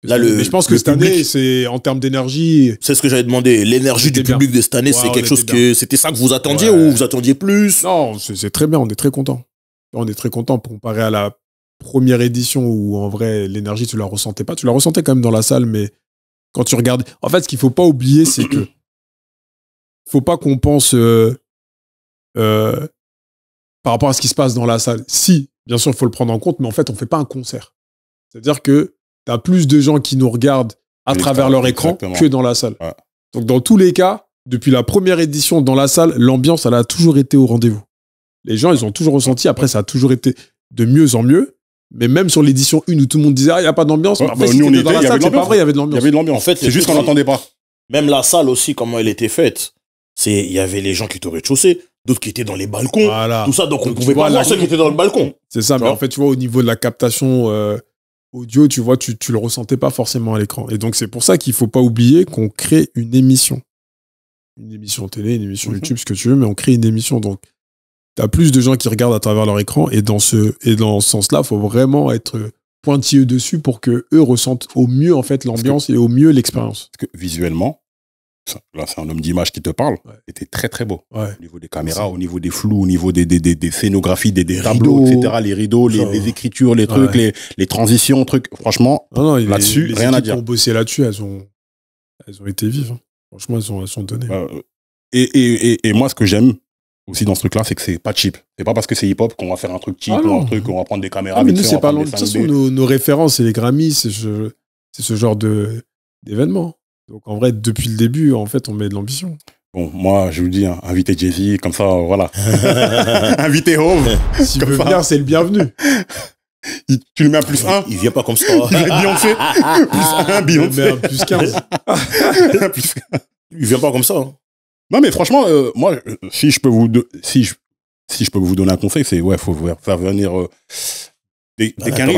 Là, mais je pense que cette année, c'est en termes d'énergie. C'est ce que j'avais demandé. L'énergie du public de cette année, c'est quelque chose que c'était ça que vous attendiez ou vous attendiez plus? Non, c'est très bien. On est très content. On est très content comparé à la première édition où en vrai l'énergie tu la ressentais pas. Tu la ressentais quand même dans la salle, mais quand tu regardes, en fait, ce qu'il faut pas oublier, c'est que faut pas qu'on pense par rapport à ce qui se passe dans la salle. Si, bien sûr, il faut le prendre en compte, mais en fait, on fait pas un concert. C'est-à-dire que tu as plus de gens qui nous regardent à travers leur écran que dans la salle. Ouais. Donc, dans tous les cas, depuis la première édition dans la salle, l'ambiance, elle a toujours été au rendez-vous. Les gens, ils ont toujours ressenti. Après, ça a toujours été de mieux en mieux. Mais même sur l'édition 1 où tout le monde disait « Ah, il n'y a pas d'ambiance », ouais, après, si nous, dans la salle, c'est pas vrai, il y avait de l'ambiance. Il y avait de l'ambiance. En fait, c'est juste qu'on n'entendait pas. Même la salle aussi, comment elle était faite, il y avait les gens qui étaient au rez-de-chaussée, d'autres qui étaient dans les balcons, voilà. Tout ça, donc on pouvait pas voir ceux qui étaient dans le balcon. C'est ça, mais en fait, tu vois, au niveau de la captation audio, tu vois, tu le ressentais pas forcément à l'écran. Et donc, c'est pour ça qu'il faut pas oublier qu'on crée une émission. Une émission télé, une émission YouTube, ce que tu veux, mais on crée une émission. Donc, tu as plus de gens qui regardent à travers leur écran, et dans ce sens-là, il faut vraiment être pointilleux dessus pour que eux ressentent au mieux, en fait, l'ambiance et au mieux l'expérience. Parce que visuellement, là, c'est un homme d'image qui te parle. C'était très, très beau. Ouais. Au niveau des caméras, au niveau des flous, au niveau des scénographies, des tableaux, etc. Les rideaux, les écritures, les trucs, les transitions, trucs. Franchement, là-dessus, rien à dire. Les équipes qui ont bossé là-dessus, elles ont été vives. Hein. Franchement, elles sont données. Et moi, ce que j'aime aussi dans ce truc-là, c'est que c'est pas cheap. C'est pas parce que c'est hip-hop qu'on va faire un truc cheap ou un truc, qu'on va prendre des caméras. Mais nous, c'est pas long. De toute façon, nos références, c'est les Grammys, c'est ce genre d'événement. Donc, en vrai, depuis le début, en fait, on met de l'ambition. Bon, moi, je vous dis, hein, invitez Jay-Z, comme ça, voilà. Invitez Hove. S'il veut venir, c'est le bienvenu. Tu le mets à plus 1. Il vient pas comme ça. Beyoncé. Plus 1, Beyoncé. Plus 15. Il vient pas comme ça. Hein. Non, mais franchement, moi, si je peux vous donner un conseil, c'est, faut faire venir des quinries.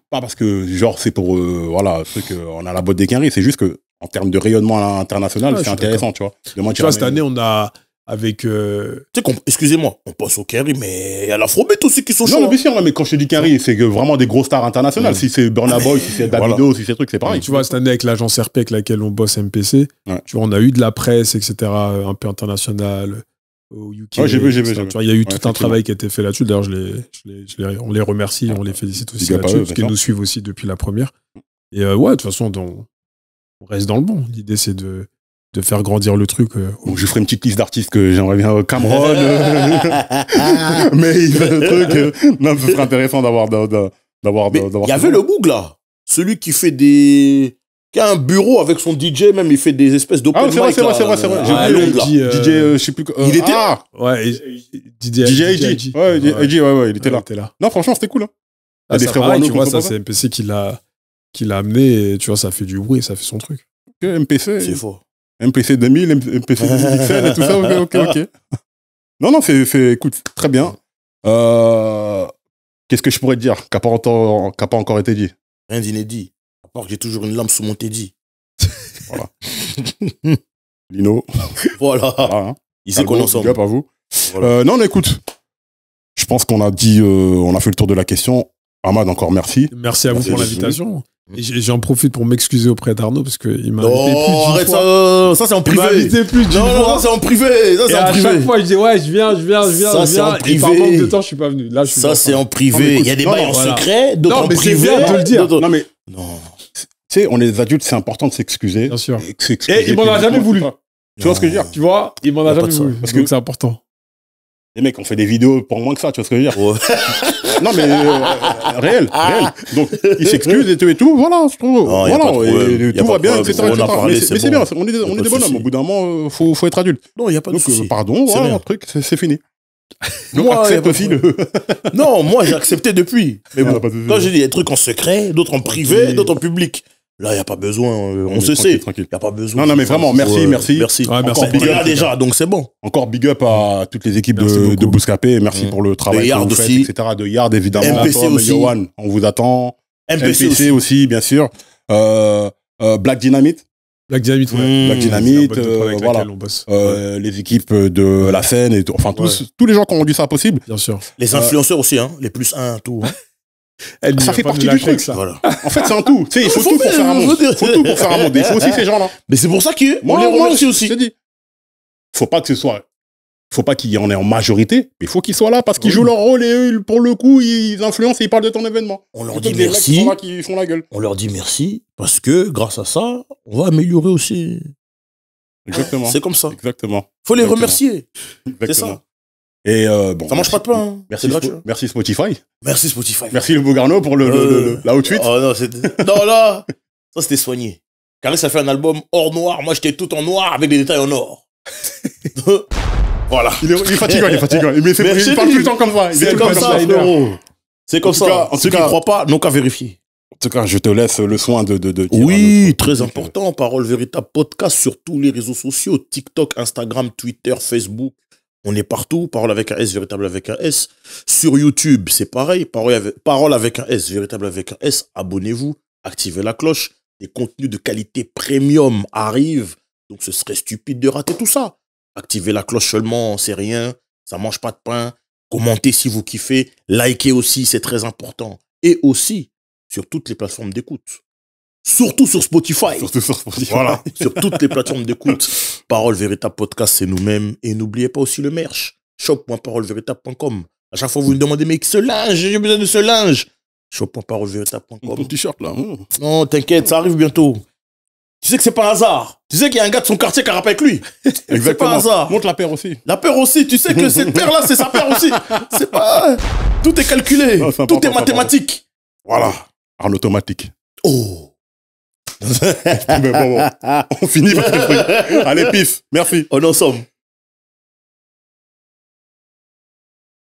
Pas parce que, genre, c'est pour, on a la boîte des quinries, c'est juste que, en termes de rayonnement international, c'est intéressant, tu vois. Tu vois, cette année, on a, avec... Tu sais, excusez-moi, on passe au Quinry, mais il y a l'Afrobeat aussi qui sont chauds. Non, mais bien sûr, mais quand je te dis Quinry, c'est que vraiment des grosses stars internationales. Si c'est Burna Boy, si c'est Davido, si c'est truc, c'est pareil. Tu vois, cette année, avec l'agence RP avec laquelle on bosse MPC, tu vois, on a eu de la presse, etc., un peu internationale, au UK. Ouais, j'ai vu. Tu vois, il y a eu tout un travail qui a été fait là-dessus. D'ailleurs, on les remercie, on les félicite aussi là-dessus, parce qu'ils nous suivent aussi depuis la première. Et de toute façon, on reste dans le bon. L'idée, c'est de faire grandir le truc. Donc, je ferai une petite liste d'artistes que j'aimerais bien Cameron. Mais il fait le truc. Non, ce serait intéressant d'avoir. Il y avait le Boug, là. Celui qui fait qui a un bureau avec son DJ, même, il fait des espèces d'open mic. C'est vrai. DJ, je sais plus. Il était là. Ouais, DJ AG. Ouais, il était là. Non, franchement, c'était cool. Hein. Des frères, tu vois, ça, c'est MPC qui l'a amené, et tu vois, ça fait du bruit, ça fait son truc. MPC. C'est fort. MPC 2000, MPC 2017 et tout ça, ok. Non, écoute, très bien. Qu'est-ce que je pourrais te dire qui n'a pas encore été dit? Rien d'inédit. À part que j'ai toujours une lampe sous mon teddy. Voilà. Lino. Voilà. Hein. Il sait qu'on est ensemble. À vous. Voilà. Non, mais écoute, je pense qu'on a dit, on a fait le tour de la question. Ahmad, encore merci. Merci à vous pour l'invitation. Et j'en profite pour m'excuser auprès d'Arnaud parce qu'il m'a invité plus d'une arrête fois. Ça c'est en privé. Il m'a invité plus d'une fois. Non, c'est en privé. Ça, et à chaque fois, je dis ouais, je viens. Ça, c'est en privé. Et par manque de temps, je suis pas venu. Là, ça, c'est en privé. Il y a des bails en secret, d'autres en privé. C'est bien de le dire. Non, mais. Non. Tu sais, on est des adultes, c'est important de s'excuser. Bien sûr. Et il m'en a jamais voulu. Tu vois ce que je veux dire? Tu vois, il m'en a jamais voulu. Parce que c'est important. Les mecs, on fait des vidéos pour moins que ça, tu vois ce que je veux dire? Non, mais réel. Donc, ils s'excusent et tout, voilà, je trouve. Voilà, tout va bien, etc. Mais c'est bien, on est des bonhommes. Au bout d'un moment, faut être adulte. Non, il n'y a pas de souci. Donc, pardon, voilà, un truc, c'est fini. Donc, accepte aussi le. Non, moi, j'ai accepté depuis. Mais bon, quand j'ai dit des trucs en secret, d'autres en privé, d'autres en public. Là, il n'y a pas besoin. On se est sait. tranquille. Il n'y a pas besoin. Non, mais vraiment, merci. Merci. Ouais, Encore merci. big Il est là up, déjà, donc c'est bon. Encore big up à toutes les équipes Merci de beaucoup. Bouscapé. Merci pour le travail De que Yard vous faites, aussi. etc. De Yard, évidemment. MPC Tom, aussi. Yohan, on vous attend. MPC aussi, bien sûr. Black Dynamite. Black Dynamite, ouais. Black C'est la Dynamite, boîte de prod avec voilà. laquelle on bosse. Les équipes de la scène et tout. Enfin, tous les gens qui ont rendu ça possible. Bien sûr. Les influenceurs aussi, hein. Les +1, tout. Hein. Ça fait partie du truc. ça. Voilà. En fait, c'est un tout. Tu sais, il faut tout pour faire un monde. Il faut tout pour faire un monde. Il faut aussi ces gens-là. Mais c'est pour ça qu'on les Moi remercie je aussi. te dis. Faut pas que ce soit. Faut pas qu'il y en ait en majorité, mais il faut qu'ils soient là parce qu'ils Oui. jouent leur rôle et eux, pour le coup, ils influencent et ils parlent de ton événement. On leur C'est dit tous des mecs qui merci. sont là qui font la gueule. On leur dit merci parce que grâce à ça, on va améliorer aussi. Exactement. C'est comme ça. Exactement. Faut les Exactement. remercier. Exactement. ça. Et bon. Ça mange pas de pain. Hein. Merci, C'est gratuit. merci Spotify. Merci Spotify. Merci le Bogarno pour la haute suite. Oh non, non, là, ça c'était soigné. Caris a fait un album hors noir. Moi, j'étais tout en noir avec des détails en or. Voilà. Il est fatigant, il est fatigant. Mais Mais il parle tout le temps comme ça. Il est C'est tout le comme temps ça, frérot. C'est comme En tout cas, ça. en Ceux tout qui cas- croient pas, n'ont qu'à vérifier. En tout cas, je te laisse le soin de dire à Oui, notre très public, important. Parole véritable podcast sur tous les réseaux sociaux. TikTok, Instagram, Twitter, Facebook. On est partout. Parole avec un S, véritable avec un S. Sur YouTube, c'est pareil. Parole avec un S, véritable avec un S. Abonnez-vous. Activez la cloche. Des contenus de qualité premium arrivent. Donc, ce serait stupide de rater tout ça. Activez la cloche seulement, c'est rien. Ça mange pas de pain. Commentez si vous kiffez. Likez aussi, c'est très important. Et aussi, sur toutes les plateformes d'écoute. Surtout sur Spotify. Surtout sur Spotify. Voilà, sur toutes les plateformes d'écoute. Parole Véritable Podcast, c'est nous-mêmes. Et n'oubliez pas aussi le merch. shop.parolevéritable.com. À chaque fois, vous me demandez, mais ce linge, j'ai besoin de ce linge. shop.parolevéritable.com. Ton t-shirt là. Non, t'inquiète, ça arrive bientôt. Tu sais que c'est pas un hasard. Tu sais qu'il y a un gars de son quartier qui a rappelé avec lui. C'est pas un hasard. Montre la paire aussi. La paire aussi, tu sais que cette paire-là, c'est sa paire aussi. C'est pas... Tout est calculé. Non, c'est Tout important, est mathématique. Voilà. En automatique. Oh. Mais bon, on finit par le truc. Allez, pif. Merci. On est ensemble.